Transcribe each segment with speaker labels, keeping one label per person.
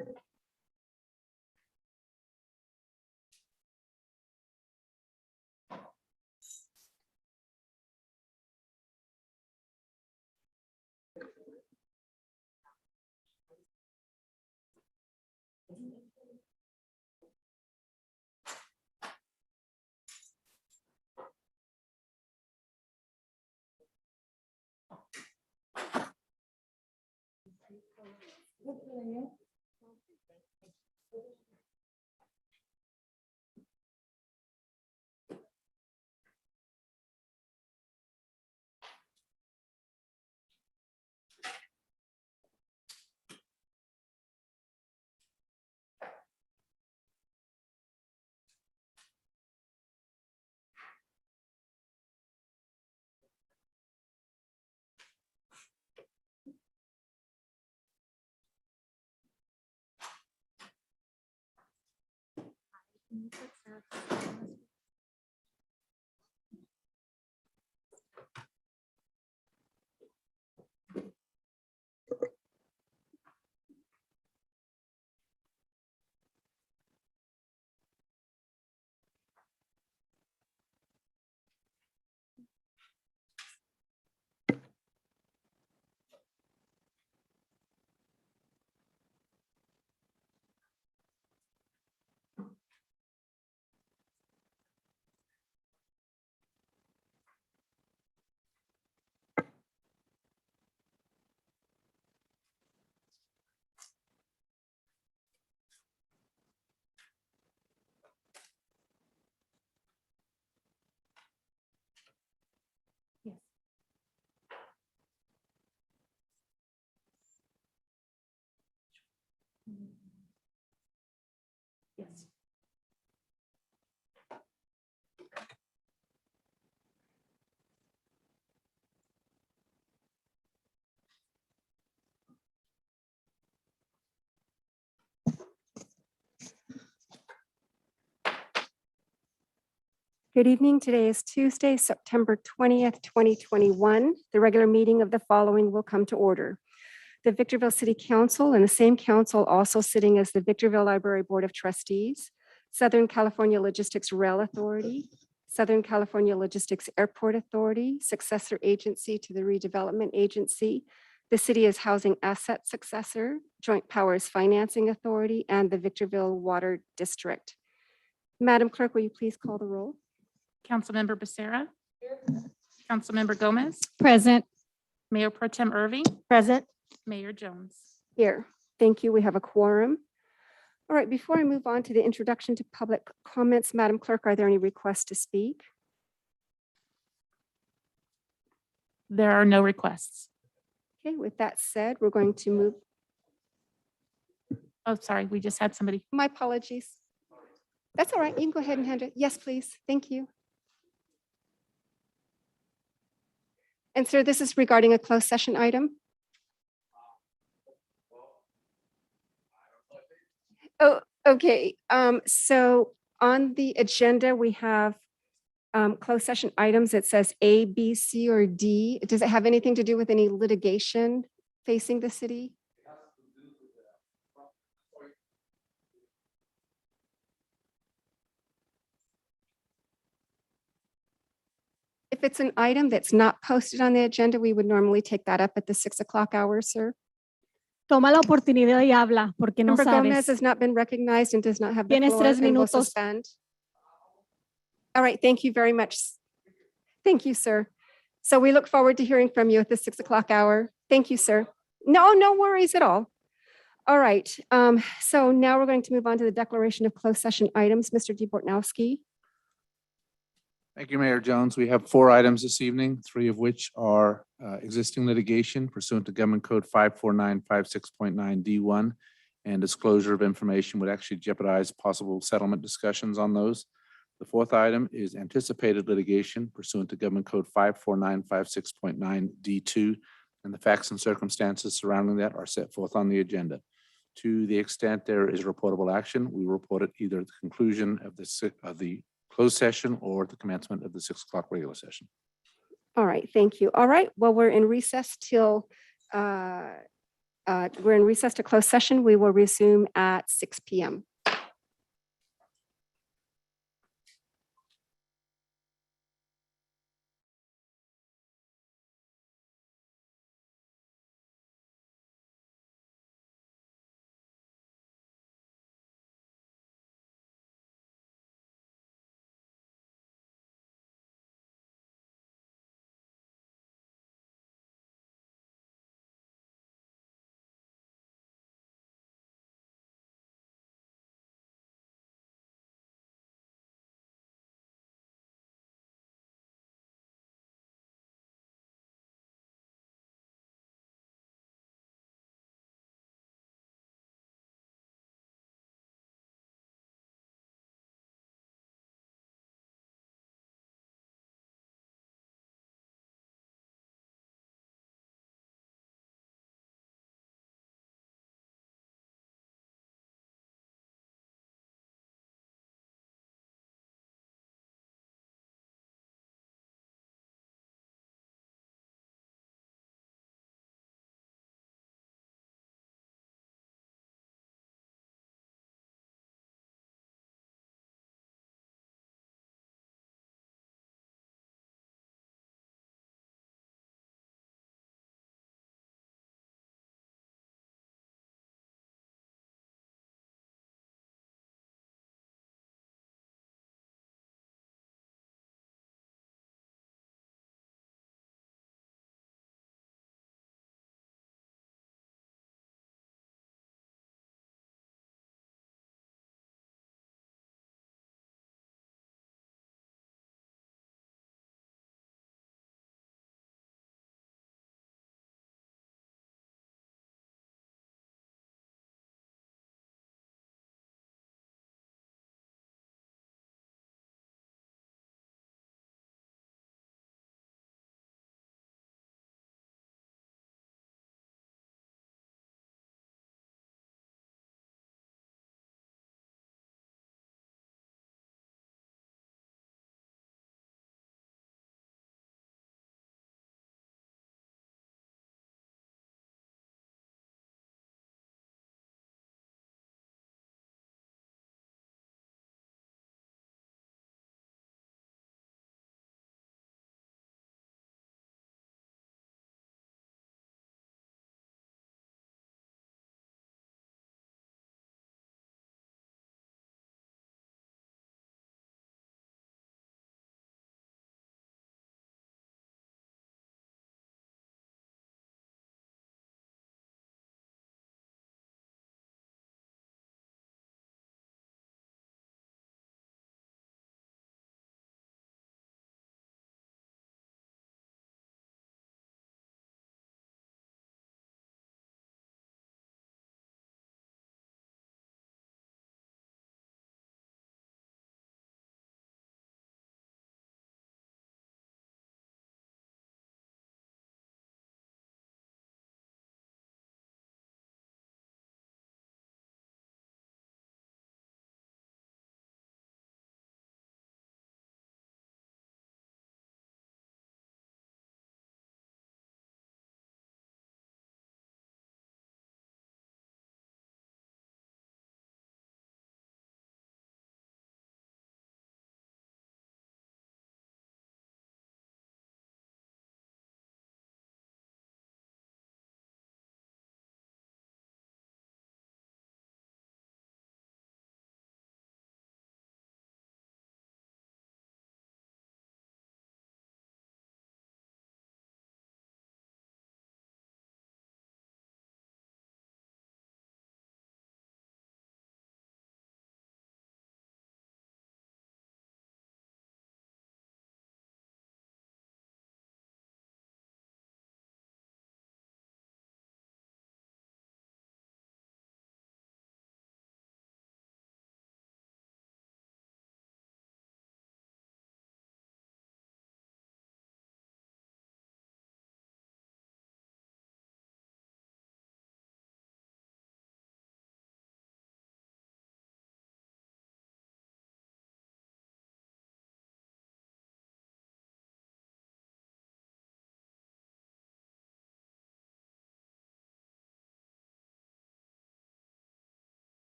Speaker 1: Yes. Good evening. Today is Tuesday, September 20th, 2021. The regular meeting of the following will come to order. The Victorville City Council and the same council also sitting as the Victorville Library Board of Trustees, Southern California Logistics Rail Authority, Southern California Logistics Airport Authority, successor agency to the Redevelopment Agency, the City as Housing Asset Successor, Joint Powers Financing Authority, and the Victorville Water District. Madam Clerk, will you please call the roll?
Speaker 2: Councilmember Becerra. Councilmember Gomez.
Speaker 3: Present.
Speaker 2: Mayor Pro Tem Irving.
Speaker 3: Present.
Speaker 2: Mayor Jones.
Speaker 1: Here. Thank you. We have a quorum. All right, before I move on to the introduction to public comments, Madam Clerk, are there any requests to speak?
Speaker 2: There are no requests.
Speaker 1: Okay, with that said, we're going to move.
Speaker 2: Oh, sorry, we just had somebody.
Speaker 1: My apologies. That's all right. You can go ahead and hand it. Yes, please. Thank you. And sir, this is regarding a closed session item. Oh, okay. So on the agenda, we have closed session items. It says A, B, C, or D. Does it have anything to do with any litigation facing the city? If it's an item that's not posted on the agenda, we would normally take that up at the 6 o'clock hour, sir.
Speaker 3: Toma la oportunidad y habla porque no
Speaker 1: Member Gomez
Speaker 3: sabes.
Speaker 1: has not been recognized and does not have the
Speaker 3: Tienes
Speaker 1: floor
Speaker 3: 3
Speaker 1: and will
Speaker 3: minutos.
Speaker 1: suspend. All right, thank you very much. Thank you, sir. So we look forward to hearing from you at the 6 o'clock hour. Thank you, sir. No, no worries at all. All right, so now we're going to move on to the declaration of closed session items. Mr. DeBortnowski.
Speaker 4: Thank you, Mayor Jones. We have 4 items this evening, 3 of which are existing litigation pursuant to Government Code 54956.9 D1, and disclosure of information would actually jeopardize possible settlement discussions on those. The 4th item is anticipated litigation pursuant to Government Code 54956.9 D2, and the facts and circumstances surrounding that are set forth on the agenda. To the extent there is reportable action, we report it either at the conclusion of the closed session or the commencement of the 6 o'clock regular session.
Speaker 1: All right, thank you. All right, well, we're in recess till We're in recess to close session. We will resume at 6 PM.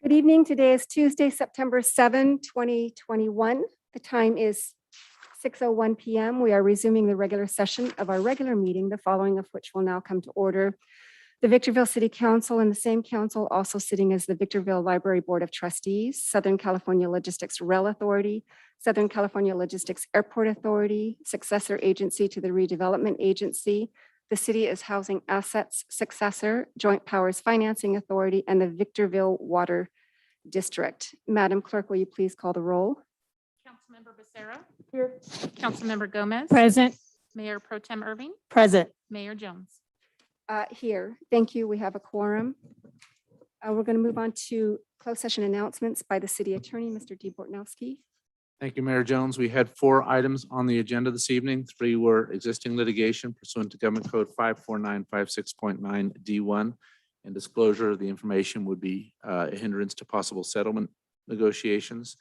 Speaker 1: Good evening. Today is Tuesday, September 7, 2021. The time is 6:01 PM. We are resuming the regular session of our regular meeting, the following of which will now come to order. The Victorville City Council and the same council also sitting as the Victorville Library Board of Trustees, Southern California Logistics Rail Authority, Southern California Logistics Airport Authority, successor agency to the Redevelopment Agency, the City is Housing Assets successor, Joint Powers Financing Authority, and the Victorville Water District. Madam Clerk, will you please call the roll?
Speaker 2: Councilmember Becerra. Here. Councilmember Gomez.
Speaker 3: Present.
Speaker 2: Mayor Pro Tem Irving.
Speaker 3: Present.
Speaker 2: Mayor Jones.
Speaker 1: Here, thank you. We have a quorum. We're going to move on to closed session announcements by the city attorney, Mr. D. Bortnowski.
Speaker 4: Thank you, Mayor Jones. We had 4 items on the agenda this evening. 3 were existing litigation pursuant to Government Code 54956.9 D1. And disclosure of the information would be a hindrance to possible settlement negotiations.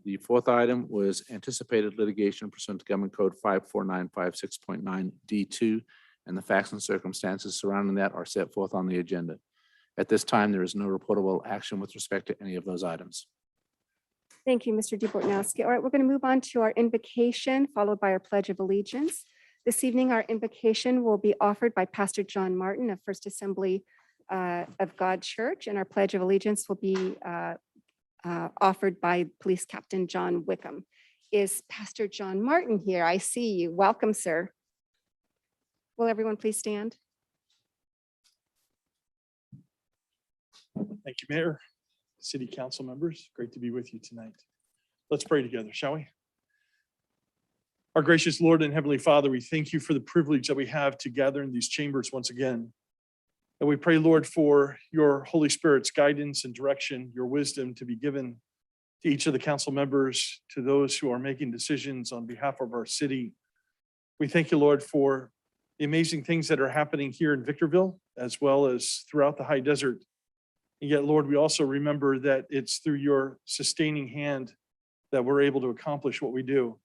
Speaker 4: The 4th item was anticipated litigation pursuant to Government Code 54956.9 D2. And the facts and circumstances surrounding that are set forth on the agenda. At this time, there is no reportable action with respect to any of those items.
Speaker 1: Thank you, Mr. D. Bortnowski. All right, we're going to move on to our invocation, followed by our Pledge of Allegiance. This evening, our invocation will be offered by Pastor John Martin of First Assembly of God Church, and our Pledge of Allegiance will be offered by Police Captain John Wickham. Is Pastor John Martin here? I see you. Welcome, sir. Will everyone please stand?
Speaker 5: Thank you, Mayor, City Council members. Great to be with you tonight. Let's pray together, shall we? Our gracious Lord and Heavenly Father, we thank you for the privilege that we have to gather in these chambers once again. And we pray, Lord, for your Holy Spirit's guidance and direction, your wisdom to be given to each of the council members, to those who are making decisions on behalf of our city. We thank you, Lord, for the amazing things that are happening here in Victorville, as well as throughout the high desert. And yet, Lord, we also remember that it's through your sustaining hand that we're able to accomplish what we do.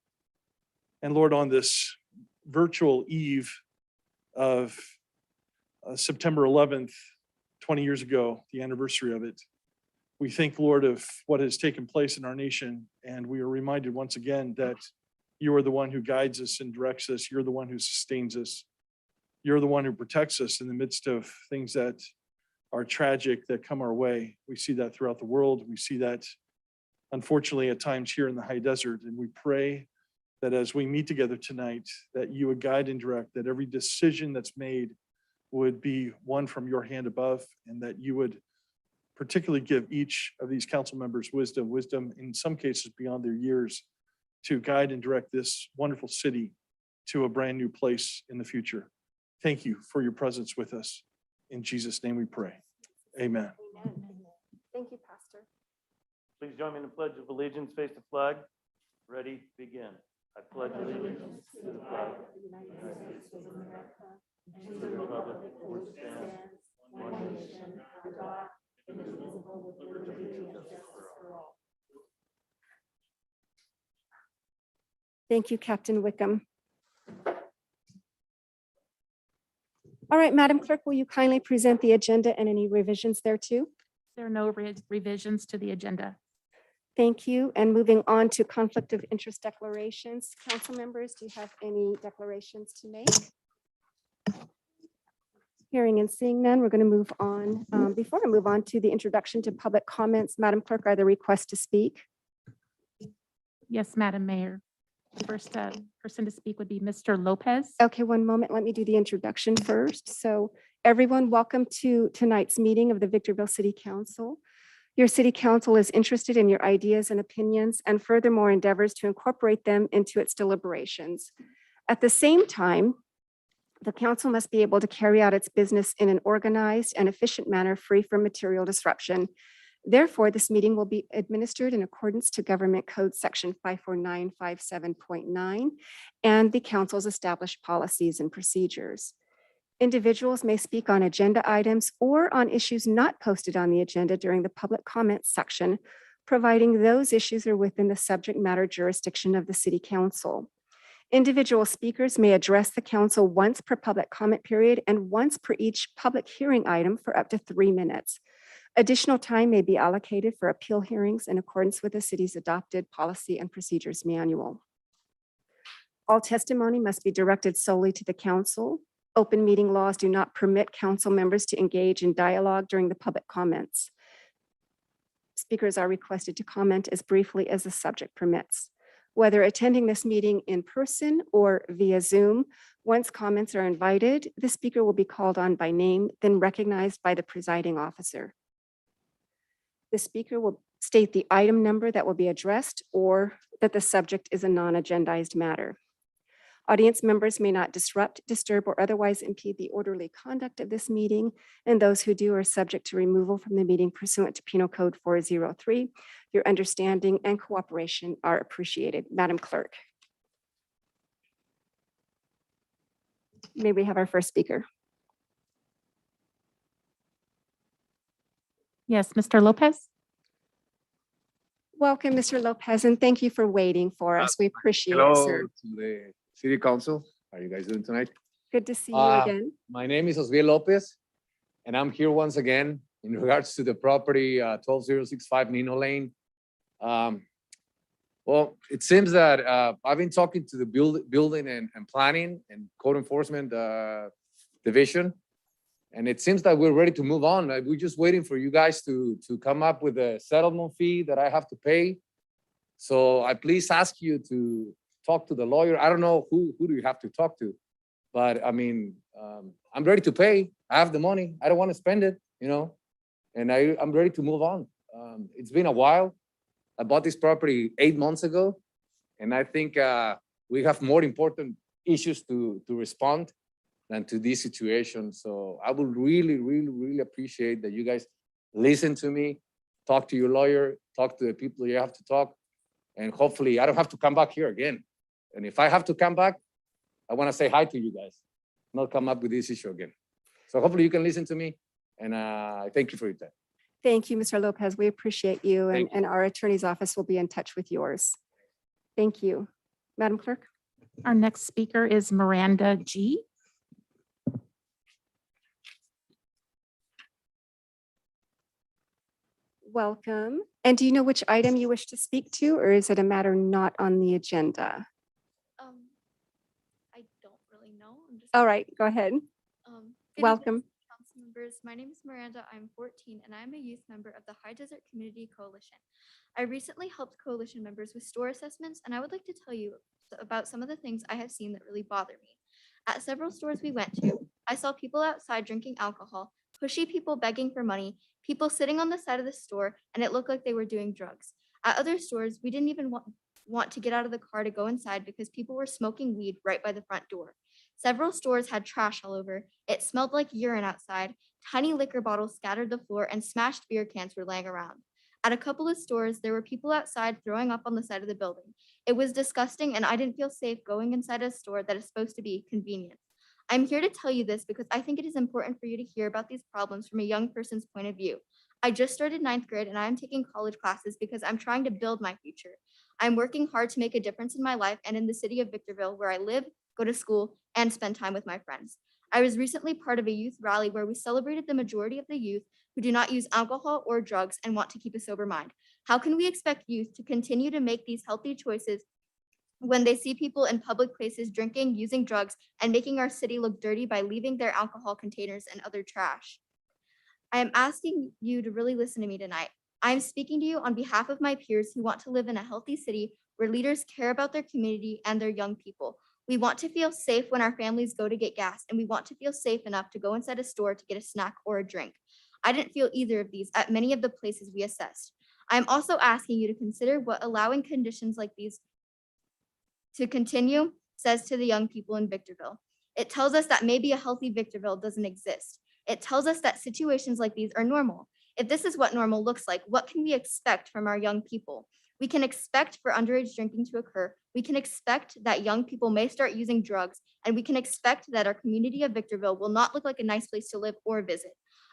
Speaker 5: And Lord, on this virtual eve of September 11th, 20 years ago, the anniversary of it, we think, Lord, of what has taken place in our nation. And we are reminded once again that you are the one who guides us and directs us. You're the one who sustains us. You're the one who protects us in the midst of things that are tragic that come our way. We see that throughout the world. We see that, unfortunately, at times here in the high desert. And we pray that as we meet together tonight, that you would guide and direct, that every decision that's made would be one from your hand above, and that you would particularly give each of these council members wisdom in some cases beyond their years, to guide and direct this wonderful city to a brand new place in the future. Thank you for your presence with us. In Jesus' name we pray. Amen.
Speaker 1: Thank you, Pastor.
Speaker 6: Please join me in the Pledge of Allegiance. Face the flag. Ready, begin. I pledge allegiance to the flag of the United States of America and to the republic for which it stands, one nation, under God, indivisible, with liberty and justice for all.
Speaker 1: Thank you, Captain Wickham. All right, Madam Clerk, will you kindly present the agenda and any revisions thereto?
Speaker 2: There are no revisions to the agenda.
Speaker 1: Thank you. And moving on to conflict of interest declarations. Council members, do you have any declarations to make? Hearing and seeing none, we're going to move on. Before I move on to the introduction to public comments, Madam Clerk, are there requests to speak?
Speaker 2: Yes, Madam Mayor. The first person to speak would be Mr. Lopez.
Speaker 1: Okay, one moment. Let me do the introduction first. So everyone, welcome to tonight's meeting of the Victorville City Council. Your city council is interested in your ideas and opinions, and furthermore endeavors to incorporate them into its deliberations. At the same time, the council must be able to carry out its business in an organized and efficient manner, free from material disruption. Therefore, this meeting will be administered in accordance to Government Code Section 54957.9 and the council's established policies and procedures. Individuals may speak on agenda items or on issues not posted on the agenda during the public comments section, providing those issues are within the subject matter jurisdiction of the City Council. Individual speakers may address the council once per public comment period and once per each public hearing item for up to 3 minutes. Additional time may be allocated for appeal hearings in accordance with the city's adopted policy and procedures manual. All testimony must be directed solely to the council. Open meeting laws do not permit council members to engage in dialogue during the public comments. Speakers are requested to comment as briefly as the subject permits. Whether attending this meeting in person or via Zoom, once comments are invited, the speaker will be called on by name, then recognized by the presiding officer. The speaker will state the item number that will be addressed or that the subject is a non-agendized matter. Audience members may not disrupt, disturb, or otherwise impede the orderly conduct of this meeting, and those who do are subject to removal from the meeting pursuant to Penal Code 403. Your understanding and cooperation are appreciated. Madam Clerk. May we have our first speaker?
Speaker 2: Yes, Mr. Lopez.
Speaker 1: Welcome, Mr. Lopez, and thank you for waiting for us. We appreciate it, sir.
Speaker 7: To the City Council. How are you guys doing tonight?
Speaker 1: Good to see you
Speaker 7: Uh,
Speaker 1: again.
Speaker 7: My name is Osviel Lopez, and I'm here once again in regards to the property 12065 Nino Lane. Well, it seems that I've been talking to the building and planning and code enforcement division, and it seems that we're ready to move on. We're just waiting for you guys to come up with a settlement fee that I have to pay. So I please ask you to talk to the lawyer. I don't know who do you have to talk to, but I mean, I'm ready to pay. I have the money. I don't want to spend it, and I'm ready to move on. It's been a while. I bought this property 8 months ago, and I think we have more important issues to respond than to this situation. So I would really, really, really appreciate that you guys listen to me, talk to your lawyer, talk to the people you have to talk, and hopefully I don't have to come back here again. And if I have to come back, I want to say hi to you guys, not come up with this issue again. So hopefully you can listen to me, and I thank you for your time.
Speaker 1: Thank you, Mr. Lopez. We appreciate you,
Speaker 7: Thank
Speaker 1: and our attorney's office will be in touch with yours. Thank you. Madam Clerk?
Speaker 2: Our next speaker is Miranda G.
Speaker 1: Welcome. And do you know which item you wish to speak to, or is it a matter not on the agenda?
Speaker 8: I don't really know. I'm just.
Speaker 1: All right, go ahead.
Speaker 8: Good
Speaker 1: Welcome.
Speaker 8: evening, Council members. My name is Miranda. I'm 14 and I'm a youth member of the High Desert Community Coalition. I recently helped coalition members with store assessments, and I would like to tell you about some of the things I have seen that really bother me. At several stores we went to, I saw people outside drinking alcohol, pushy people begging for money, people sitting on the side of the store, and it looked like they were doing drugs. At other stores, we didn't even want to get out of the car to go inside because people were smoking weed right by the front door. Several stores had trash all over. It smelled like urine outside. Tiny liquor bottles scattered the floor, and smashed beer cans were laying around. At a couple of stores, there were people outside throwing up on the side of the building. It was disgusting, and I didn't feel safe going inside a store that is supposed to be convenient. I'm here to tell you this because I think it is important for you to hear about these problems from a young person's point of view. I just started 9th grade and I am taking college classes because I'm trying to build my future. I'm working hard to make a difference in my life and in the city of Victorville, where I live, go to school, and spend time with my friends. I was recently part of a youth rally where we celebrated the majority of the youth who do not use alcohol or drugs and want to keep a sober mind. How can we expect youth to continue to make these healthy choices when they see people in public places drinking, using drugs, and making our city look dirty by leaving their alcohol containers and other trash? I am asking you to really listen to me tonight. I am speaking to you on behalf of my peers who want to live in a healthy city where leaders care about their community and their young people. We want to feel safe when our families go to get gas, and we want to feel safe enough to go inside a store to get a snack or a drink. I didn't feel either of these at many of the places we assessed. I am also asking you to consider what allowing conditions like these to continue says to the young people in Victorville. It tells us that maybe a healthy Victorville doesn't exist. It tells us that situations like these are normal. If this is what normal looks like, what can we expect from our young people? We can expect for underage drinking to occur. We can expect that young people may start using drugs, and we can expect that our community of Victorville will not look like a nice place to live or visit.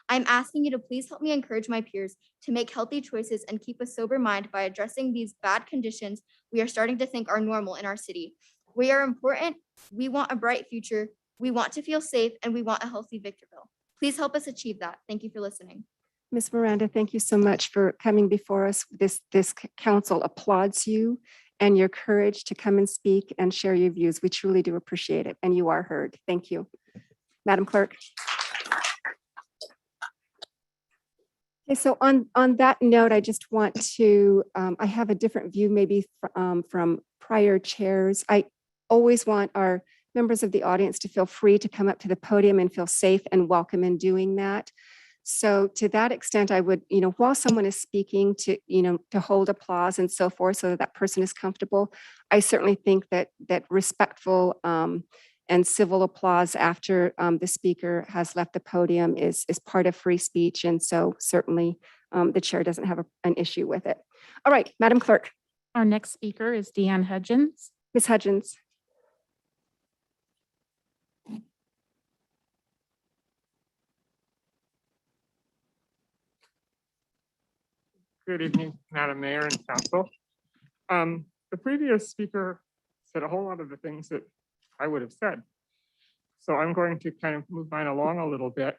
Speaker 8: I'm asking you to please help me encourage my peers to make healthy choices and keep a sober mind by addressing these bad conditions we are starting to think are normal in our city. We are important. We want a bright future. We want to feel safe, and we want a healthy Victorville. Please help us achieve that. Thank you for listening.
Speaker 1: Ms. Miranda, thank you so much for coming before us. This council applauds you and your courage to come and speak and share your views. We truly do appreciate it, and you are heard. Thank you. Madam Clerk. Okay, so on that note, I just want to, I have a different view maybe from prior chairs. I always want our members of the audience to feel free to come up to the podium and feel safe and welcome in doing that. So to that extent, I would, while someone is speaking to hold applause and so forth so that that person is comfortable, I certainly think that respectful and civil applause after the speaker has left the podium is part of free speech. And so certainly the chair doesn't have an issue with it. All right, Madam Clerk.
Speaker 2: Our next speaker is Deanne Hudgens.
Speaker 1: Ms. Hudgens.
Speaker 9: Good evening, Madam Mayor and Council. The previous speaker said a whole lot of the things that I would have said. So I'm going to kind of move mine along a little bit.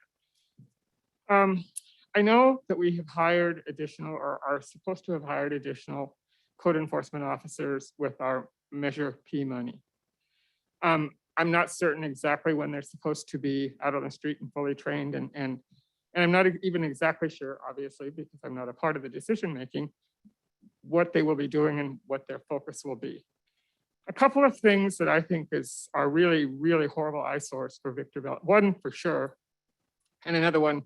Speaker 9: I know that we have hired additional or are supposed to have hired additional code enforcement officers with our Measure P money. I'm not certain exactly when they're supposed to be out on the street and fully trained and I'm not even exactly sure, obviously, because I'm not a part of the decision-making, what they will be doing and what their focus will be. A couple of things that I think are really, really horrible eyesores for Victorville. One for sure, and another one,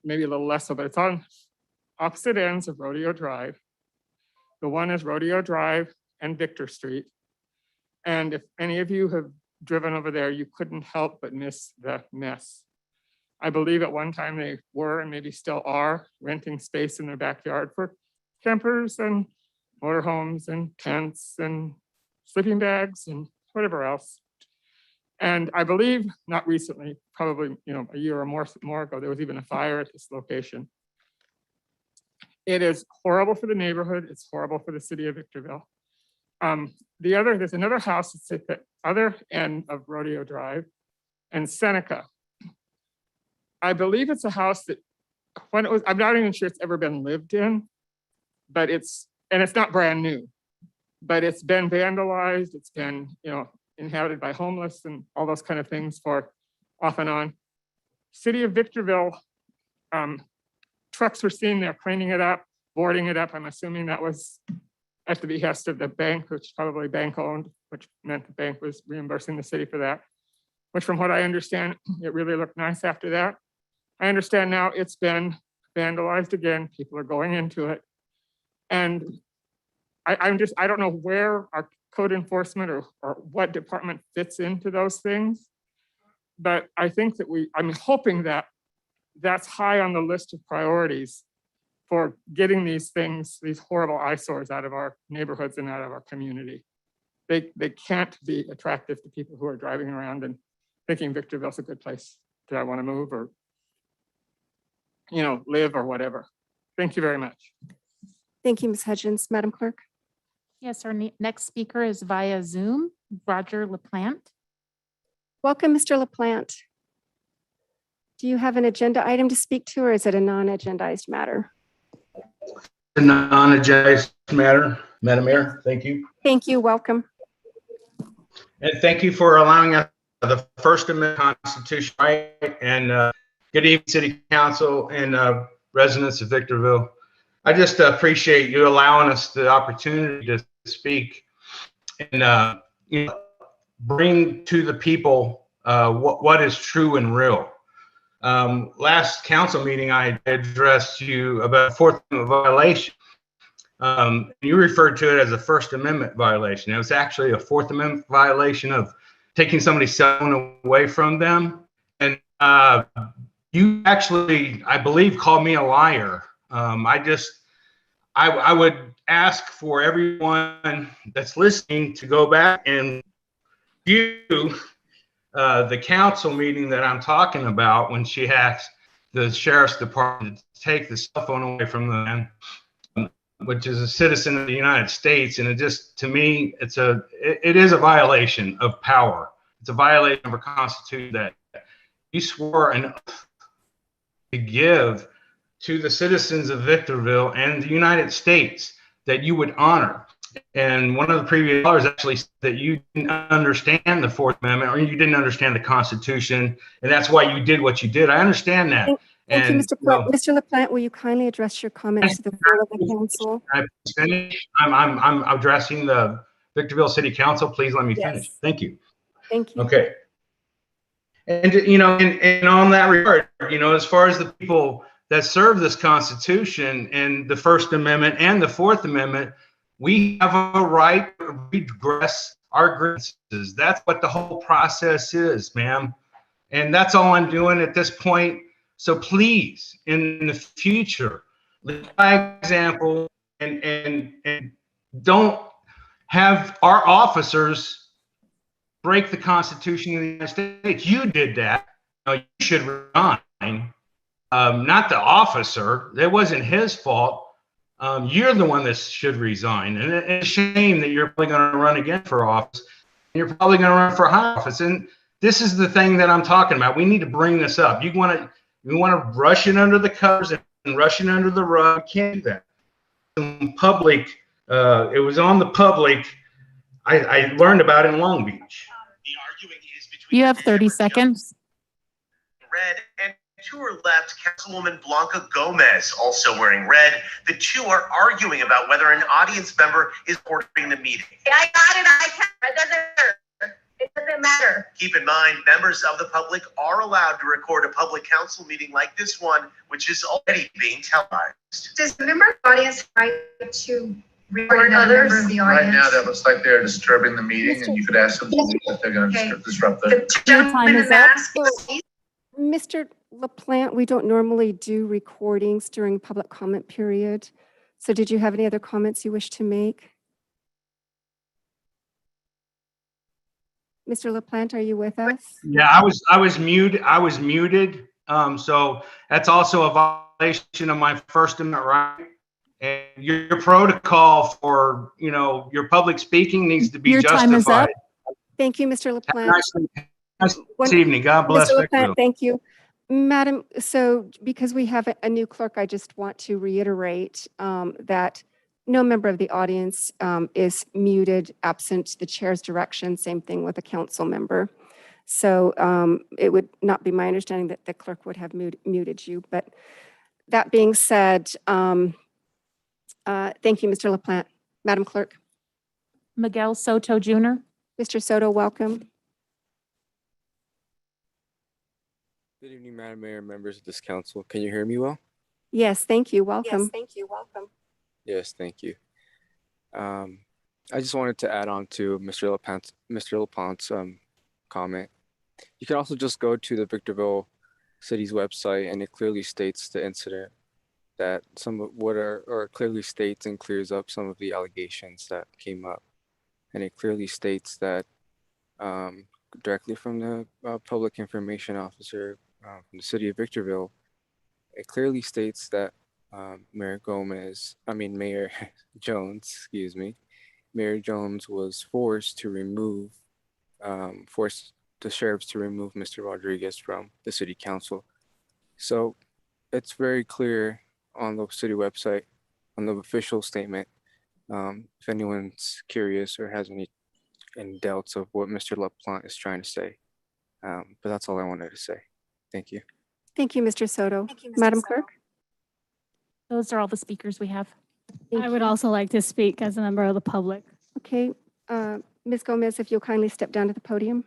Speaker 9: maybe a little less so, but it's on opposite ends of Rodeo Drive. The one is Rodeo Drive and Victor Street. And if any of you have driven over there, you couldn't help but miss the mess. I believe at one time they were and maybe still are renting space in their backyard for campers and motorhomes and tents and sleeping bags and whatever else. And I believe not recently, probably a year or more ago, there was even a fire at this location. It is horrible for the neighborhood. It's horrible for the city of Victorville. There's another house that's at the other end of Rodeo Drive and Seneca. I believe it's a house that I'm not even sure it's ever been lived in, but it's not brand new, but it's been vandalized. It's been, inhabited by homeless and all those kind of things for off and on. City of Victorville, trucks were seen there cleaning it up, boarding it up. I'm assuming that was at the behest of the bank, which probably bank owned, which meant the bank was reimbursing the city for that, which from what I understand, it really looked nice after that. I understand now it's been vandalized again. People are going into it. And I don't know where our code enforcement or what department fits into those things. But I think that I'm hoping that that's high on the list of priorities for getting these things, these horrible eyesores out of our neighborhoods and out of our community. They can't be attractive to people who are driving around and thinking Victorville's a good place that I want to move or live or whatever. Thank you very much.
Speaker 1: Thank you, Ms. Hudgens. Madam Clerk.
Speaker 2: Yes, our next speaker is via Zoom, Roger LaPlante.
Speaker 1: Welcome, Mr. LaPlante. Do you have an agenda item to speak to, or is it a non-agendized matter?
Speaker 10: A non-agendized matter, Madam Mayor. Thank you.
Speaker 1: Thank you. Welcome.
Speaker 10: And thank you for allowing us the First Amendment Constitution right. And good evening, City Council and residents of Victorville. I just appreciate you allowing us the opportunity to speak and bring to the people what is true and real. Last council meeting, I addressed you about Fourth Amendment violation. You referred to it as a First Amendment violation. It was actually a Fourth Amendment violation of taking somebody's cell phone away from them. And you actually, I believe, called me a liar. I would ask for everyone that's listening to go back and view the council meeting that I'm talking about when she asked the sheriff's department to take the cell phone away from the man, which is a citizen of the United States. And it just, to me, it is a violation of power. It's a violation of our Constitution that you swore an oath to give to the citizens of Victorville and the United States that you would honor. And one of the previous callers actually said that you didn't understand the Fourth Amendment, or you didn't understand the Constitution, and that's why you did what you did. I understand that.
Speaker 1: Thank you,
Speaker 10: And,
Speaker 1: Mr. Plant. Mr. LaPlante, will you kindly address your comments to the floor of the council?
Speaker 10: I finish. I'm addressing the Victorville City Council. Please let me finish.
Speaker 1: Yes.
Speaker 10: Thank you.
Speaker 1: Thank you.
Speaker 10: Okay. And, and on that regard, as far as the people that serve this Constitution and the First Amendment and the Fourth Amendment, we have a right to redress our grievances. That's what the whole process is, ma'am. And that's all I'm doing at this point. So please, in the future, lead by example and don't have our officers break the Constitution of the United States. You did that. You should resign. Not the officer. That wasn't his fault. You're the one that should resign. And it's a shame that you're probably going to run again for office. And you're probably going to run for high office. And this is the thing that I'm talking about. We need to bring this up. You want to rush it under the covers and rush it under the rug. You can't do that. In public, it was on the public. I learned about it in Long Beach.
Speaker 11: The arguing is between
Speaker 2: You have 30 seconds.
Speaker 11: red, and to her left, Councilwoman Blanca Gomez, also wearing red. The two are arguing about whether an audience member is ordering the meeting.
Speaker 12: I got it. It doesn't matter. It doesn't matter.
Speaker 11: Keep in mind, members of the public are allowed to record a public council meeting like this one, which is already being televised.
Speaker 12: Does the member of the audience right to record others?
Speaker 4: Right now, that looks like they're disturbing the meeting, and you could ask them if they're going
Speaker 12: Okay.
Speaker 4: to disrupt
Speaker 12: The
Speaker 4: the.
Speaker 12: gentleman in the mask.
Speaker 1: Mr. LaPlante, we don't normally do recordings during public comment period. So did you have any other comments you wish to make? Mr. LaPlante, are you with us?
Speaker 10: Yeah, I was muted. So that's also a violation of my First Amendment right. And your protocol for, your public speaking needs to be
Speaker 2: Your time is up.
Speaker 10: justified.
Speaker 1: Thank you, Mr.
Speaker 10: Have a
Speaker 1: LaPlante.
Speaker 10: nice evening. God bless
Speaker 1: Mr. LaPlante,
Speaker 10: Victorville.
Speaker 1: thank you. Madam, so because we have a new clerk, I just want to reiterate that no member of the audience is muted absent the chair's direction. Same thing with a council member. So it would not be my understanding that the clerk would have muted you. But that being said, thank you, Mr. LaPlante. Madam Clerk.
Speaker 2: Miguel Soto Jr.
Speaker 1: Mr. Soto, welcome.
Speaker 13: Good evening, Madam Mayor, members of this council. Can you hear me well?
Speaker 1: Yes, thank you. Welcome.
Speaker 13: Yes, thank you. I just wanted to add on to Mr. LaPlante's comment. You can also just go to the Victorville City's website, and it clearly states the incident that clearly states and clears up some of the allegations that came up. And it clearly states that directly from the public information officer from the city of Victorville, it clearly states that Mayor Jones, Mayor Jones was forced the sheriffs to remove Mr. Rodriguez from the city council. So it's very clear on the city website, on the official statement. If anyone's curious or has any doubts of what Mr. LaPlante is trying to say. But that's all I wanted to say. Thank you.
Speaker 1: Thank you, Mr. Soto. Madam Clerk.
Speaker 2: Those are all the speakers we have.
Speaker 3: I would also like to speak as a member of the public.
Speaker 1: Okay, Ms. Gomez, if you'll kindly step down to the podium.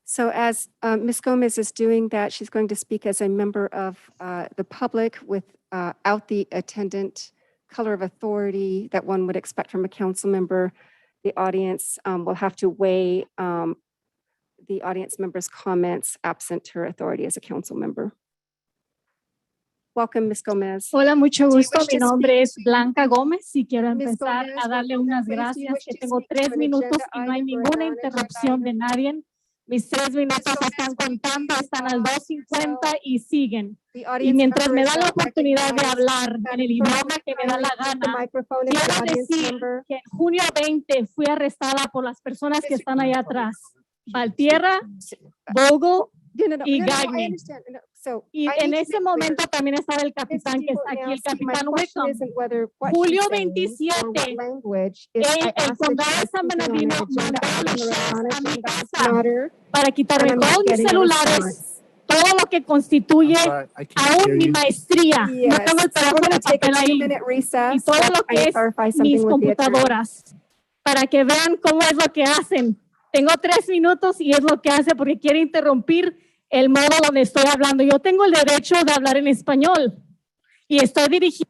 Speaker 1: So as Ms. Gomez is doing that, she's going to speak as a member of the public without the attendant color of authority that one would expect from a council member. The audience will have to weigh the audience member's comments absent her authority as a council member. Welcome, Ms. Gomez.
Speaker 3: Hola, mucho
Speaker 1: Do you
Speaker 3: gusto.
Speaker 1: wish
Speaker 3: Mi
Speaker 1: to
Speaker 3: nombre es
Speaker 1: speak?
Speaker 3: Blanca Gómez y quiero
Speaker 1: Ms.
Speaker 3: empezar
Speaker 1: Gomez,
Speaker 3: a darle unas
Speaker 1: please, do you
Speaker 3: gracias
Speaker 1: wish
Speaker 3: que
Speaker 1: to
Speaker 3: tengo
Speaker 1: speak to
Speaker 3: 3
Speaker 1: an
Speaker 3: minutos
Speaker 1: agenda
Speaker 3: y no hay
Speaker 1: item or a
Speaker 3: ninguna
Speaker 1: non-agenda
Speaker 3: interrupción de
Speaker 1: item?
Speaker 3: nadie. Mis 3 minutos están contando, están al 2:50 y siguen.
Speaker 1: The
Speaker 3: Y
Speaker 1: audience
Speaker 3: mientras
Speaker 1: member
Speaker 3: me
Speaker 1: is
Speaker 3: da la
Speaker 1: not
Speaker 3: oportunidad de
Speaker 1: recognized.
Speaker 3: hablar en el idioma que me da la
Speaker 1: The
Speaker 3: gana,
Speaker 1: microphone is the
Speaker 3: quiero
Speaker 1: audience
Speaker 3: decir
Speaker 1: member.
Speaker 3: que en junio 20 fui arrestada por las personas que están allá atrás. Valtierra, Bogle
Speaker 1: No,
Speaker 3: y
Speaker 1: I
Speaker 3: Gagne.
Speaker 1: understand. No, So
Speaker 3: Y
Speaker 1: I
Speaker 3: en
Speaker 1: need to
Speaker 3: ese
Speaker 1: make clear,
Speaker 3: momento también estaba el
Speaker 1: Mr.
Speaker 3: capitán que está
Speaker 1: Devote,
Speaker 3: aquí,
Speaker 1: now,
Speaker 3: el
Speaker 1: see, my
Speaker 3: capitán
Speaker 1: question
Speaker 3: Wickham.
Speaker 1: isn't whether what she's
Speaker 3: Julio
Speaker 1: saying or what
Speaker 3: 27,
Speaker 1: language. It's
Speaker 3: el
Speaker 1: I asked that
Speaker 3: condado
Speaker 1: she
Speaker 3: de San
Speaker 1: put something on
Speaker 3: Bernardino
Speaker 1: the agenda.
Speaker 3: mandó
Speaker 1: I
Speaker 3: a los
Speaker 1: wasn't
Speaker 3: sheriffs
Speaker 1: on
Speaker 3: a mi
Speaker 1: agenda. It's
Speaker 3: casa
Speaker 1: not her,
Speaker 3: para quitarme
Speaker 1: and I'm not
Speaker 3: todos mis
Speaker 1: getting a
Speaker 3: celulares,
Speaker 1: response.
Speaker 3: todo lo que constituye
Speaker 4: I'm sorry, I can't hear
Speaker 3: aún mi
Speaker 4: you.
Speaker 3: maestría. No
Speaker 1: Yes,
Speaker 3: tengo el
Speaker 1: so we're
Speaker 3: pedazo
Speaker 1: gonna
Speaker 3: de
Speaker 1: take a
Speaker 3: papel ahí.
Speaker 1: 2-minute
Speaker 3: Y
Speaker 1: recess.
Speaker 3: todo
Speaker 1: while
Speaker 3: lo
Speaker 1: I
Speaker 3: que es
Speaker 1: clarify
Speaker 3: mis
Speaker 1: something with the attorney.
Speaker 3: computadoras, para que vean cómo es lo que hacen. Tengo 3 minutos y es lo que hace porque quiere interrumpir el modo donde estoy hablando. Yo tengo el derecho de hablar en español y estoy dirigiendo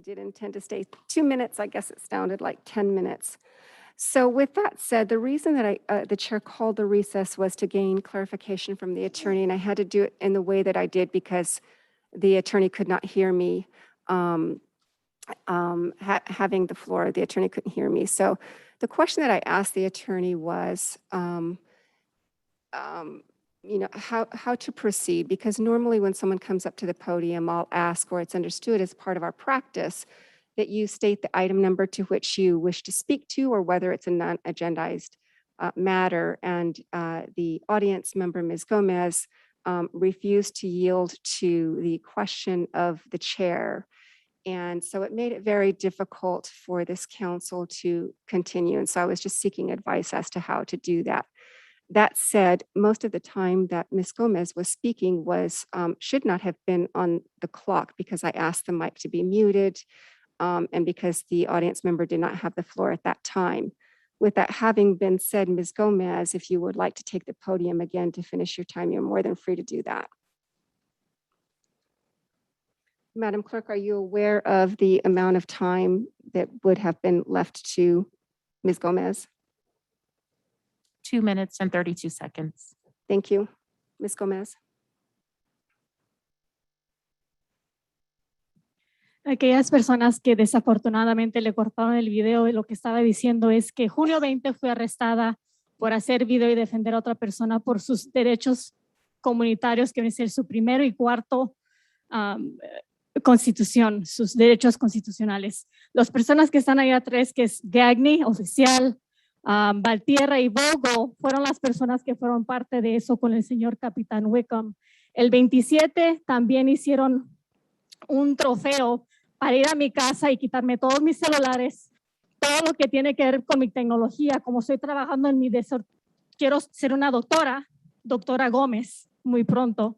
Speaker 1: did intend to stay 2 minutes. I guess it sounded like 10 minutes. So with that said, the reason that the chair called the recess was to gain clarification from the attorney, and I had to do it in the way that I did because the attorney could not hear me. Having the floor, the attorney couldn't hear me. So the question that I asked the attorney was, how to proceed, because normally when someone comes up to the podium, I'll ask, or it's understood as part of our practice, that you state the item number to which you wish to speak to, or whether it's a non-agendized matter. And the audience member, Ms. Gomez, refused to yield to the question of the chair. And so it made it very difficult for this council to continue. And so I was just seeking advice as to how to do that. That said, most of the time that Ms. Gomez was speaking should not have been on the clock, because I asked the mic to be muted and because the audience member did not have the floor at that time. With that having been said, Ms. Gomez, if you would like to take the podium again to finish your time, you're more than free to do that. Madam Clerk, are you aware of the amount of time that would have been left to Ms. Gomez?
Speaker 2: 2 minutes and 32 seconds.
Speaker 1: Thank you. Ms. Gomez.
Speaker 3: Aquellas personas que desafortunadamente le cortaron el video, lo que estaba diciendo es que junio 20 fue arrestada por hacer video y defender a otra persona por sus derechos comunitarios, que debe ser su primero y cuarto constitución, sus derechos constitucionales. Las personas que están ahí atrás, que es Gagny, oficial, Valtierra y Vogel, fueron las personas que fueron parte de eso con el señor Capitán Wickham. El 27 también hicieron un trofeo para ir a mi casa y quitarme todos mis celulares, todo lo que tiene que ver con mi tecnología. Como estoy trabajando en quiero ser una doctora Gómez, muy pronto.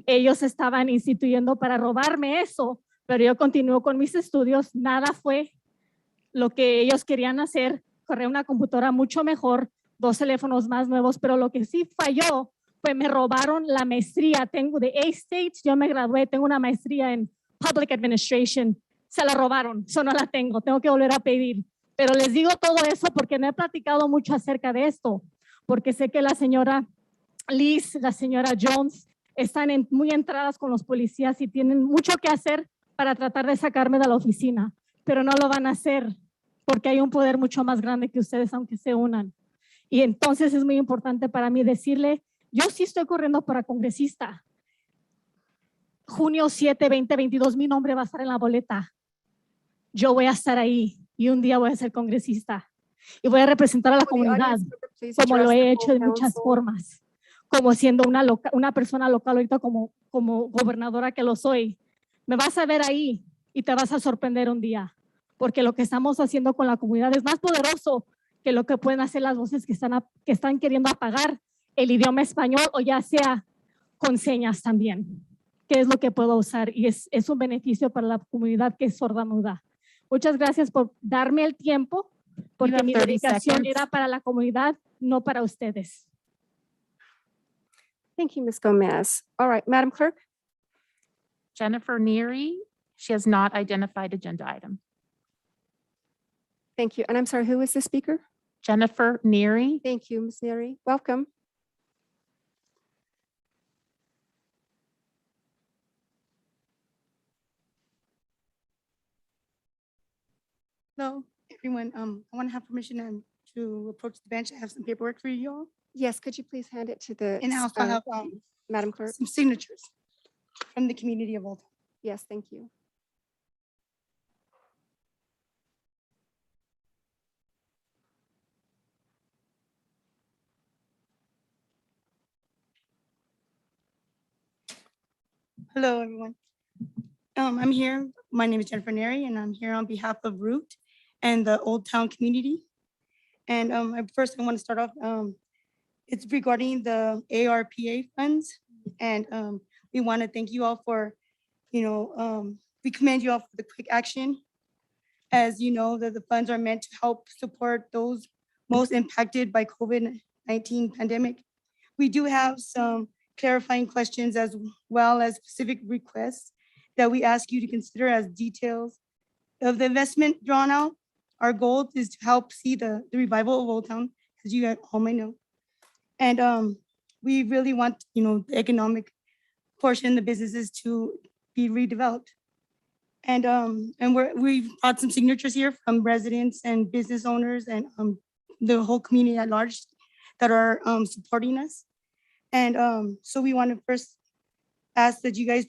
Speaker 3: Ellos estaban instituyendo para robarme eso, pero yo continúo con mis estudios. Nada fue lo que ellos querían hacer. Correr una computadora mucho mejor, 2 teléfonos más nuevos, pero lo que sí falló fue me robaron la maestría. Tengo de A-State, yo me gradué, tengo una maestría en Public Administration. Se la robaron, eso no la tengo que volver a pedir. Pero les digo todo eso porque no he platicado mucho acerca de esto, porque sé que la señora Liz, la señora Jones, están muy entradas con los policías y tienen mucho que hacer para tratar de sacarme de la oficina, pero no lo van a hacer porque hay un poder mucho más grande que ustedes, aunque se unan. Y entonces es muy importante para mí decirle, yo sí estoy corriendo para congresista. Junio 7, 2022, mi nombre va a estar en la boleta. Yo voy a estar ahí y un día voy a ser congresista. Y voy a representar a la comunidad como lo he hecho de muchas formas. Como siendo una persona local ahorita como gobernadora que lo soy. Me vas a ver ahí y te vas a sorprender un día. Porque lo que estamos haciendo con la comunidad es más poderoso que lo que pueden hacer las voces que están queriendo apagar el idioma español, o ya sea con señas también, que es lo que puedo usar, y es un beneficio para la comunidad que es sordomuda. Muchas gracias por darme el tiempo, porque mi
Speaker 2: 30
Speaker 3: dedicación
Speaker 2: seconds.
Speaker 3: era para la comunidad, no para ustedes.
Speaker 1: Thank you, Ms. Gomez. All right, Madam Clerk.
Speaker 2: Jennifer Neary, she has not identified agenda item.
Speaker 1: Thank you. And I'm sorry, who is the speaker?
Speaker 2: Jennifer Neary.
Speaker 1: Thank you, Ms. Neary. Welcome.
Speaker 14: Hello, everyone. I want to have permission to approach the bench. I have some paperwork for you all.
Speaker 1: Yes, could you please hand it to the
Speaker 14: And I also have
Speaker 1: Madam Clerk?
Speaker 14: some signatures from the community of Old.
Speaker 1: Yes, thank you.
Speaker 14: Hello, everyone. I'm here. My name is Jennifer Neri, and I'm here on behalf of Root and the Old Town community. And first, I want to start off. It's regarding the ARPA funds, and we want to thank you all for, we commend you all for the quick action. As you know, that the funds are meant to help support those most impacted by COVID-19 pandemic. We do have some clarifying questions as well as specific requests that we ask you to consider as details of the investment drawn out, our goal is to help see the revival of Old Town, as you guys all may know. And we really want, the economic portion, the businesses to be redeveloped. And we've brought some signatures here from residents and business owners and the whole community at large that are supporting us. And so we want to first ask that you guys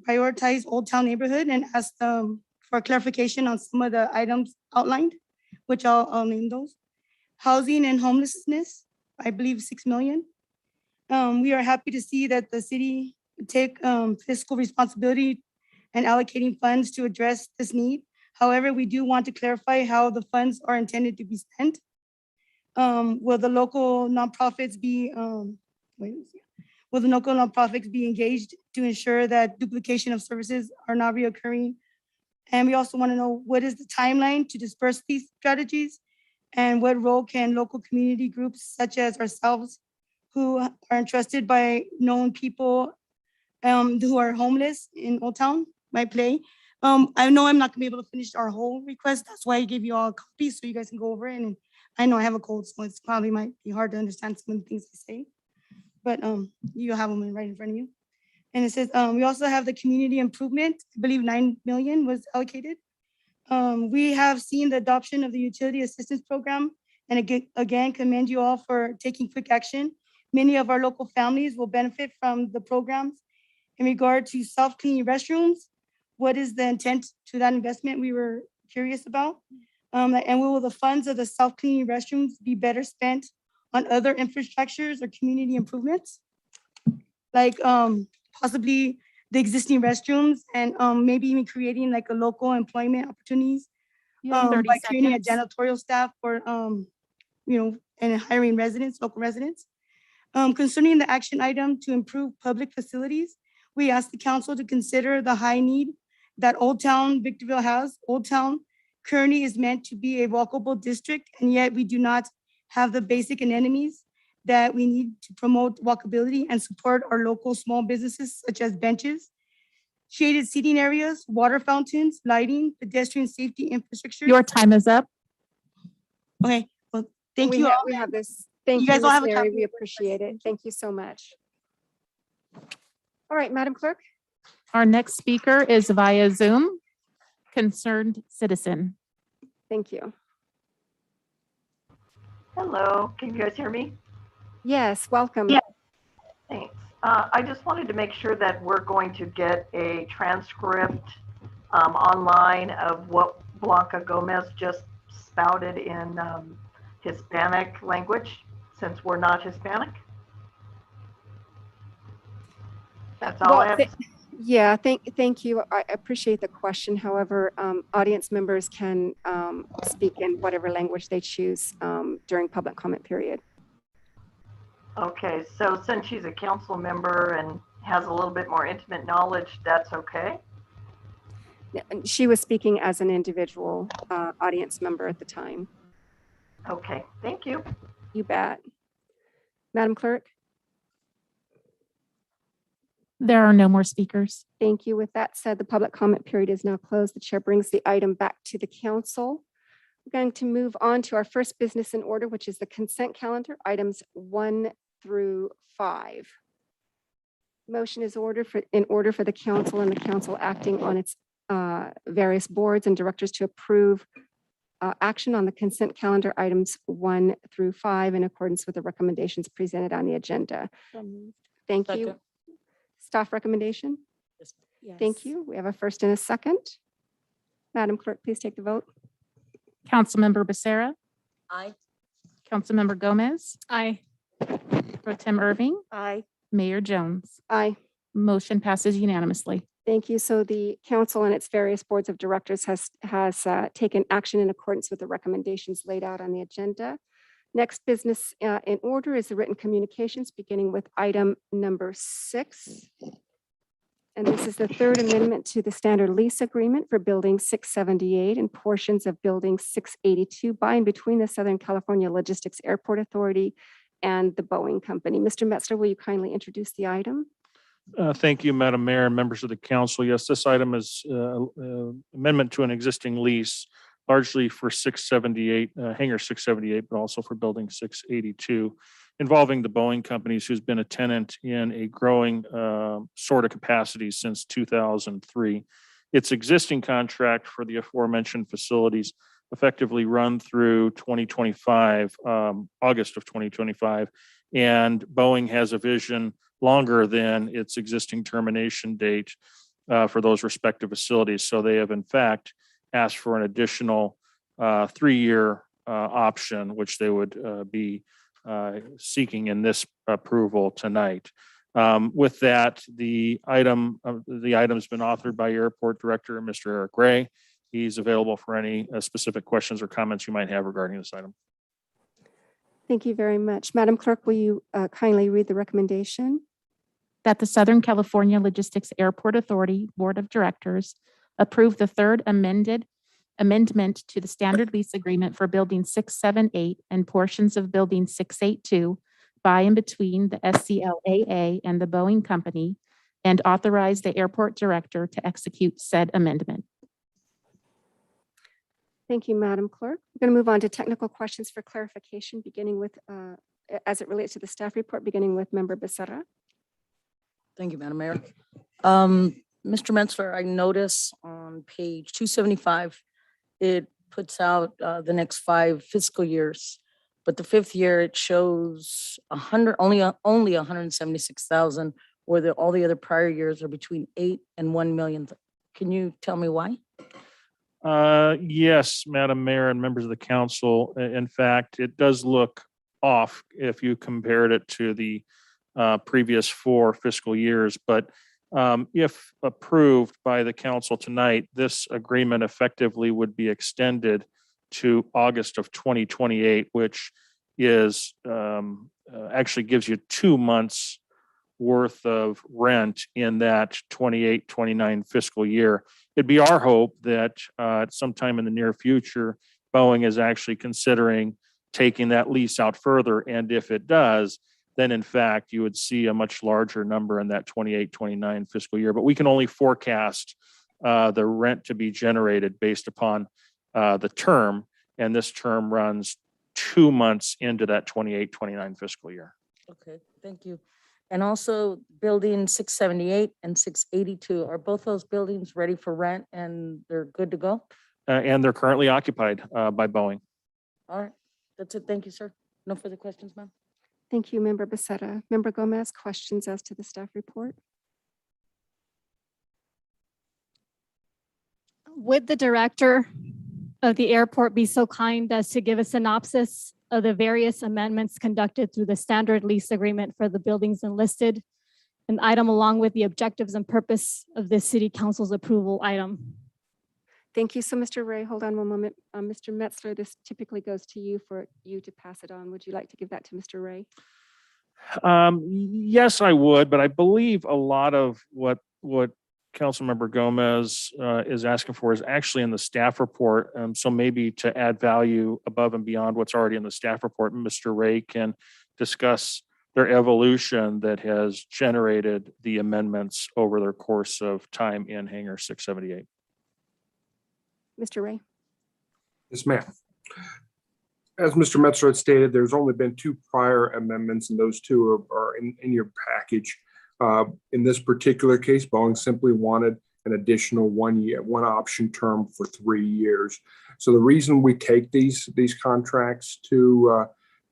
Speaker 14: prioritize Old Town neighborhood and ask for clarification on some of the items outlined, which I'll name those. Housing and homelessness, I believe 6 million. We are happy to see that the city take fiscal responsibility and allocating funds to address this need. However, we do want to clarify how the funds are intended to be spent. Will the local nonprofits be, will the local nonprofits be engaged to ensure that duplication of services are not reoccurring? And we also want to know what is the timeline to disperse these strategies? And what role can local community groups such as ourselves, who are entrusted by known people who are homeless in Old Town, might play? I know I'm not gonna be able to finish our whole request. That's why I gave you all a copy so you guys can go over it. And I know I have a cold, so it's probably might be hard to understand some of the things I say. But you have them right in front of you. And it says, we also have the community improvement. I believe 9 million was allocated. We have seen the adoption of the utility assistance program. And again, commend you all for taking quick action. Many of our local families will benefit from the programs. In regard to self-cleaning restrooms, what is the intent to that investment? We were curious about. And will the funds of the self-cleaning restrooms be better spent on other infrastructures or community improvements? Like possibly the existing restrooms and maybe even creating like a local employment opportunities by creating a janitorial staff for, and hiring residents, local residents. Concerning the action item to improve public facilities, we ask the council to consider the high need that Old Town Victorville has. Old Town currently is meant to be a walkable district, and yet we do not have the basic amenities that we need to promote walkability and support our local small businesses, such as benches, shaded seating areas, water fountains, lighting, pedestrian safety infrastructure.
Speaker 2: Your time is up.
Speaker 14: Okay, well, thank you all.
Speaker 1: We have this. Thank
Speaker 14: You
Speaker 1: you,
Speaker 14: guys all
Speaker 1: Ms.
Speaker 14: have a
Speaker 1: Mary.
Speaker 14: copy
Speaker 1: We
Speaker 14: of the
Speaker 1: appreciate it. Thank you so much. All right, Madam Clerk.
Speaker 2: Our next speaker is via Zoom, concerned citizen.
Speaker 1: Thank you.
Speaker 15: Hello, can you guys hear me?
Speaker 1: Yes, welcome.
Speaker 15: Thanks. I just wanted to make sure that we're going to get a transcript online of what Blanca Gomez just spouted in Hispanic language, since we're not Hispanic. That's all I have to say.
Speaker 1: Yeah, thank you. I appreciate the question. However, audience members can speak in whatever language they choose during public comment period.
Speaker 15: Okay, so since she's a council member and has a little bit more intimate knowledge, that's okay?
Speaker 1: She was speaking as an individual audience member at the time.
Speaker 15: Okay, thank you.
Speaker 1: You bet. Madam Clerk?
Speaker 2: There are no more speakers.
Speaker 1: Thank you. With that said, the public comment period is now closed. The chair brings the item back to the council. We're going to move on to our first business in order, which is the consent calendar, items 1 through 5. Motion is in order for the council and the council acting on its various boards and directors to approve action on the consent calendar items 1 through 5 in accordance with the recommendations presented on the agenda. Thank you. Staff recommendation? Thank you. We have a first and a second. Madam Clerk, please take the vote.
Speaker 2: Councilmember Becerra,
Speaker 12: Aye.
Speaker 2: Councilmember Gomez,
Speaker 3: Aye.
Speaker 2: Pro Tem Irving,
Speaker 12: Aye.
Speaker 2: Mayor Jones.
Speaker 1: Aye.
Speaker 2: Motion passes unanimously.
Speaker 1: Thank you. So the council and its various boards of directors has taken action in accordance with the recommendations laid out on the agenda. Next business in order is the written communications, beginning with item number 6. And this is the third amendment to the standard lease agreement for Building 678 and portions of Building 682 by and between the Southern California Logistics Airport Authority and the Boeing Company. Mr. Metzler, will you kindly introduce the item?
Speaker 5: Thank you, Madam Mayor and members of the council. Yes, this item is amendment to an existing lease, largely for 678, hangar 678, but also for building 682, involving the Boeing companies, who's been a tenant in a growing sort of capacity since 2003. Its existing contract for the aforementioned facilities effectively run through 2025, August of 2025. And Boeing has a vision longer than its existing termination date for those respective facilities. So they have in fact asked for an additional 3-year option, which they would be seeking in this approval tonight. With that, the item's been authored by Airport Director, Mr. Eric Ray. He's available for any specific questions or comments you might have regarding this item.
Speaker 1: Thank you very much. Madam Clerk, will you kindly read the recommendation?
Speaker 2: That the Southern California Logistics Airport Authority Board of Directors approve the third amendment to the standard lease agreement for Building 678 and portions of Building 682 by and between the SCLAA and the Boeing Company, and authorize the airport director to execute said amendment.
Speaker 1: Thank you, Madam Clerk. We're going to move on to technical questions for clarification, beginning with, as it relates to the staff report, beginning with Member Becerra.
Speaker 16: Thank you, Madam Mayor. Mr. Metzler, I notice on page 275, it puts out the next 5 fiscal years, but the 5th year it shows only 176,000, where all the other prior years are between 8 and 1 million. Can you tell me why?
Speaker 5: Yes, Madam Mayor and members of the council. In fact, it does look off if you compared it to the previous 4 fiscal years. But if approved by the council tonight, this agreement effectively would be extended to August of 2028, which is actually gives you 2 months worth of rent in that 28-29 fiscal year. It'd be our hope that sometime in the near future, Boeing is actually considering taking that lease out further. And if it does, then in fact, you would see a much larger number in that 28-29 fiscal year. But we can only forecast the rent to be generated based upon the term. And this term runs 2 months into that 28-29 fiscal year.
Speaker 16: Okay, thank you. And also building 678 and 682, are both those buildings ready for rent and they're good to go?
Speaker 5: And they're currently occupied by Boeing.
Speaker 16: All right, that's it. Thank you, sir. No further questions, ma'am.
Speaker 1: Thank you, Member Becerra. Member Gomez, questions as to the staff report?
Speaker 3: Would the director of the airport be so kind as to give a synopsis of the various amendments conducted through the standard lease agreement for the buildings enlisted, an item along with the objectives and purpose of this city council's approval item?
Speaker 1: Thank you. So Mr. Ray, hold on one moment. Mr. Metzler, this typically goes to you for you to pass it on. Would you like to give that to Mr. Ray?
Speaker 5: Yes, I would, but I believe a lot of what Councilmember Gomez is asking for is actually in the staff report. So maybe to add value above and beyond what's already in the staff report, Mr. Ray can discuss their evolution that has generated the amendments over their course of time in Hangar 678.
Speaker 1: Mr. Ray.
Speaker 17: Yes, ma'am. As Mr. Metzler had stated, there's only been 2 prior amendments, and those 2 are in your package. In this particular case, Boeing simply wanted an additional 1 year, 1 option term for 3 years. So the reason we take these contracts to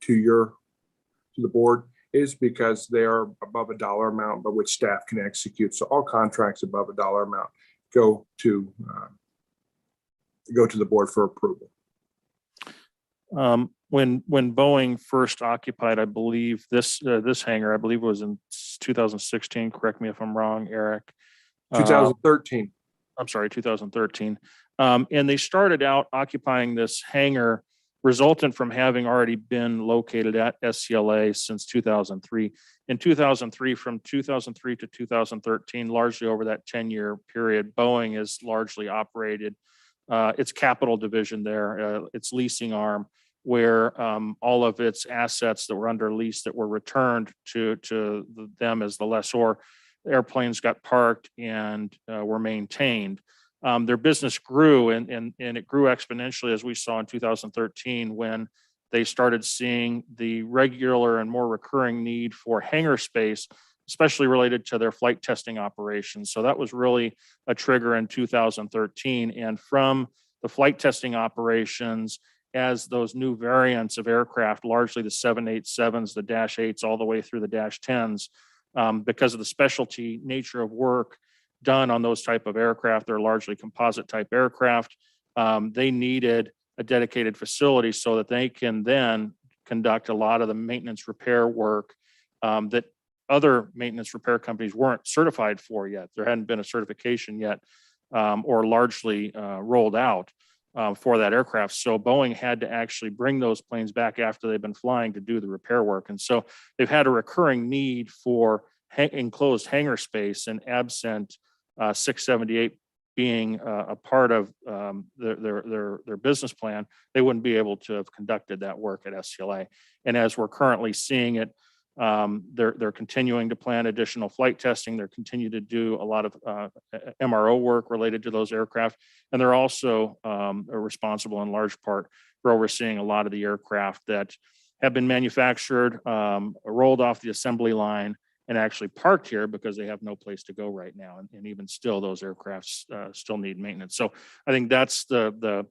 Speaker 17: the board is because they are above a dollar amount by which staff can execute. So all contracts above a dollar amount go to the board for approval.
Speaker 5: When Boeing first occupied, I believe this hangar, I believe it was in 2016. Correct me if I'm wrong, Eric.
Speaker 17: 2013.
Speaker 5: I'm sorry, 2013. And they started out occupying this hangar resultant from having already been located at SCLA since 2003. In 2003, from 2003 to 2013, largely over that 10-year period, Boeing has largely operated its capital division there, its leasing arm, where all of its assets that were under lease that were returned to them as the lessor
Speaker 18: airplanes got parked and were maintained. Their business grew and it grew exponentially, as we saw in 2013, when they started seeing the regular and more recurring need for hangar space, especially related to their flight testing operations. So that was really a trigger in 2013. And from the flight testing operations, as those new variants of aircraft, largely the 787s, the Dash 8s, all the way through the Dash 10s, because of the specialty nature of work done on those type of aircraft, they're largely composite type aircraft. They needed a dedicated facility so that they can then conduct a lot of the maintenance repair work that other maintenance repair companies weren't certified for yet. There hadn't been a certification yet or largely rolled out for that aircraft. So Boeing had to actually bring those planes back after they've been flying to do the repair work. And so they've had a recurring need for enclosed hangar space, and absent 678 being a part of their business plan, they wouldn't be able to have conducted that work at SCLA. And as we're currently seeing it, they're continuing to plan additional flight testing. They're continuing to do a lot of MRO work related to those aircraft. And they're also are responsible in large part for overseeing a lot of the aircraft that have been manufactured, rolled off the assembly line, and actually parked here because they have no place to go right now. And even still, those aircrafts still need maintenance. So I think that's the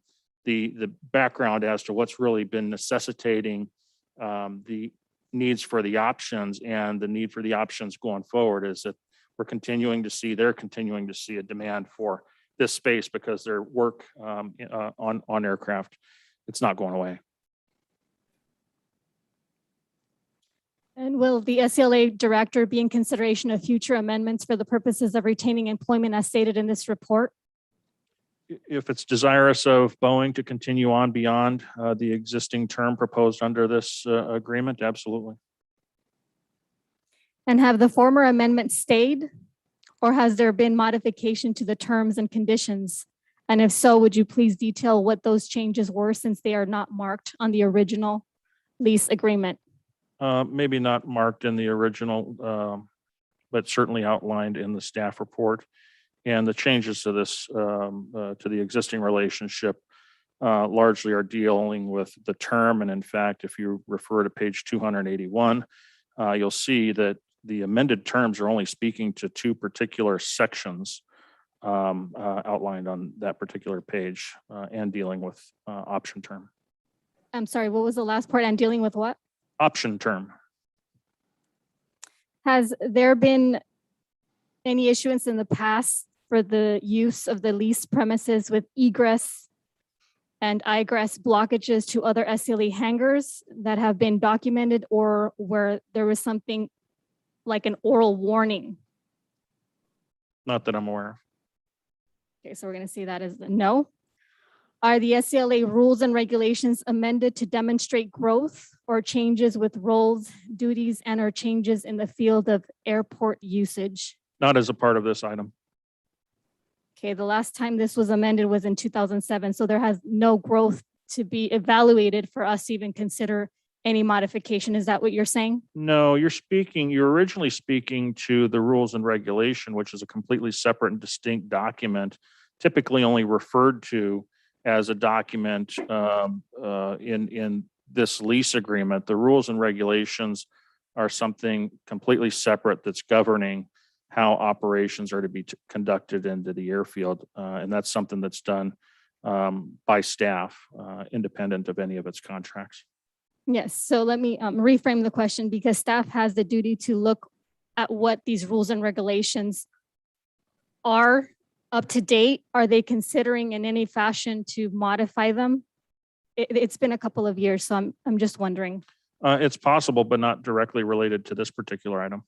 Speaker 18: background as to what's really been necessitating the needs for the options, and the need for the options going forward is that they're continuing to see a demand for this space because their work on aircraft, it's not going away.
Speaker 3: And will the SCLA director be in consideration of future amendments for the purposes of retaining employment as stated in this report?
Speaker 18: If it's desirous of Boeing to continue on beyond the existing term proposed under this agreement, absolutely.
Speaker 3: And have the former amendments stayed, or has there been modification to the terms and conditions? And if so, would you please detail what those changes were, since they are not marked on the original lease agreement?
Speaker 18: Maybe not marked in the original, but certainly outlined in the staff report. And the changes to this, to the existing relationship, largely are dealing with the term. And in fact, if you refer to page 281, you'll see that the amended terms are only speaking to two particular sections outlined on that particular page and dealing with option term.
Speaker 3: I'm sorry, what was the last part? And dealing with what?
Speaker 18: Option term.
Speaker 3: Has there been any issuance in the past for the use of the leased premises with egress and egress blockages to other SCLA hangars that have been documented, or where there was something like an oral warning?
Speaker 18: Not that I'm aware of.
Speaker 3: Okay, so we're going to see that as a no. Are the SCLA rules and regulations amended to demonstrate growth or changes with roles, duties, and or changes in the field of airport usage?
Speaker 18: Not as a part of this item.
Speaker 3: Okay, the last time this was amended was in 2007, so there has no growth to be evaluated for us to even consider any modification. Is that what you're saying?
Speaker 18: No, you're originally speaking to the rules and regulation, which is a completely separate and distinct document, typically only referred to as a document in this lease agreement. The rules and regulations are something completely separate that's governing how operations are to be conducted into the airfield. And that's something that's done by staff, independent of any of its contracts.
Speaker 3: Yes, so let me reframe the question, because staff has the duty to look at what these rules and regulations are up to date. Are they considering in any fashion to modify them? It's been a couple of years, so I'm just wondering.
Speaker 18: It's possible, but not directly related to this particular item.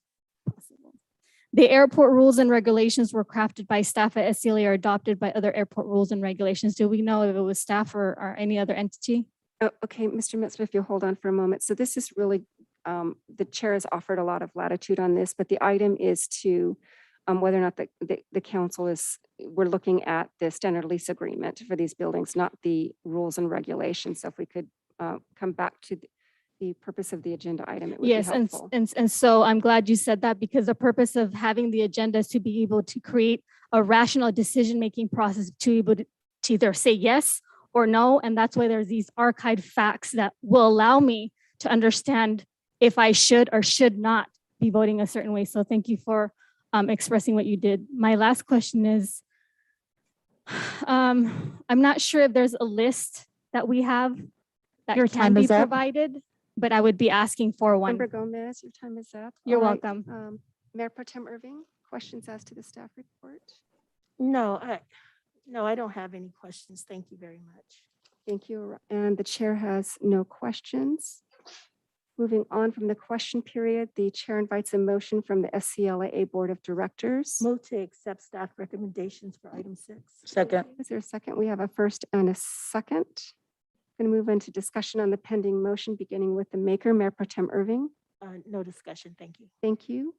Speaker 3: The airport rules and regulations were crafted by staff at SCLA or adopted by other airport rules and regulations. Do we know if it was staff or any other entity?
Speaker 1: Oh, okay, Mr. Metzler, if you'll hold on for a moment. So this is really, the chair has offered a lot of latitude on this, but the item is to whether or not the council is, we're looking at the standard lease agreement for these buildings, not the rules and regulations. So if we could come back to the purpose of the agenda item, it would be
Speaker 3: Yes,
Speaker 1: helpful.
Speaker 3: and so I'm glad you said that because the purpose of having the agenda is to be able to create a rational decision-making process to be able to either say yes or no. And that's why there's these archived facts that will allow me to understand if I should or should not be voting a certain way. So thank you for expressing what you did. My last question is, I'm not sure if there's a list that we have that
Speaker 2: Your
Speaker 3: can
Speaker 2: time
Speaker 3: be
Speaker 2: is up.
Speaker 3: provided, but I would be asking for one.
Speaker 1: Member Gomez, your time is up.
Speaker 3: You're
Speaker 1: All right,
Speaker 3: welcome.
Speaker 1: Mayor Pro Tem Irving, questions as to the staff report?
Speaker 19: No, I don't have any questions. Thank you very much.
Speaker 1: Thank you. And the chair has no questions. Moving on from the question period, the chair invites a motion from the SCLAA Board of Directors.
Speaker 19: Move to accept staff recommendations for item 6.
Speaker 16: Second.
Speaker 1: Is there a second? We have a first and a second. Going to move into discussion on the pending motion, beginning with the maker, Mayor Pro Tem Irving.
Speaker 19: No discussion. Thank you.
Speaker 1: Thank you.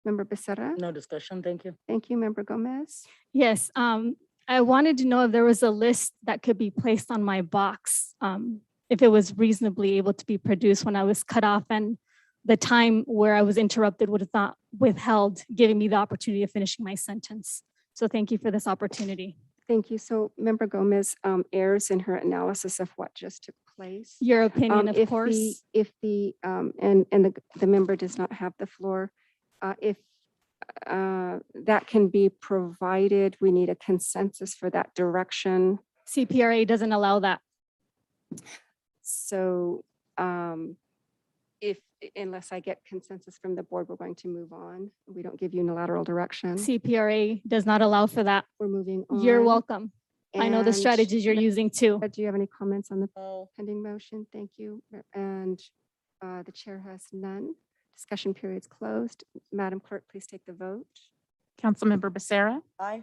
Speaker 1: Member Becerra.
Speaker 16: No discussion. Thank you.
Speaker 1: Thank you. Member Gomez.
Speaker 3: Yes, I wanted to know if there was a list that could be placed on my box, if it was reasonably able to be produced when I was cut off and the time where I was interrupted was not withheld, giving me the opportunity of finishing my sentence. So thank you for this opportunity.
Speaker 1: Thank you. So Member Gomez errs in her analysis of what just took place.
Speaker 3: Your opinion,
Speaker 1: If
Speaker 3: of course.
Speaker 1: and the member does not have the floor, if that can be provided, we need a consensus for that direction.
Speaker 3: CPRA doesn't allow that.
Speaker 1: So unless I get consensus from the board, we're going to move on. We don't give unilateral direction.
Speaker 3: CPRA does not allow for that.
Speaker 1: We're moving on.
Speaker 3: You're welcome. I know the
Speaker 1: And
Speaker 3: strategies you're using too.
Speaker 1: Do you have any comments on the pending motion? Thank you. And the chair has none. Discussion period's closed. Madam Clerk, please take the vote.
Speaker 2: Councilmember Becerra,
Speaker 16: Aye.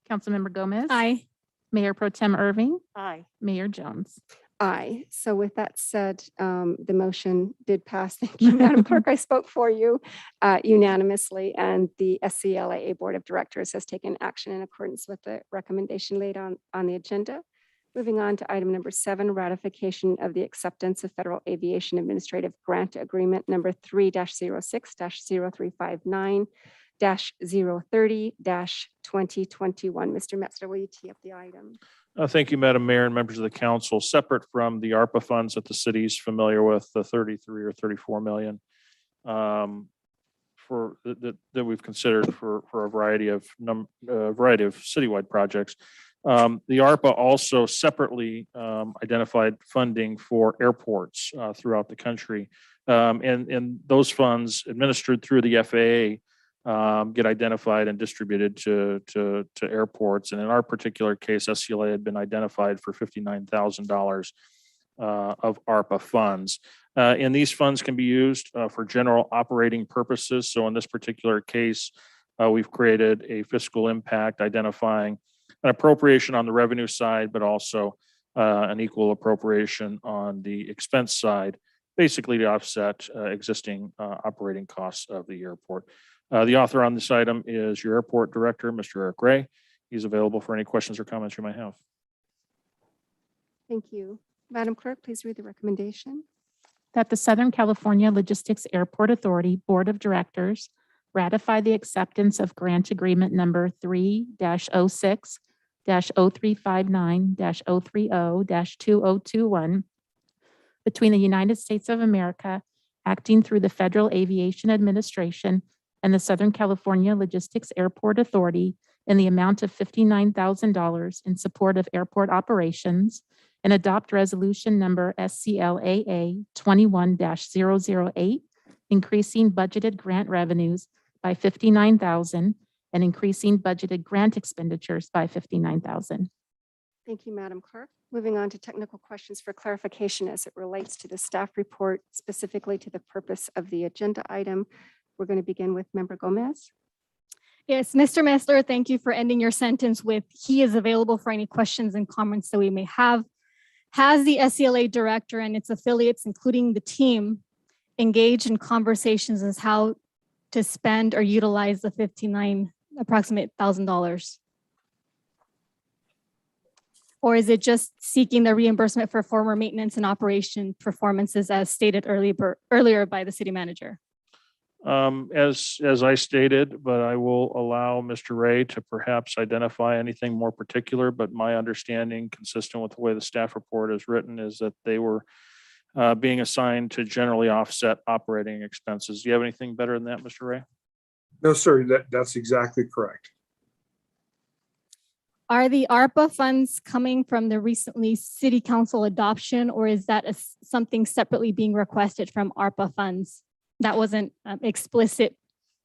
Speaker 2: Councilmember Gomez.
Speaker 3: Aye.
Speaker 2: Mayor Pro Tem Irving,
Speaker 19: Aye.
Speaker 2: Mayor Jones.
Speaker 1: Aye. So with that said, the motion did pass. Thank you, Madam Clerk. I spoke for you unanimously, and the SCLAA Board of Directors has taken action in accordance with the recommendation laid on the agenda. Moving on to item number 7, ratification of the acceptance of Federal Aviation Administrative Grant Agreement number 3-06-0359-030-2021. Mr. Metzler, will you tee up the item?
Speaker 18: Thank you, Madam Mayor and members of the council. Separate from the ARPA funds that the city's familiar with, the 33 or 34 million for that we've considered for a variety of citywide projects. The ARPA also separately identified funding for airports throughout the country. And those funds administered through the FAA get identified and distributed to airports. And in our particular case, SCLA had been identified for $59,000 of ARPA funds. And these funds can be used for general operating purposes. So in this particular case, we've created a fiscal impact identifying an appropriation on the revenue side, but also an equal appropriation on the expense side, basically to offset existing operating costs of the airport. The author on this item is your airport director, Mr. Eric Ray. He's available for any questions or comments you might have.
Speaker 1: Thank you. Madam Clerk, please read the recommendation.
Speaker 2: That the Southern California Logistics Airport Authority Board of Directors ratify the acceptance of grant agreement number 3-06-0359-030-2021 between the United States of America, acting through the Federal Aviation Administration and the Southern California Logistics Airport Authority in the amount of $59,000 in support of airport operations, and adopt resolution number SCLAA 21-008, increasing budgeted grant revenues by $59,000 and increasing budgeted grant expenditures by $59,000.
Speaker 1: Thank you, Madam Clerk. Moving on to technical questions for clarification as it relates to the staff report, specifically to the purpose of the agenda item. We're going to begin with Member Gomez.
Speaker 3: Yes, Mr. Metzler, thank you for ending your sentence with he is available for any questions and comments that we may have. Has the SCLA director and its affiliates, including the team, engaged in conversations as how to spend or utilize the approximate $1,000? Or is it just seeking the reimbursement for former maintenance and operation performances as stated earlier by the city manager?
Speaker 18: As I stated, but I will allow Mr. Ray to perhaps identify anything more particular, but my understanding, consistent with the way the staff report is written, is that they were being assigned to generally offset operating expenses. Do you have anything better than that, Mr. Ray?
Speaker 17: No, sir, that's exactly correct.
Speaker 3: Are the ARPA funds coming from the recently city council adoption, or is that something separately being requested from ARPA funds? That wasn't explicit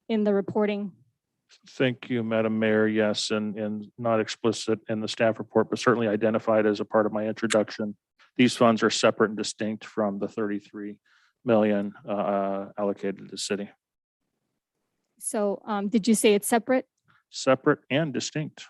Speaker 3: in the reporting.
Speaker 18: Thank you, Madam Mayor. Yes, and not explicit in the staff report, but certainly identified as a part of my introduction. These funds are separate and distinct from the 33 million allocated to the city.
Speaker 3: So did you say it's separate?
Speaker 18: Separate and distinct.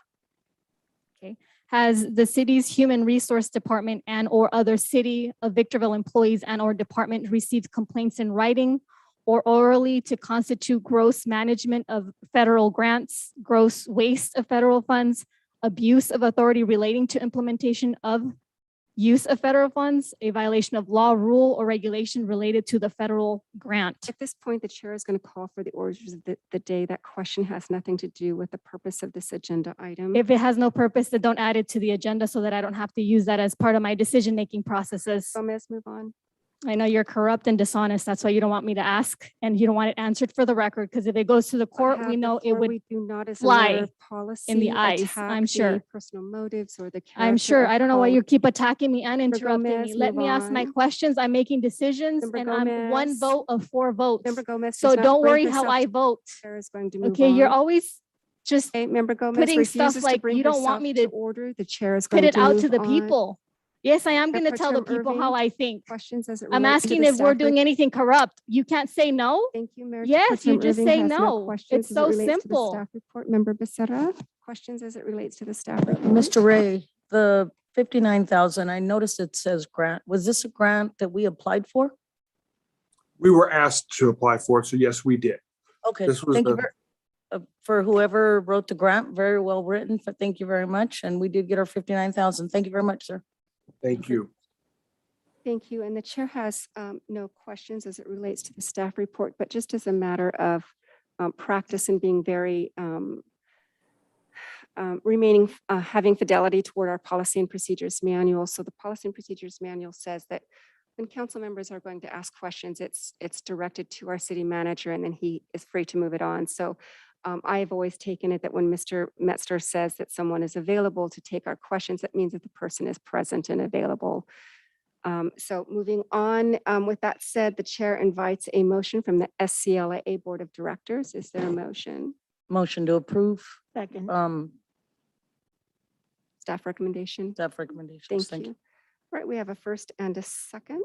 Speaker 3: Okay. Has the city's human resource department and or other city of Victorville employees and or department received complaints in writing or orally to constitute gross management of federal grants, gross waste of federal funds, abuse of authority relating to implementation of use of federal funds, a violation of law, rule, or regulation related to the federal grant?
Speaker 1: At this point, the chair is going to call for the orders of the day. That question has nothing to do with the purpose of this agenda item.
Speaker 3: If it has no purpose, then don't add it to the agenda so that I don't have to use that as part of my decision-making processes.
Speaker 1: Gomez, move on.
Speaker 3: I know you're corrupt and dishonest. That's why you don't want me to ask, and you don't want it answered for the record, because if it goes to the court, we know it would
Speaker 1: We do not, as a matter
Speaker 3: fly
Speaker 1: of policy,
Speaker 3: in the eyes,
Speaker 1: attack
Speaker 3: I'm
Speaker 1: the
Speaker 3: sure.
Speaker 1: personal motives or the character.
Speaker 3: I'm sure.
Speaker 1: of
Speaker 3: I don't know why you
Speaker 1: callers.
Speaker 3: keep attacking me and
Speaker 1: Member
Speaker 3: interrupting me.
Speaker 1: Gomez,
Speaker 3: Let
Speaker 1: move
Speaker 3: me ask my
Speaker 1: on.
Speaker 3: questions. I'm making decisions
Speaker 1: Member
Speaker 3: and I'm one
Speaker 1: Gomez.
Speaker 3: vote of 4 votes.
Speaker 1: Member Gomez.
Speaker 3: So
Speaker 1: does not
Speaker 3: don't
Speaker 1: bring
Speaker 3: worry how
Speaker 1: herself
Speaker 3: I
Speaker 1: to-
Speaker 3: vote.
Speaker 1: Chair is going to move
Speaker 3: Okay, you're
Speaker 1: on.
Speaker 3: always just
Speaker 1: Okay, Member Gomez
Speaker 3: putting
Speaker 1: refuses
Speaker 3: stuff
Speaker 1: to
Speaker 3: like
Speaker 1: bring
Speaker 3: you don't want
Speaker 1: herself
Speaker 3: me
Speaker 1: to
Speaker 3: to
Speaker 1: order. The chair is
Speaker 3: put
Speaker 1: going
Speaker 3: it
Speaker 1: to
Speaker 3: out
Speaker 1: move
Speaker 3: to the
Speaker 1: on.
Speaker 3: people. Yes, I am
Speaker 1: Mayor
Speaker 3: going to
Speaker 1: Pro
Speaker 3: tell the
Speaker 1: Tem
Speaker 3: people
Speaker 1: Irving,
Speaker 3: how I think.
Speaker 1: Questions as it
Speaker 3: I'm
Speaker 1: relates to
Speaker 3: asking
Speaker 1: the
Speaker 3: if we're
Speaker 1: staff
Speaker 3: doing
Speaker 1: report.
Speaker 3: anything corrupt. You can't say no.
Speaker 1: Thank you, Mayor. Pro
Speaker 3: Yes, you
Speaker 1: Tem
Speaker 3: just
Speaker 1: Irving
Speaker 3: say
Speaker 1: has
Speaker 3: no.
Speaker 1: questions
Speaker 3: It's
Speaker 1: as it
Speaker 3: so
Speaker 1: relates to the
Speaker 3: simple.
Speaker 1: Staff report. Member Becerra, questions as it relates to the staff report.
Speaker 16: Mr. Ray, the 59,000, I noticed it says grant. Was this a grant that we applied for?
Speaker 17: We were asked to apply for it, so yes, we did.
Speaker 16: Okay,
Speaker 17: This was
Speaker 16: thank you
Speaker 17: the-
Speaker 16: for whoever wrote the grant, very well written. Thank you very much. And we did get our 59,000. Thank you very much, sir.
Speaker 17: Thank you.
Speaker 1: Thank you. And the chair has no questions as it relates to the staff report, but just as a matter of practice and being very having fidelity toward our policy and procedures manual. So the policy and procedures manual says that when council members are going to ask questions, it's directed to our city manager and then he is free to move it on. So I have always taken it that when Mr. Metzler says that someone is available to take our questions, that means that the person is present and available. So moving on, with that said, the chair invites a motion from the SCLAA Board of Directors. Is there a motion?
Speaker 16: Motion to approve.
Speaker 19: Second.
Speaker 1: Staff recommendation?
Speaker 16: Staff recommendations.
Speaker 1: Thank you. All right, we have a first and a second.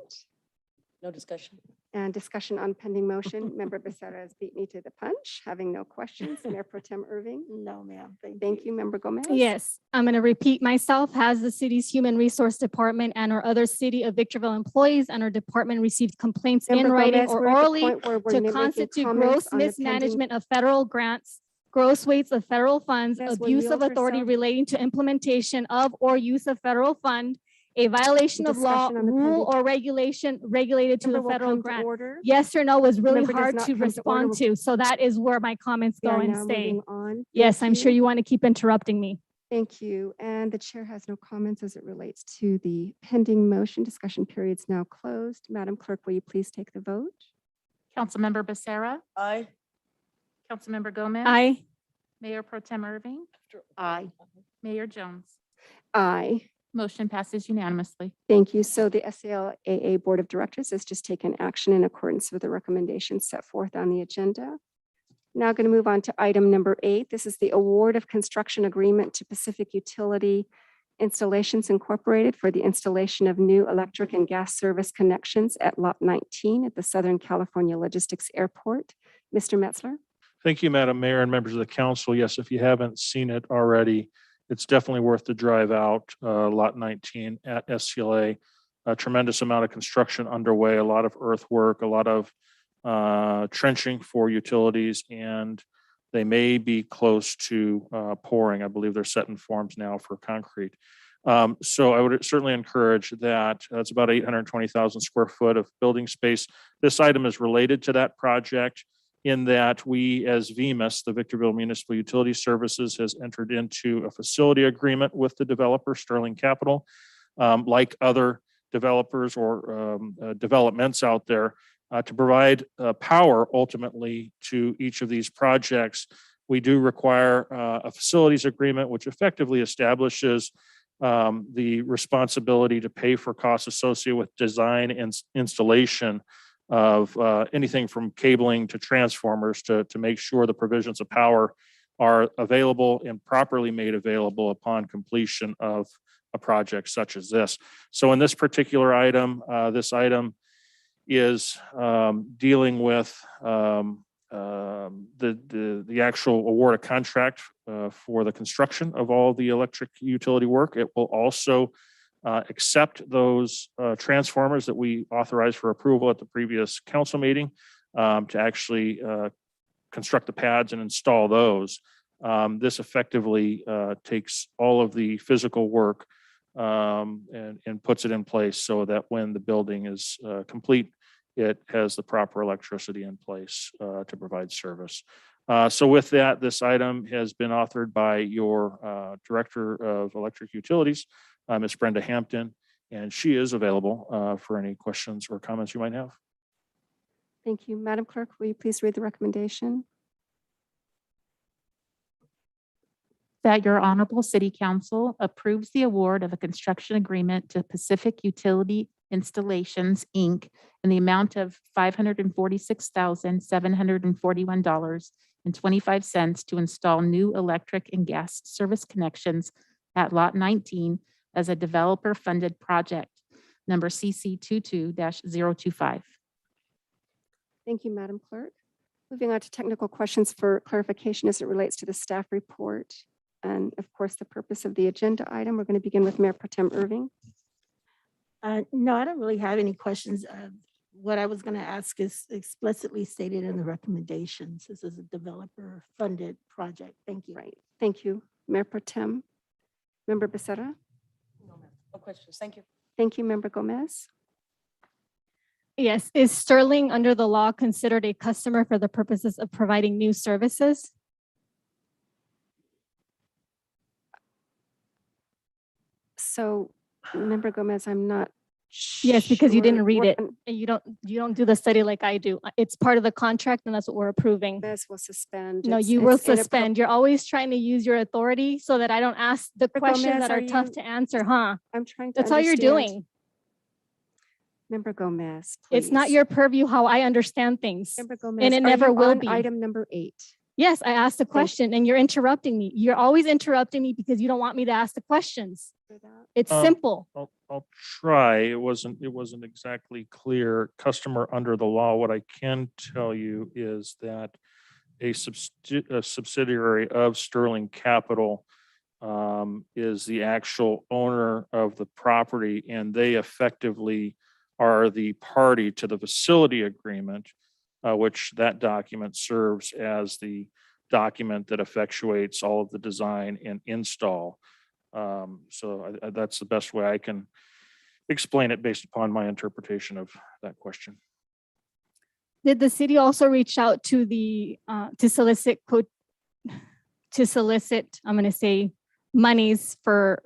Speaker 16: No discussion.
Speaker 1: And discussion on pending motion. Member Becerra has beat me to the punch, having no questions. Mayor Pro Tem Irving?
Speaker 19: No, ma'am.
Speaker 1: Thank you, Member Gomez.
Speaker 3: Yes, I'm going to repeat myself. Has the city's human resource department and or other city of Victorville employees and or department received complaints in
Speaker 1: Member
Speaker 3: writing
Speaker 1: Gomez,
Speaker 3: or
Speaker 1: we're at the
Speaker 3: orally
Speaker 1: point where we're
Speaker 3: to
Speaker 1: making
Speaker 3: constitute
Speaker 1: comments
Speaker 3: gross
Speaker 1: on the pending-
Speaker 3: mismanagement of federal grants, gross weights of federal funds,
Speaker 1: Yes, when
Speaker 3: abuse
Speaker 1: you
Speaker 3: of authority
Speaker 1: yourself-
Speaker 3: relating to implementation of or use of federal fund, a violation of law,
Speaker 1: Discussion on the
Speaker 3: rule,
Speaker 1: pending-
Speaker 3: or regulation related to
Speaker 1: Member
Speaker 3: the
Speaker 1: will
Speaker 3: federal
Speaker 1: come to
Speaker 3: grant.
Speaker 1: order.
Speaker 3: Yes or no was really
Speaker 1: Member does
Speaker 3: hard
Speaker 1: not
Speaker 3: to
Speaker 1: come to order.
Speaker 3: respond to. So that is where my comments
Speaker 1: We
Speaker 3: go
Speaker 1: are
Speaker 3: and
Speaker 1: now
Speaker 3: stay.
Speaker 1: moving on.
Speaker 3: Yes,
Speaker 1: Thank
Speaker 3: I'm sure you want to keep interrupting me.
Speaker 1: Thank you. And the chair has no comments as it relates to the pending motion. Discussion period is now closed. Madam Clerk, will you please take the vote?
Speaker 2: Councilmember Becerra,
Speaker 16: Aye.
Speaker 2: Councilmember Gomez.
Speaker 3: Aye.
Speaker 2: Mayor Pro Tem Irving,
Speaker 19: Aye.
Speaker 2: Mayor Jones.
Speaker 1: Aye.
Speaker 2: Motion passes unanimously.
Speaker 1: Thank you. So the SALAA Board of Directors has just taken action in accordance with the recommendations set forth on the agenda. Now going to move on to item number 8. This is the award of construction agreement to Pacific Utility Installations Incorporated for the installation of new electric and gas service connections at Lot 19 at the Southern California Logistics Airport. Mr. Metzler?
Speaker 18: Thank you, Madam Mayor and members of the council. Yes, if you haven't seen it already, it's definitely worth the drive out, Lot 19 at SCLA. A tremendous amount of construction underway, a lot of earthwork, a lot of trenching for utilities, and they may be close to pouring. I believe they're setting forms now for concrete. So I would certainly encourage that. It's about 820,000 square foot of building space. This item is related to that project in that we, as VMUS, the Victorville Municipal Utility Services, has entered into a facility agreement with the developer, Sterling Capital. Like other developers or developments out there, to provide power ultimately to each of these projects, we do require a facilities agreement, which effectively establishes the responsibility to pay for costs associated with design and installation of anything from cabling to transformers to make sure the provisions of power are available and properly made available upon completion of a project such as this. So in this particular item, this item is dealing with the actual award of contract for the construction of all the electric utility work. It will also accept those transformers that we authorized for approval at the previous council meeting to actually construct the pads and install those. This effectively takes all of the physical work and puts it in place so that when the building is complete, it has the proper electricity in place to provide service. So with that, this item has been authored by your Director of Electric Utilities, Ms. Brenda Hampton, and she is available for any questions or comments you might have.
Speaker 1: Thank you. Madam Clerk, will you please read the recommendation?
Speaker 2: That your Honorable City Council approves the award of a construction agreement to Pacific Utility Installations, Inc. in the amount of $546,741.25 to install new electric and gas service connections at Lot 19 as a developer-funded project, number CC 22-025.
Speaker 1: Thank you, Madam Clerk. Moving on to technical questions for clarification as it relates to the staff report. And of course, the purpose of the agenda item. We're going to begin with Mayor Pro Tem Irving.
Speaker 19: No, I don't really have any questions. What I was going to ask is explicitly stated in the recommendations. This is a developer-funded project. Thank you.
Speaker 1: Right. Thank you, Mayor Pro Tem. Member Becerra.
Speaker 16: No questions. Thank you.
Speaker 1: Thank you, Member Gomez.
Speaker 3: Yes, is Sterling under the law considered a customer for the purposes of providing new services?
Speaker 1: So, Member Gomez, I'm not.
Speaker 3: Yes, because you didn't
Speaker 1: sure
Speaker 3: read
Speaker 1: what-
Speaker 3: it. And you don't do the study like I do. It's part of the contract and that's what we're approving.
Speaker 1: Gomez will suspend.
Speaker 3: No,
Speaker 1: It's-
Speaker 3: you will
Speaker 1: it's inappro-
Speaker 3: suspend. You're always trying to use your authority so that I don't ask the
Speaker 1: Member
Speaker 3: questions
Speaker 1: Gomez,
Speaker 3: that are
Speaker 1: are
Speaker 3: tough
Speaker 1: you-
Speaker 3: to answer, huh?
Speaker 1: I'm trying to.
Speaker 3: That's all you're
Speaker 1: understand.
Speaker 3: doing.
Speaker 1: Member Gomez,
Speaker 3: It's not
Speaker 1: please.
Speaker 3: your purview how I understand things.
Speaker 1: Member Gomez,
Speaker 3: And it
Speaker 1: are
Speaker 3: never
Speaker 1: you
Speaker 3: will
Speaker 1: on
Speaker 3: be.
Speaker 1: Item number 8.
Speaker 3: Yes, I asked a question and you're interrupting me. You're always interrupting me because you don't want me to ask the questions. It's simple.
Speaker 18: I'll try. It wasn't exactly clear. Customer under the law. What I can tell you is that a subsidiary of Sterling Capital is the actual owner of the property, and they effectively are the party to the facility agreement, which that document serves as the document that effectuates all of the design and install. So that's the best way I can explain it based upon my interpretation of that question.
Speaker 3: Did the city also reach out to the, to solicit, I'm going to say, monies for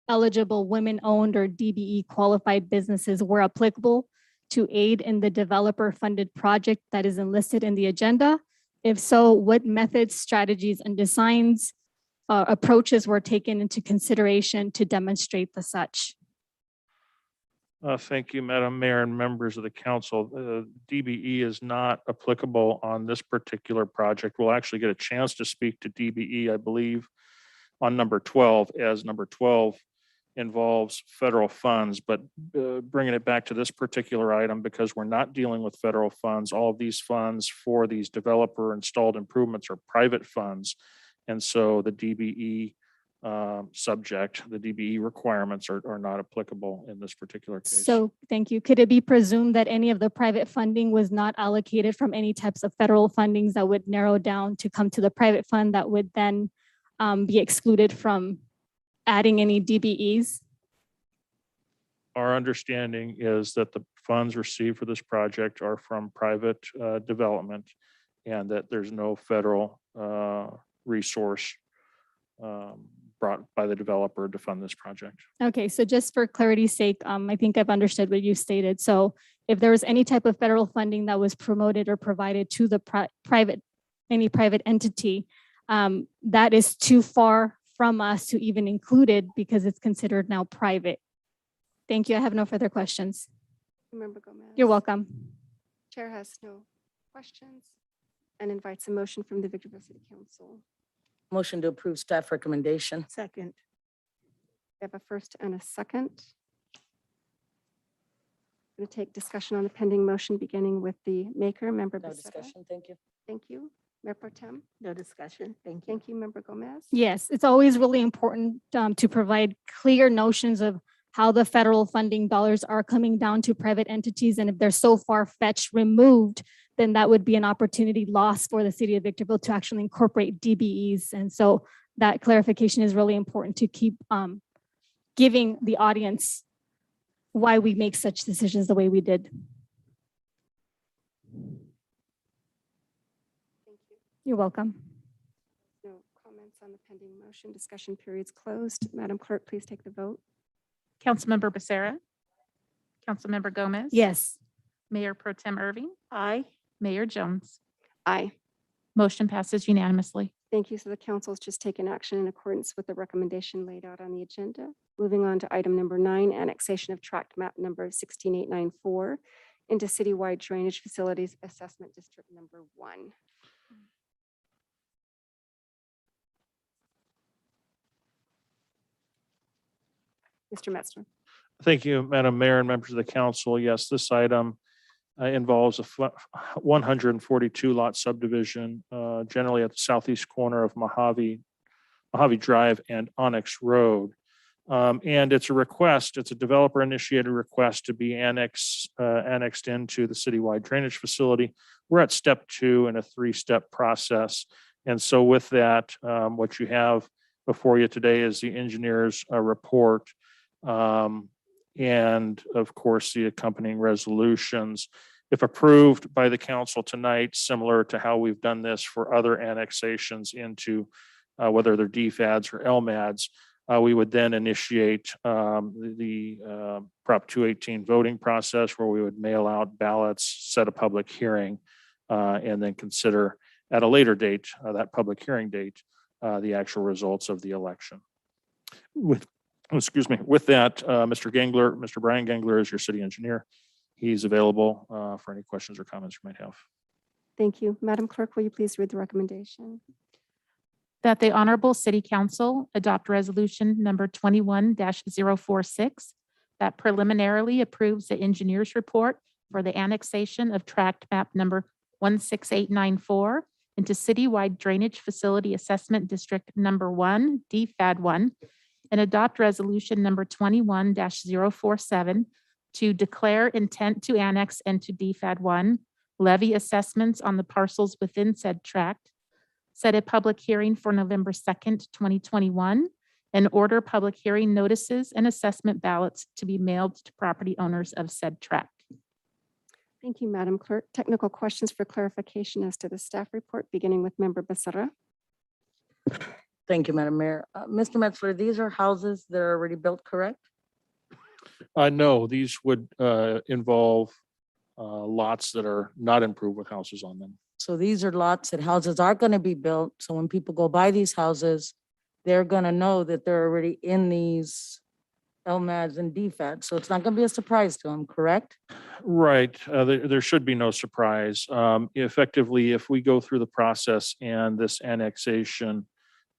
Speaker 3: eligible women-owned or DBE qualified businesses where applicable to aid in the developer-funded project that is enlisted in the agenda? If so, what methods, strategies, and designs, approaches were taken into consideration to demonstrate the such?
Speaker 18: Thank you, Madam Mayor and members of the council. DBE is not applicable on this particular project. We'll actually get a chance to speak to DBE, I believe, on number 12, as number 12 involves federal funds. But bringing it back to this particular item, because we're not dealing with federal funds, all of these funds for these developer installed improvements are private funds. And so the DBE subject, the DBE requirements are not applicable in this particular case.
Speaker 3: So, thank you. Could it be presumed that any of the private funding was not allocated from any types of federal fundings that would narrow down to come to the private fund that would then be excluded from adding any DBEs?
Speaker 18: Our understanding is that the funds received for this project are from private development and that there's no federal resource brought by the developer to fund this project.
Speaker 3: Okay, so just for clarity's sake, I think I've understood what you stated. So if there was any type of federal funding that was promoted or provided to the any private entity, that is too far from us to even include it because it's considered now private. Thank you. I have no further questions.
Speaker 1: Member Gomez.
Speaker 3: You're welcome.
Speaker 1: Chair has no questions and invites a motion from the Victorville City Council.
Speaker 16: Motion to approve staff recommendation.
Speaker 19: Second.
Speaker 1: We have a first and a second. Going to take discussion on the pending motion, beginning with the maker, Member
Speaker 16: No
Speaker 1: Becerra.
Speaker 16: discussion, thank you.
Speaker 1: Thank you. Mayor Pro Tem.
Speaker 19: No discussion. Thank you.
Speaker 1: Thank you, Member Gomez.
Speaker 3: Yes, it's always really important to provide clear notions of how the federal funding dollars are coming down to private entities. And if they're so far-fetched removed, then that would be an opportunity lost for the city of Victorville to actually incorporate DBEs. And so that clarification is really important to keep giving the audience why we make such decisions the way we did.
Speaker 1: Thank you.
Speaker 3: You're welcome.
Speaker 1: No comments on the pending motion. Discussion period's closed. Madam Clerk, please take the vote.
Speaker 2: Councilmember Becerra. Councilmember Gomez.
Speaker 3: Yes.
Speaker 2: Mayor Pro Tem Irving.
Speaker 19: Aye.
Speaker 2: Mayor Jones.
Speaker 1: Aye.
Speaker 2: Motion passes unanimously.
Speaker 1: Thank you. So the council has just taken action in accordance with the recommendation laid out on the agenda. Moving on to item number 9, annexation of tract map number 16894 into citywide drainage facilities assessment district number 1. Mr. Metzler.
Speaker 18: Thank you, Madam Mayor and members of the council. Yes, this item involves a 142 lot subdivision, generally at the southeast corner of Mojave Drive and Onyx Road. And it's a request, it's a developer initiated request to be annexed into the citywide drainage facility. We're at step 2 in a 3-step process. And so with that, what you have before you today is the engineer's report. And of course, the accompanying resolutions. If approved by the council tonight, similar to how we've done this for other annexations into whether they're DFADs or LMADs, we would then initiate the Prop 218 voting process where we would mail out ballots, set a public hearing, and then consider at a later date, that public hearing date, the actual results of the election. With that, Mr. Brian Gangler is your city engineer. He's available for any questions or comments you might have.
Speaker 1: Thank you. Madam Clerk, will you please read the recommendation?
Speaker 2: That the Honorable City Council adopt resolution number 21-046 that preliminarily approves the engineer's report for the annexation of tract map number 16894 into citywide drainage facility assessment district number 1, DFAD 1, and adopt resolution number 21-047 to declare intent to annex into DFAD 1, levy assessments on the parcels within said tract, set a public hearing for November 2nd, 2021, and order public hearing notices and assessment ballots to be mailed to property owners of said tract.
Speaker 1: Thank you, Madam Clerk. Technical questions for clarification as to the staff report, beginning with Member Becerra.
Speaker 16: Thank you, Madam Mayor. Mr. Metzler, these are houses that are already built, correct?
Speaker 18: No, these would involve lots that are not improved with houses on them.
Speaker 16: So these are lots that houses are going to be built. So when people go buy these houses, they're going to know that they're already in these LMADs and DFADs. So it's not going to be a surprise to them, correct?
Speaker 18: Right. There should be no surprise. Effectively, if we go through the process and this annexation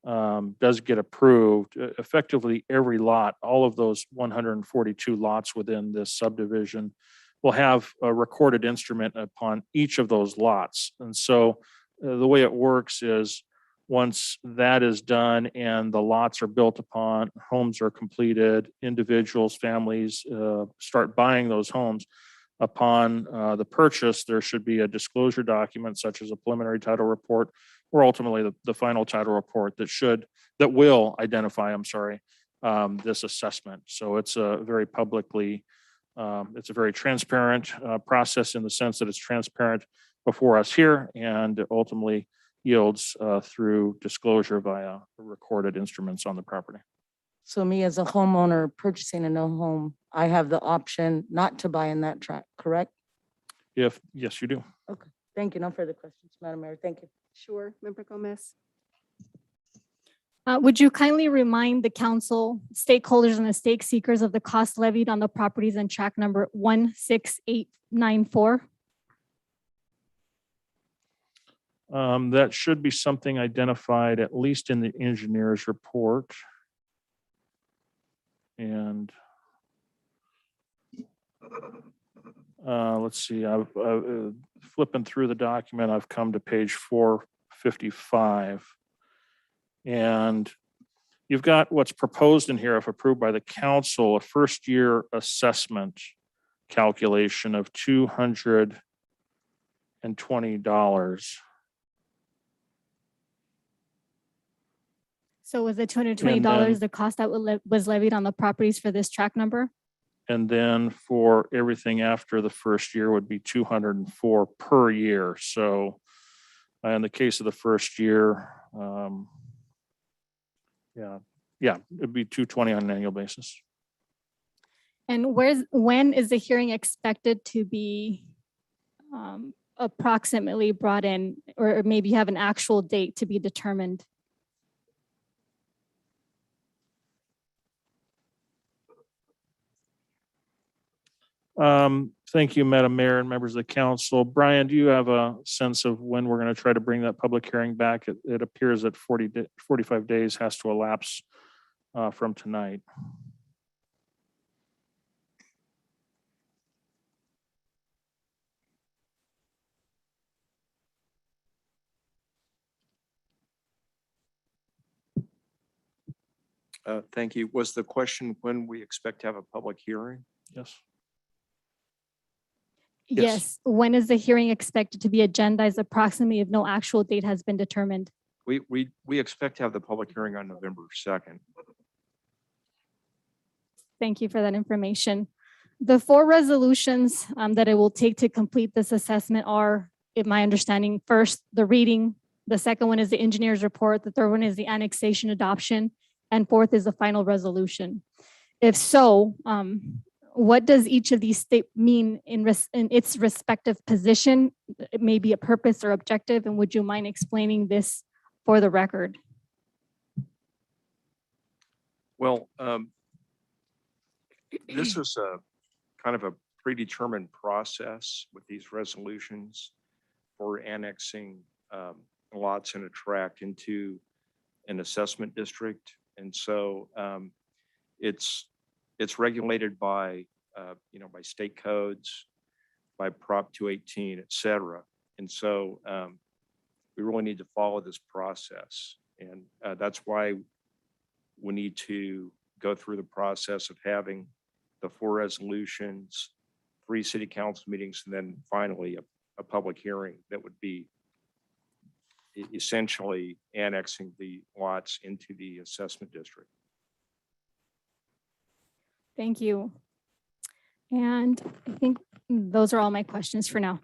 Speaker 18: does get approved, effectively every lot, all of those 142 lots within this subdivision will have a recorded instrument upon each of those lots. And so the way it works is once that is done and the lots are built upon, homes are completed, individuals, families start buying those homes. Upon the purchase, there should be a disclosure document such as a preliminary title report or ultimately the final title report that will identify, this assessment. So it's a very publicly, it's a very transparent process in the sense that it's transparent before us here and ultimately yields through disclosure via recorded instruments on the property.
Speaker 16: So me as a homeowner purchasing a new home, I have the option not to buy in that tract, correct?
Speaker 18: Yes, you do.
Speaker 16: Okay, thank you. No further questions, Madam Mayor. Thank you.
Speaker 1: Sure, Member Gomez.
Speaker 3: Would you kindly remind the council, stakeholders and the stake seekers of the cost levied on the properties in track number 16894?
Speaker 18: That should be something identified at least in the engineer's report. And let's see, I've flipping through the document, I've come to page 455. And you've got what's proposed in here, if approved by the council, a first year assessment calculation of $220.
Speaker 3: So was the $220
Speaker 18: then-
Speaker 3: the cost that was levied on the properties for this track number?
Speaker 18: And then for everything after the first year would be 204 per year. So in the case of the first year, it'd be 220 on an annual basis.
Speaker 3: And when is the hearing expected to be approximately brought in, or maybe you have an actual date to be determined?
Speaker 18: Thank you, Madam Mayor and members of the council. Brian, do you have a sense of when we're going to try to bring that public hearing back? It appears that 45 days has to elapse from tonight.
Speaker 20: Thank you. Was the question when we expect to have a public hearing?
Speaker 18: Yes.
Speaker 3: Yes. When is the hearing expected to be agendized approximately if no actual date has been determined?
Speaker 20: We expect to have the public hearing on November 2nd.
Speaker 3: Thank you for that information. The 4 resolutions that it will take to complete this assessment are, in my understanding, first, the reading. The second one is the engineer's report. The third one is the annexation adoption. And fourth is the final resolution. If so, what does each of these state mean in its respective position? It may be a purpose or objective, and would you mind explaining this for the record?
Speaker 20: Well, this is a kind of a predetermined process with these resolutions for annexing lots in a tract into an assessment district. And so it's regulated by, by state codes, by Prop 218, et cetera. And so we really need to follow this process. And that's why we need to go through the process of having the 4 resolutions, 3 city council meetings, and then finally a public hearing that would be essentially annexing the lots into the assessment district.
Speaker 3: Thank you. And I think those are all my questions for now.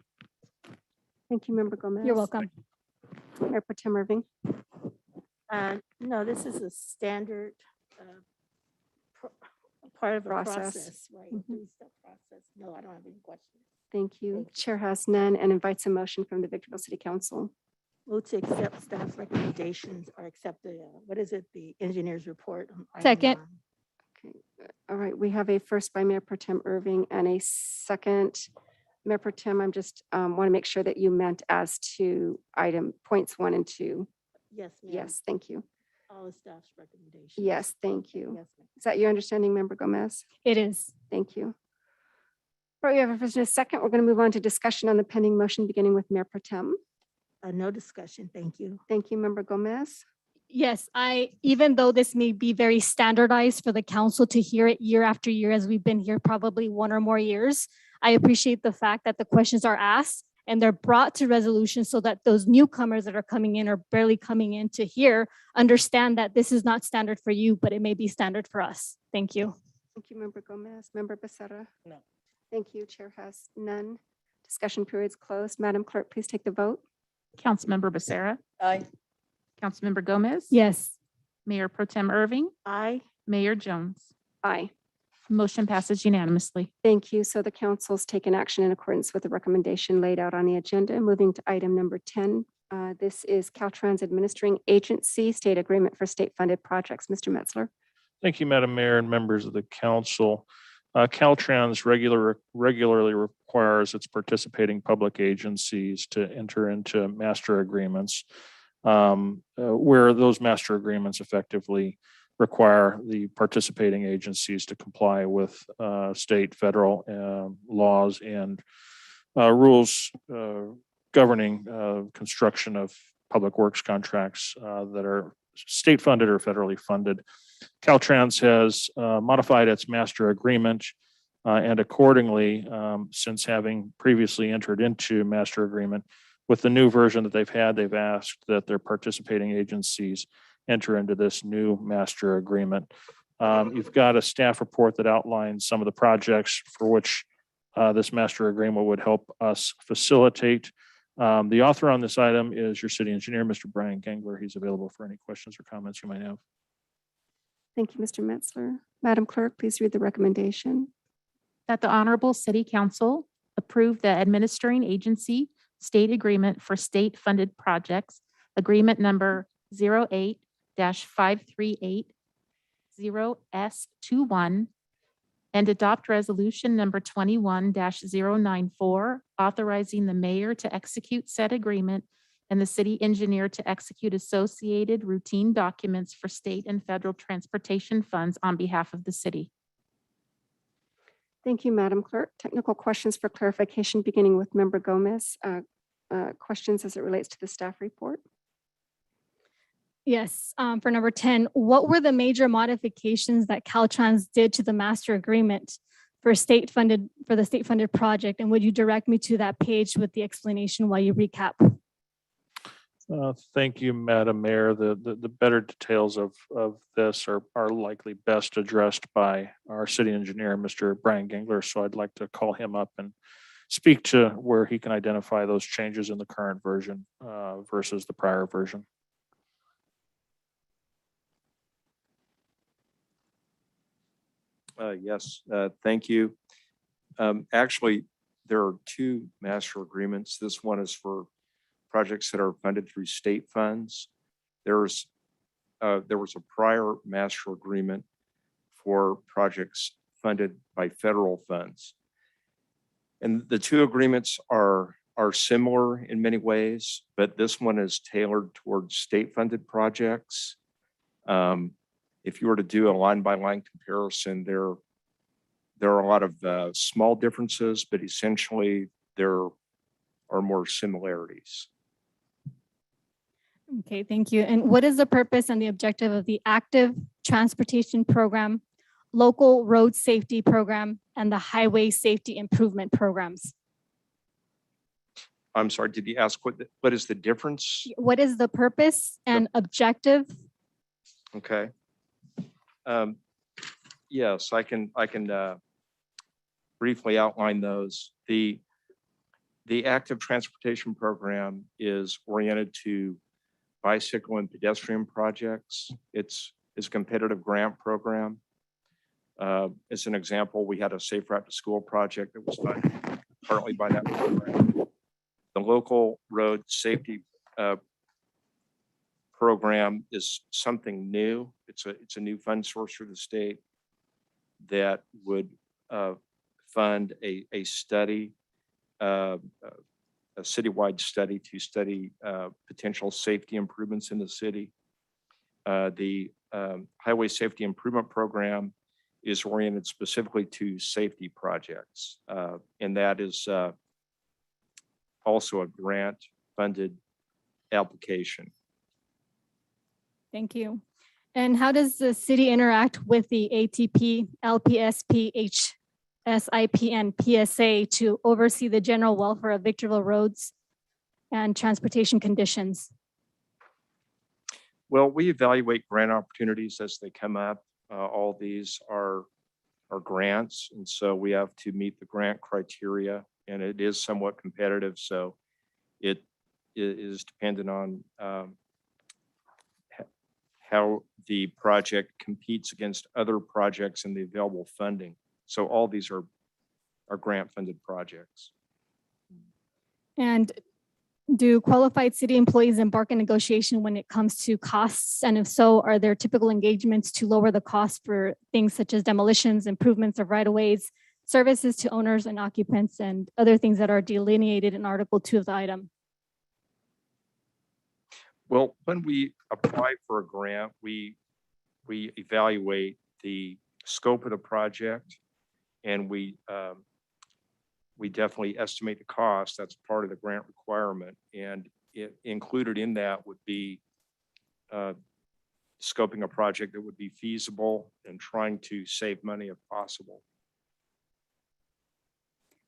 Speaker 1: Thank you, Member Gomez.
Speaker 3: You're welcome.
Speaker 1: Mayor Pro Tem Irving.
Speaker 19: No, this is a standard part of a
Speaker 1: Process.
Speaker 19: process, right?
Speaker 1: Mhm.
Speaker 19: 3-step process. No, I don't have any questions.
Speaker 1: Thank you. Chair has none and invites a motion from the Victorville City Council.
Speaker 19: Move to accept staff recommendations or accept the, what is it, the engineer's report? on item
Speaker 3: Second.
Speaker 19: 9.
Speaker 1: Okay, all right, we have a first by Mayor Pro Tem Irving and a second. Mayor Pro Tem, I'm just want to make sure that you meant as to item points 1 and 2.
Speaker 19: Yes, ma'am.
Speaker 1: Yes, thank you.
Speaker 19: All the staff's recommendations.
Speaker 1: Yes, thank you.
Speaker 19: Yes, ma'am.
Speaker 1: Is that your understanding, Member Gomez?
Speaker 3: It is.
Speaker 1: Thank you. All right, we have a first and a second. We're going to move on to discussion on the pending motion, beginning with Mayor Pro Tem.
Speaker 19: No discussion. Thank you.
Speaker 1: Thank you, Member Gomez.
Speaker 3: Yes, even though this may be very standardized for the council to hear it year after year, as we've been here probably 1 or more years, I appreciate the fact that the questions are asked and they're brought to resolution so that those newcomers that are coming in or barely coming in to hear understand that this is not standard for you, but it may be standard for us. Thank you.
Speaker 1: Thank you, Member Gomez. Member Becerra?
Speaker 16: No.
Speaker 1: Thank you. Chair has none. Discussion period's closed. Madam Clerk, please take the vote.
Speaker 2: Councilmember Becerra.
Speaker 16: Aye.
Speaker 2: Councilmember Gomez.
Speaker 3: Yes.
Speaker 2: Mayor Pro Tem Irving.
Speaker 19: Aye.
Speaker 2: Mayor Jones.
Speaker 1: Aye.
Speaker 2: Motion passes unanimously.
Speaker 1: Thank you. So the council's taken action in accordance with the recommendation laid out on the agenda. Moving to item number 10. This is Caltrans Administering Agency State Agreement for State-Funded Projects. Mr. Metzler.
Speaker 18: Thank you, Madam Mayor and members of the council. Caltrans regularly requires its participating public agencies to enter into master agreements where those master agreements effectively require the participating agencies to comply with state, federal laws and rules governing construction of public works contracts that are state funded or federally funded. Caltrans has modified its master agreement and accordingly, since having previously entered into master agreement with the new version that they've had, they've asked that their participating agencies enter into this new master agreement. You've got a staff report that outlines some of the projects for which this master agreement would help us facilitate. The author on this item is your city engineer, Mr. Brian Gangler. He's available for any questions or comments you might have.
Speaker 1: Thank you, Mr. Metzler. Madam Clerk, please read the recommendation.
Speaker 2: That the Honorable City Council approve the administering agency state agreement for state-funded projects, agreement number 08-5380S21, and adopt resolution number 21-094, authorizing the mayor to execute said agreement and the city engineer to execute associated routine documents for state and federal transportation funds on behalf of the city.
Speaker 1: Thank you, Madam Clerk. Technical questions for clarification, beginning with Member Gomez. Questions as it relates to the staff report?
Speaker 3: Yes, for number 10, what were the major modifications that Caltrans did to the master agreement for the state-funded project? And would you direct me to that page with the explanation while you recap?
Speaker 18: Thank you, Madam Mayor. The better details of this are likely best addressed by our city engineer, Mr. Brian Gangler. So I'd like to call him up and speak to where he can identify those changes in the current version versus the prior version.
Speaker 20: Yes, thank you. Actually, there are two master agreements. This one is for projects that are funded through state funds. There was a prior master agreement for projects funded by federal funds. And the two agreements are similar in many ways, but this one is tailored towards state-funded projects. If you were to do a line-by-line comparison, there are a lot of small differences, but essentially there are more similarities.
Speaker 3: Okay, thank you. And what is the purpose and the objective of the active transportation program, local road safety program, and the highway safety improvement programs?
Speaker 20: I'm sorry, did you ask what is the difference?
Speaker 3: What is the purpose and objective?
Speaker 20: Okay. Yes, I can briefly outline those. The active transportation program is oriented to bicycle and pedestrian projects. It's a competitive grant program. As an example, we had a Safe Route to School project that was funded partly by that program. The local road safety program is something new. It's a new fund source for the state that would fund a study, a citywide study to study potential safety improvements in the city. The Highway Safety Improvement Program is oriented specifically to safety projects, and that is also a grant-funded application.
Speaker 3: Thank you. And how does the city interact with the ATP LPSPH SIP and PSA to oversee the general welfare of Victorville roads and transportation conditions?
Speaker 20: Well, we evaluate grant opportunities as they come up. All these are grants, and so we have to meet the grant criteria, and it is somewhat competitive, so it is dependent on how the project competes against other projects and the available funding. So all these are grant-funded projects.
Speaker 3: And do qualified city employees embark in negotiation when it comes to costs? And if so, are there typical engagements to lower the cost for things such as demolitions, improvements of right-of-ways, services to owners and occupants, and other things that are delineated in Article 2 of the item?
Speaker 20: Well, when we apply for a grant, we evaluate the scope of the project, and we definitely estimate the cost. That's part of the grant requirement, and included in that would be scoping a project that would be feasible and trying to save money if possible.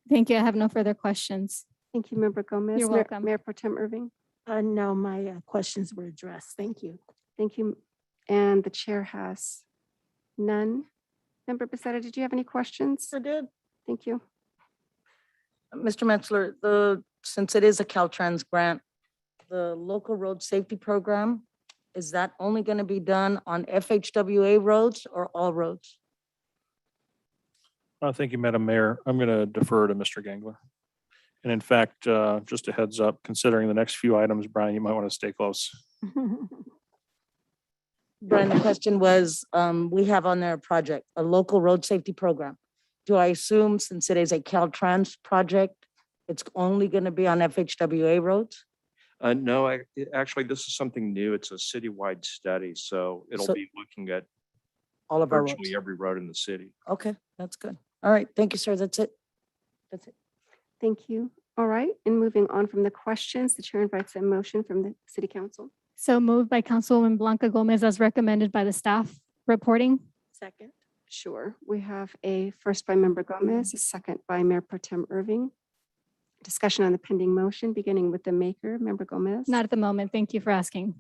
Speaker 3: Thank you. I have no further questions.
Speaker 1: Thank you, Member Gomez.
Speaker 3: You're
Speaker 1: Mayor-
Speaker 3: welcome.
Speaker 1: Mayor Pro Tem Irving.
Speaker 19: No, my questions were addressed. Thank you.
Speaker 1: Thank you. And the chair has none. Member Becerra, did you have any questions?
Speaker 16: I did.
Speaker 1: Thank you.
Speaker 16: Mr. Metzler, since it is a Caltrans grant, the local road safety program, is that only going to be done on FHWA roads or all roads?
Speaker 18: Thank you, Madam Mayor. I'm going to defer to Mr. Gangler. And in fact, just a heads up, considering the next few items, Brian, you might want to stay close.
Speaker 16: Brian, the question was, we have on there a project, a local road safety program. Do I assume since it is a Caltrans project, it's only going to be on FHWA roads?
Speaker 20: No, actually, this is something new. It's a citywide study, so it'll
Speaker 16: So-
Speaker 20: be looking at
Speaker 16: All of our roads?
Speaker 20: virtually every road in the city.
Speaker 16: Okay, that's good. All right, thank you, sir. That's it. That's it.
Speaker 1: Thank you. All right, and moving on from the questions, the chair invites a motion from the city council.
Speaker 3: So moved by Councilwoman Blanca Gomez as recommended by the staff reporting.
Speaker 19: Second.
Speaker 1: Sure. We have a first by Member Gomez, a second by Mayor Pro Tem Irving. Discussion on the pending motion, beginning with the maker, Member Gomez.
Speaker 3: Not at the moment. Thank you for asking.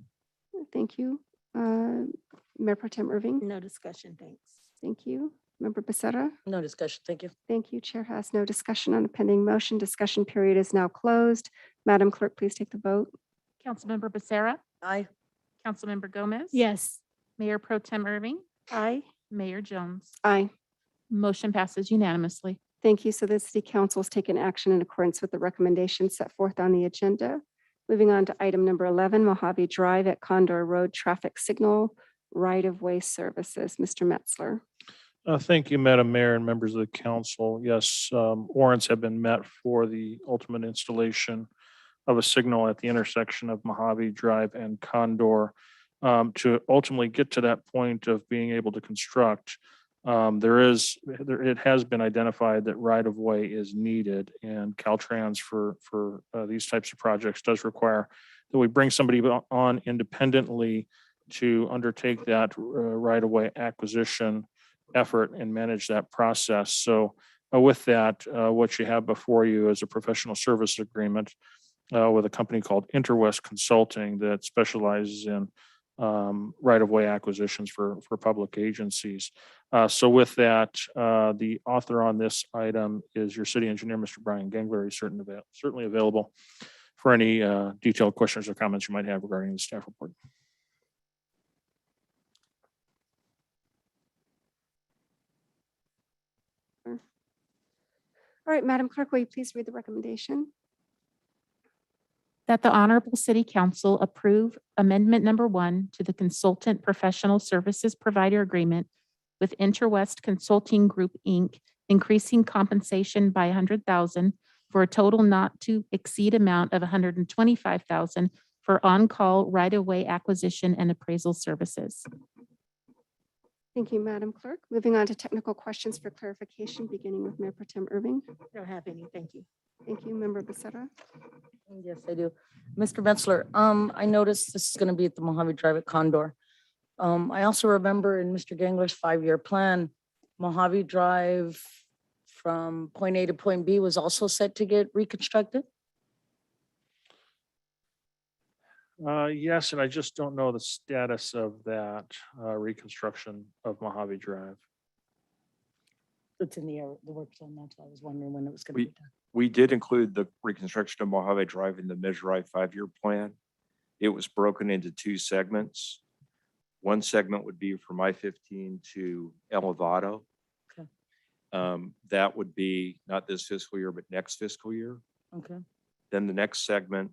Speaker 1: Thank you. Mayor Pro Tem Irving.
Speaker 19: No discussion, thanks.
Speaker 1: Thank you. Member Becerra.
Speaker 16: No discussion. Thank you.
Speaker 1: Thank you. Chair has no discussion on the pending motion. Discussion period is now closed. Madam Clerk, please take the vote.
Speaker 2: Councilmember Becerra,
Speaker 16: Aye.
Speaker 2: Councilmember Gomez.
Speaker 3: Yes.
Speaker 2: Mayor Pro Tem Irving,
Speaker 19: Aye.
Speaker 2: Mayor Jones.
Speaker 1: Aye.
Speaker 2: Motion passes unanimously.
Speaker 1: Thank you. So the city council has taken action in accordance with the recommendations set forth on the agenda. Moving on to item number 11, Mojave Drive at Condor Road Traffic Signal Right-of-Way Services. Mr. Metzler.
Speaker 18: Thank you, Madam Mayor and members of the council. Yes, warrants have been met for the ultimate installation of a signal at the intersection of Mojave Drive and Condor. To ultimately get to that point of being able to construct, it has been identified that right-of-way is needed, and Caltrans for these types of projects does require that we bring somebody on independently to undertake that right-of-way acquisition effort and manage that process. So with that, what you have before you is a professional service agreement with a company called Interwest Consulting that specializes in right-of-way acquisitions for public agencies. So with that, the author on this item is your city engineer, Mr. Brian Gangler. He's certainly available for any detailed questions or comments you might have regarding the staff report.
Speaker 1: All right, Madam Clerk, will you please read the recommendation?
Speaker 2: That the Honorable City Council approve Amendment Number 1 to the Consultant Professional Services Provider Agreement with Interwest Consulting Group, Inc., increasing compensation by $100,000 for a total not to exceed amount of $125,000 for on-call right-of-way acquisition and appraisal services.
Speaker 1: Thank you, Madam Clerk. Moving on to technical questions for clarification, beginning with Mayor Pro Tem Irving.
Speaker 19: Don't have any, thank you.
Speaker 1: Thank you, Member Becerra.
Speaker 16: Yes, I do. Mr. Metzler, I noticed this is going to be at the Mojave Drive at Condor. I also remember in Mr. Gangler's 5-year plan, Mojave Drive from point A to point B was also set to get reconstructed?
Speaker 18: Yes, and I just don't know the status of that reconstruction of Mojave Drive.
Speaker 16: It's in the work zone. That's why I was wondering when it was going to be done.
Speaker 20: We did include the reconstruction of Mojave Drive in the Measure I 5-year plan. It was broken into 2 segments. One segment would be from I-15 to Elevado.
Speaker 16: Okay.
Speaker 20: That would be not this fiscal year, but next fiscal year.
Speaker 16: Okay.
Speaker 20: Then the next segment,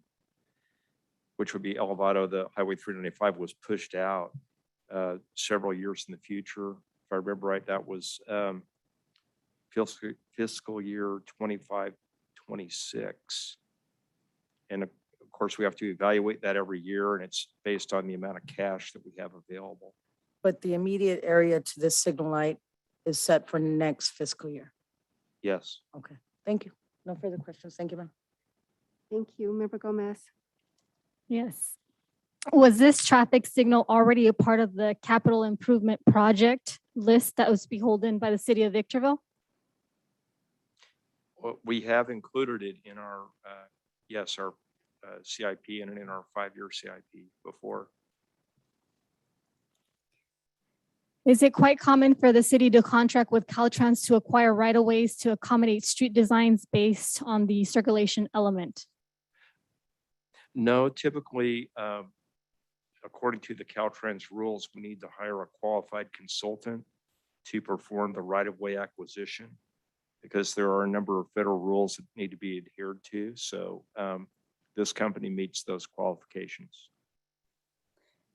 Speaker 20: which would be Elevado, the Highway 395, was pushed out several years in the future. If I remember right, that was fiscal year 25, 26. And of course, we have to evaluate that every year, and it's based on the amount of cash that we have available.
Speaker 16: But the immediate area to this signal light is set for next fiscal year.
Speaker 20: Yes.
Speaker 16: Okay, thank you. No further questions. Thank you, ma'am.
Speaker 1: Thank you. Member Gomez.
Speaker 3: Yes. Was this traffic signal already a part of the capital improvement project list that was beholden by the city of Victorville?
Speaker 20: Well, we have included it in our, yes, our CIP and in our 5-year CIP before.
Speaker 3: Is it quite common for the city to contract with Caltrans to acquire right-of-ways to accommodate street designs based on the circulation element?
Speaker 20: No, typically, according to the Caltrans rules, we need to hire a qualified consultant to perform the right-of-way acquisition because there are a number of federal rules that need to be adhered to. So this company meets those qualifications.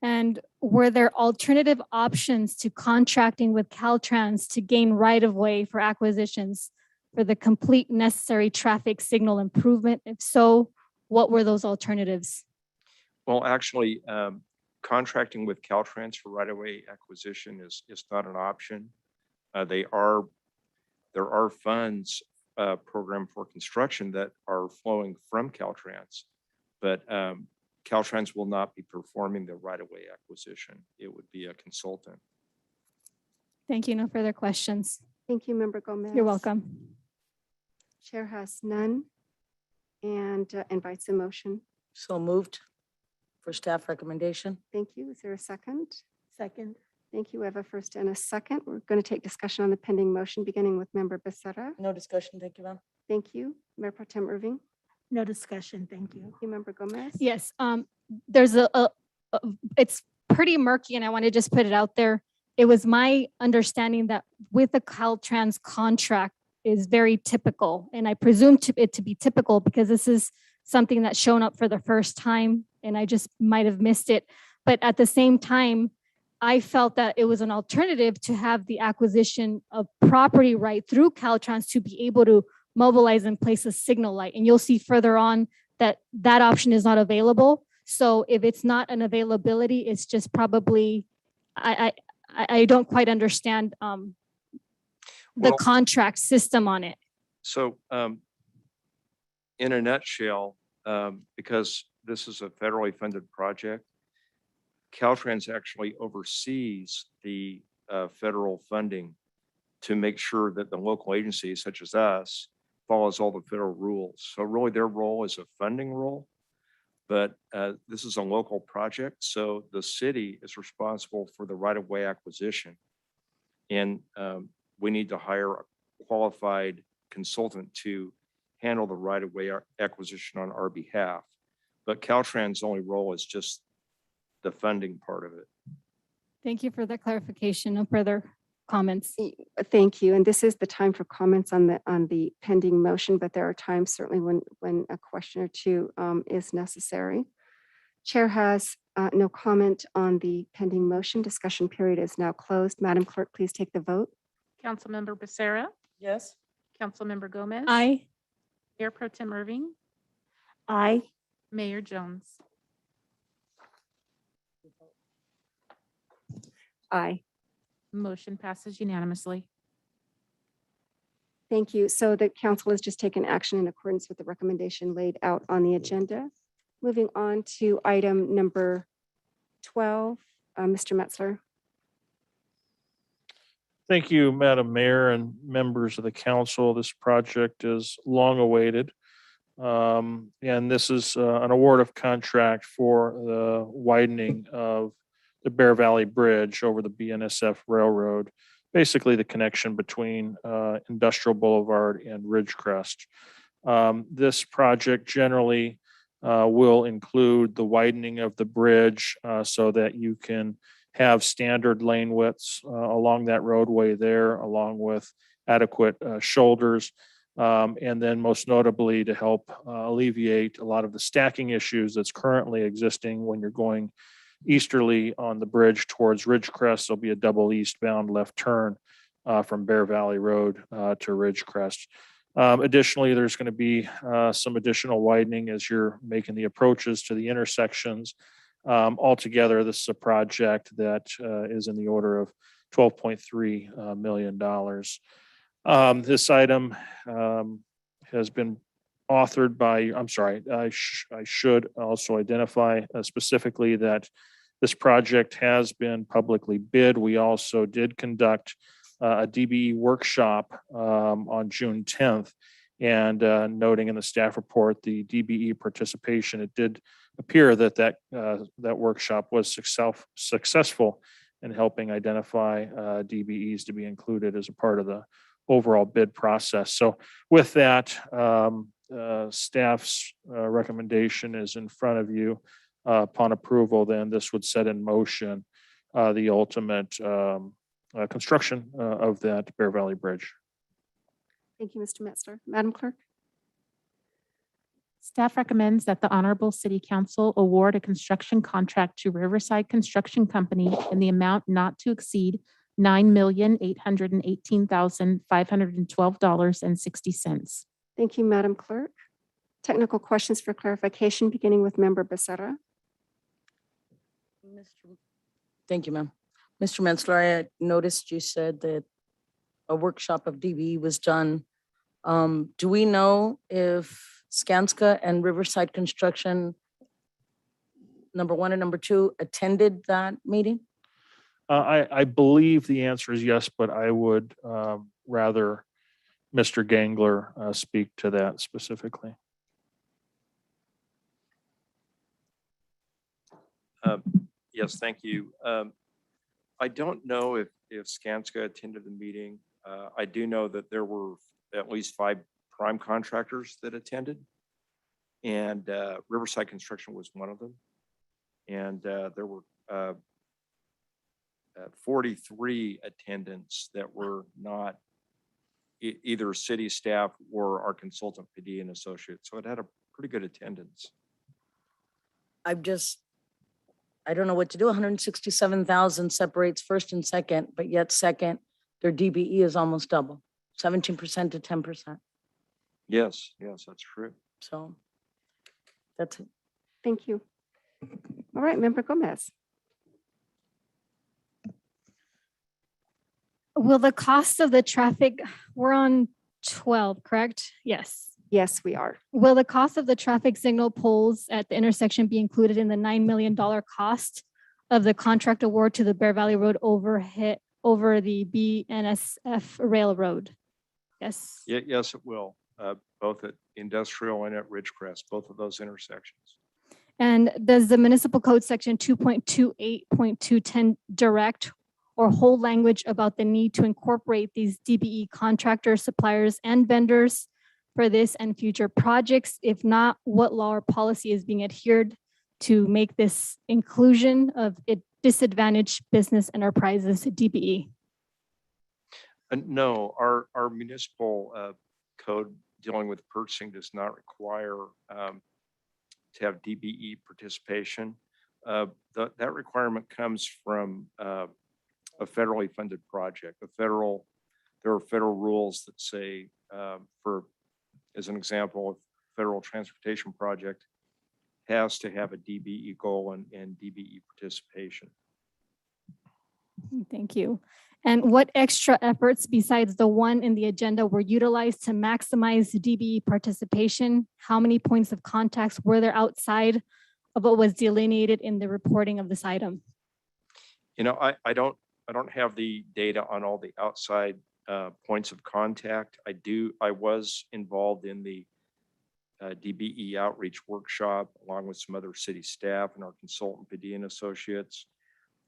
Speaker 3: And were there alternative options to contracting with Caltrans to gain right-of-way for acquisitions for the complete necessary traffic signal improvement? If so, what were those alternatives?
Speaker 20: Well, actually, contracting with Caltrans for right-of-way acquisition is not an option. There are funds program for construction that are flowing from Caltrans, but Caltrans will not be performing the right-of-way acquisition. It would be a consultant.
Speaker 3: Thank you. No further questions.
Speaker 1: Thank you, Member Gomez.
Speaker 3: You're welcome.
Speaker 1: Chair has none and invites a motion.
Speaker 16: So moved for staff recommendation.
Speaker 1: Thank you. Is there a second?
Speaker 19: Second.
Speaker 1: Thank you. We have a first and a second. We're going to take discussion on the pending motion, beginning with Member Becerra.
Speaker 16: No discussion. Thank you, ma'am.
Speaker 1: Thank you. Mayor Pro Tem Irving.
Speaker 19: No discussion. Thank you.
Speaker 1: Thank you, Member Gomez.
Speaker 3: Yes, there's it's pretty murky and I want to just put it out there. It was my understanding that with a Caltrans contract is very typical. And I presume it to be typical because this is something that's shown up for the first time and I just might have missed it. But at the same time, I felt that it was an alternative to have the acquisition of property right through Caltrans to be able to mobilize and place a signal light. And you'll see further on that that option is not available. So if it's not an availability, it's just probably, I don't quite understand the
Speaker 20: Well-
Speaker 3: contract system on it.
Speaker 20: So in a nutshell, because this is a federally funded project, Caltrans actually oversees the federal funding to make sure that the local agencies such as us follows all the federal rules. So really their role is a funding role, but this is a local project. So the city is responsible for the right-of-way acquisition. And we need to hire a qualified consultant to handle the right-of-way acquisition on our behalf. But Caltrans' only role is just the funding part of it.
Speaker 3: Thank you for the clarification. No further comments.
Speaker 1: Thank you. And this is the time for comments on the pending motion, but there are times certainly when a question or two is necessary. Chair has no comment on the pending motion. Discussion period is now closed. Madam Clerk, please take the vote.
Speaker 2: Councilmember Becerra,
Speaker 16: Yes.
Speaker 2: Councilmember Gomez.
Speaker 3: Aye.
Speaker 2: Mayor Pro Tem Irving,
Speaker 19: Aye.
Speaker 2: Mayor Jones.
Speaker 1: Aye.
Speaker 2: Motion passes unanimously.
Speaker 1: Thank you. So the council has just taken action in accordance with the recommendation laid out on the agenda. Moving on to item number 12, Mr. Metzler.
Speaker 18: Thank you, Madam Mayor and members of the council. This project is long awaited. And this is an award of contract for the widening of the Bear Valley Bridge over the BNSF Railroad, basically the connection between Industrial Boulevard and Ridgecrest. This project generally will include the widening of the bridge so that you can have standard lane widths along that roadway there, along with adequate shoulders. And then most notably to help alleviate a lot of the stacking issues that's currently existing when you're going easterly on the bridge towards Ridgecrest. There'll be a double eastbound left turn from Bear Valley Road to Ridgecrest. Additionally, there's going to be some additional widening as you're making the approaches to the intersections. Altogether, this is a project that is in the order of $12.3 million. This item has been authored by, I'm sorry, I should also identify specifically that this project has been publicly bid. We also did conduct a DBE workshop on June 10th, and noting in the staff report the DBE participation, it did appear that that workshop was successful in helping identify DBEs to be included as a part of the overall bid process. So with that, staff's recommendation is in front of you. Upon approval, then this would set in motion the ultimate construction of that Bear Valley Bridge.
Speaker 1: Thank you, Mr. Metzler. Madam Clerk?
Speaker 2: Staff recommends that the Honorable City Council award a construction contract to Riverside Construction Company in the amount not to exceed $9,818,512.60.
Speaker 1: Thank you, Madam Clerk. Technical questions for clarification, beginning with Member Becerra.
Speaker 16: Thank you, ma'am. Mr. Metzler, I noticed you said that a workshop of DBE was done. Do we know if Skanska and Riverside Construction, number one and number two, attended that meeting?
Speaker 18: I believe the answer is yes, but I would rather Mr. Gangler speak to that specifically.
Speaker 20: Yes, thank you. I don't know if Skanska attended the meeting. I do know that there were at least 5 prime contractors that attended, and Riverside Construction was one of them. And there were 43 attendants that were not either city staff or our consultant PD and associates. So it had a pretty good attendance.
Speaker 16: I don't know what to do. 167,000 separates first and second, but yet second, their DBE is almost double, 17% to 10%.
Speaker 20: Yes, that's true.
Speaker 16: So that's it.
Speaker 1: Thank you. All right, Member Gomez.
Speaker 3: Will the cost of the traffic, we're on 12, correct? Yes.
Speaker 1: Yes, we are.
Speaker 3: Will the cost of the traffic signal poles at the intersection be included in the $9 million cost of the contract award to the Bear Valley Road overhead over the BNSF Railroad? Yes.
Speaker 20: Yes, it will. Both at Industrial and at Ridgecrest, both of those intersections.
Speaker 3: And does the municipal code section 2.28.210 direct or hold language about the need to incorporate these DBE contractors, suppliers, and vendors for this and future projects? If not, what law or policy is being adhered to make this inclusion of disadvantaged business enterprises DBE?
Speaker 20: No, our municipal code dealing with purchasing does not require to have DBE participation. That requirement comes from a federally funded project. There are federal rules that say, as an example, a federal transportation project has to have a DBE goal and DBE participation.
Speaker 3: Thank you. And what extra efforts besides the one in the agenda were utilized to maximize DBE participation? How many points of contacts were there outside of what was delineated in the reporting of this item?
Speaker 20: You know, I don't don't have the data on all the outside points of contact. I was involved in the DBE outreach workshop along with some other city staff and our consultant Padilla and Associates.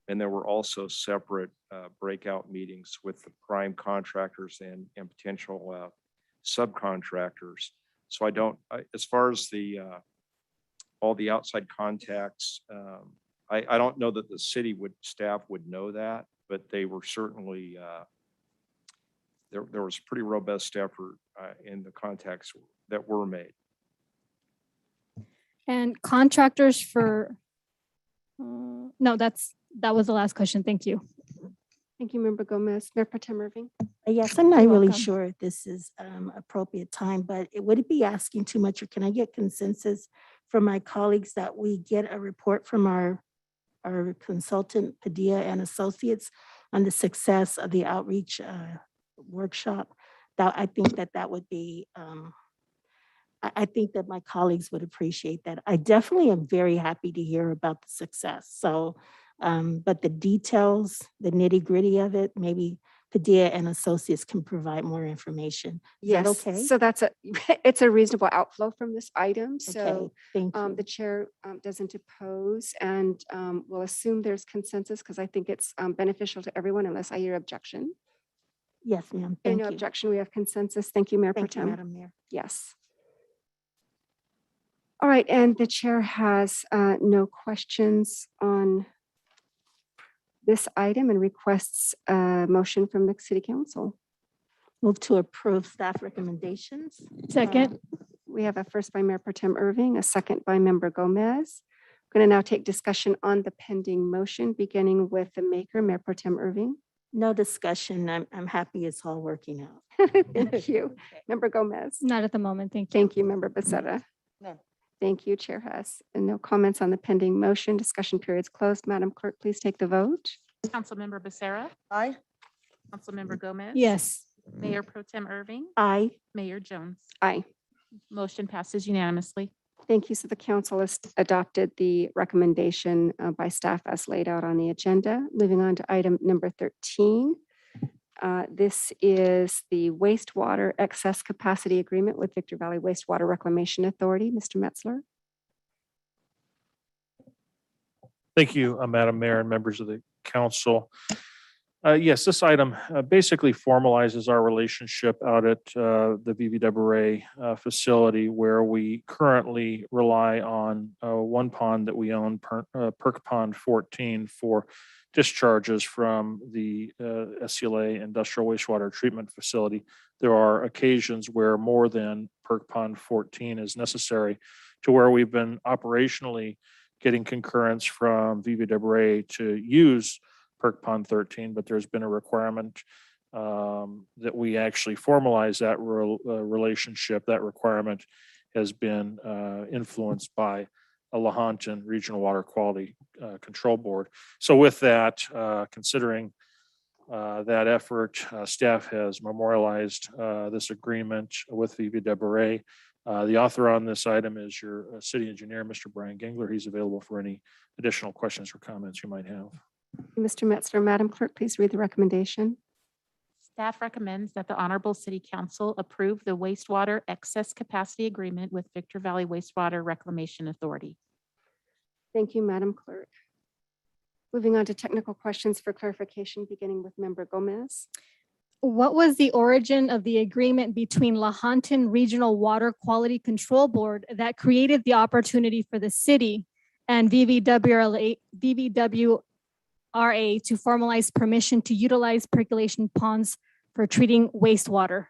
Speaker 20: And there were also separate breakout meetings with the prime contractors and potential subcontractors. So as far as all the outside contacts, I don't know that the staff would know that, but they were certainly, there was pretty robust effort in the contacts that were made.
Speaker 3: And contractors for, no, that was the last question. Thank you.
Speaker 1: Thank you, Member Gomez. Mayor Pro Tem Irving.
Speaker 19: Yes, I'm not
Speaker 3: You're
Speaker 19: really
Speaker 3: welcome.
Speaker 19: sure if this is appropriate time, but would it be asking too much, or can I get consensus from my colleagues that we get a report from our consultant Padilla and Associates on the success of the outreach workshop? That I think that would be, I think that my colleagues would appreciate that. I definitely am very happy to hear about the success. So, but the details, the nitty gritty of it, maybe Padilla and Associates can provide more information. Is that
Speaker 1: Yes,
Speaker 19: okay?
Speaker 1: so it's a reasonable outflow from this item. So
Speaker 19: Okay, thank you.
Speaker 1: the chair doesn't oppose, and we'll assume there's consensus because I think it's beneficial to everyone unless I hear objection.
Speaker 19: Yes, ma'am.
Speaker 1: Hearing
Speaker 19: Thank
Speaker 1: no
Speaker 19: you.
Speaker 1: objection, we have consensus. Thank you, Mayor Pro
Speaker 19: Thank you,
Speaker 1: Tem.
Speaker 19: Madam Mayor.
Speaker 1: Yes. All right, and the chair has no questions on this item and requests a motion from the city council.
Speaker 19: Move to approve staff recommendations.
Speaker 3: Second.
Speaker 1: We have a first by Mayor Pro Tem Irving, a second by Member Gomez. Going to now take discussion on the pending motion, beginning with the maker, Mayor Pro Tem Irving.
Speaker 19: No discussion. I'm happy it's all working out.
Speaker 1: Thank you. Member Gomez.
Speaker 3: Not at the moment. Thank you.
Speaker 1: Thank you, Member Becerra.
Speaker 16: No.
Speaker 1: Thank you, Chair Hess. And no comments on the pending motion. Discussion period's closed. Madam Clerk, please take the vote.
Speaker 2: Councilmember Becerra,
Speaker 16: Aye.
Speaker 2: Councilmember Gomez.
Speaker 3: Yes.
Speaker 2: Mayor Pro Tem Irving,
Speaker 19: Aye.
Speaker 2: Mayor Jones.
Speaker 1: Aye.
Speaker 2: Motion passes unanimously.
Speaker 1: Thank you. So the council has adopted the recommendation by staff as laid out on the agenda. Moving on to item number 13. This is the wastewater excess capacity agreement with Victor Valley Wastewater Reclamation Authority. Mr. Metzler.
Speaker 18: Thank you, Madam Mayor and members of the council. Yes, this item basically formalizes our relationship out at the VVW facility, where we currently rely on one pond that we own, Perk Pond 14, for discharges from the SCLA Industrial Wastewater Treatment Facility. There are occasions where more than Perk Pond 14 is necessary, to where we've been operationally getting concurrence from VVW to use Perk Pond 13, but there's been a requirement that we actually formalize that relationship. That requirement has been influenced by a Lahontan Regional Water Quality Control Board. So with that, considering that effort, staff has memorialized this agreement with VVW. The author on this item is your city engineer, Mr. Brian Gengler. He's available for any additional questions or comments you might have.
Speaker 1: Mr. Metzler, Madam Clerk, please read the recommendation.
Speaker 2: Staff recommends that the Honorable City Council approve the wastewater excess capacity agreement with Victor Valley Wastewater Reclamation Authority.
Speaker 1: Thank you, Madam Clerk. Moving on to technical questions for clarification, beginning with Member Gomez.
Speaker 3: What was the origin of the agreement between Lahontan Regional Water Quality Control Board that created the opportunity for the city and VVWRA to formalize permission to utilize percolation ponds for treating wastewater?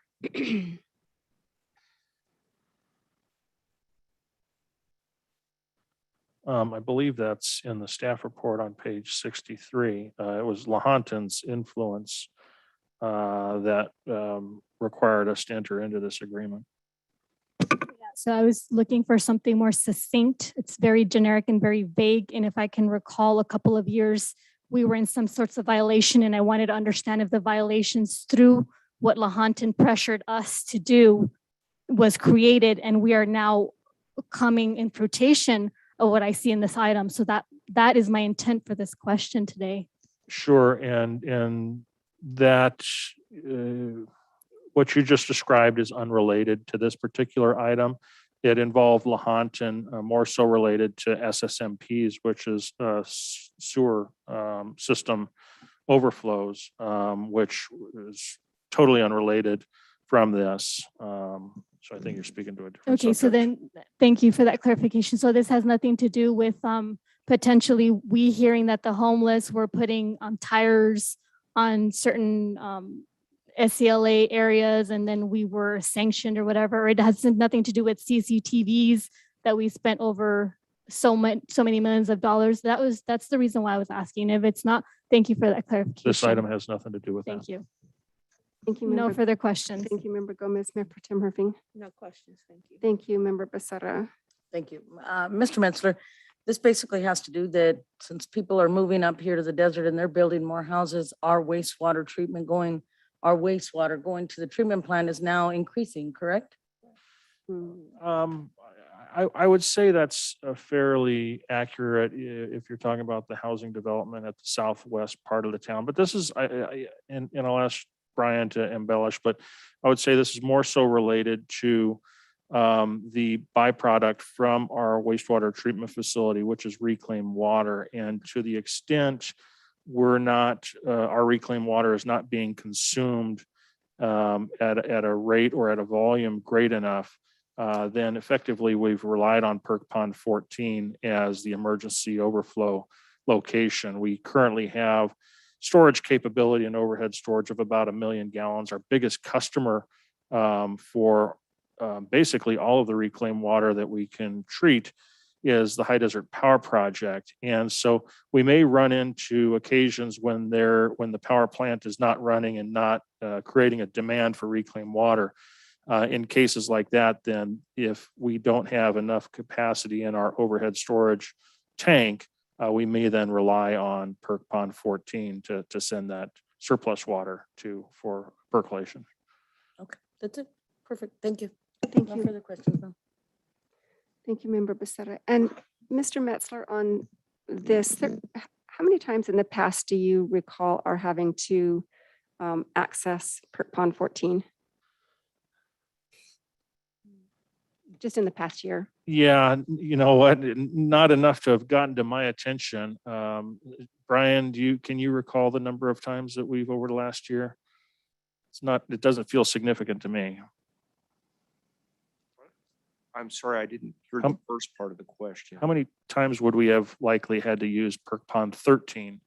Speaker 18: I believe that's in the staff report on page 63. It was Lahontan's influence that required us to enter into this agreement.
Speaker 3: So I was looking for something more succinct. It's very generic and very vague. And if I can recall, a couple of years, we were in some sorts of violation, and I wanted to understand if the violations through what Lahontan pressured us to do was created, and we are now coming in fruition of what I see in this item. So that is my intent for this question today.
Speaker 18: Sure, and that, what you just described is unrelated to this particular item. It involved Lahontan, more so related to SSMPs, which is sewer system overflows, which is totally unrelated from this. So I think you're speaking to a different
Speaker 3: Okay, so
Speaker 18: subject.
Speaker 3: then, thank you for that clarification. So this has nothing to do with potentially we hearing that the homeless were putting tires on certain SCLA areas and then we were sanctioned or whatever. It has nothing to do with CCTVs that we spent over so many millions of dollars. That's the reason why I was asking. If it's not, thank you for that clarification.
Speaker 18: This item has nothing to do with that.
Speaker 3: Thank you.
Speaker 1: Thank you.
Speaker 3: No
Speaker 1: Member-
Speaker 3: further questions.
Speaker 1: Thank you, Member Gomez. Mayor Pro Tem Irving.
Speaker 16: No questions, thank you.
Speaker 1: Thank you, Member Becerra.
Speaker 16: Thank you. Mr. Metzler, this basically has to do that since people are moving up here to the desert and they're building more houses, our wastewater going to the treatment plant is now increasing, correct?
Speaker 18: I would say that's fairly accurate if you're talking about the housing development at the southwest part of the town. But this is, and I'll ask Brian to embellish, but I would say this is more so related to the byproduct from our wastewater treatment facility, which is reclaimed water. And to the extent our reclaimed water is not being consumed at a rate or at a volume great enough, then effectively we've relied on Perk Pond 14 as the emergency overflow location. We currently have storage capability and overhead storage of about 1 million gallons. Our biggest customer for basically all of the reclaimed water that we can treat is the High Desert Power Project. And so we may run into occasions when the power plant is not running and not creating a demand for reclaimed water. In cases like that, then if we don't have enough capacity in our overhead storage tank, we may then rely on Perk Pond 14 to send that surplus water for percolation.
Speaker 16: Okay, that's it. Perfect. Thank you.
Speaker 1: Thank
Speaker 16: No
Speaker 1: you.
Speaker 16: further questions, ma'am.
Speaker 1: Thank you, Member Becerra. And Mr. Metzler, on this, how many times in the past do you recall are having to access Perk Pond 14? Just in the past year?
Speaker 18: Yeah, you know what? Not enough to have gotten to my attention. Brian, can you recall the number of times that we've over the last year? It doesn't feel significant to me.
Speaker 20: I'm sorry, I didn't hear the first part of the question.
Speaker 18: How many times would we have likely had to use Perk Pond 13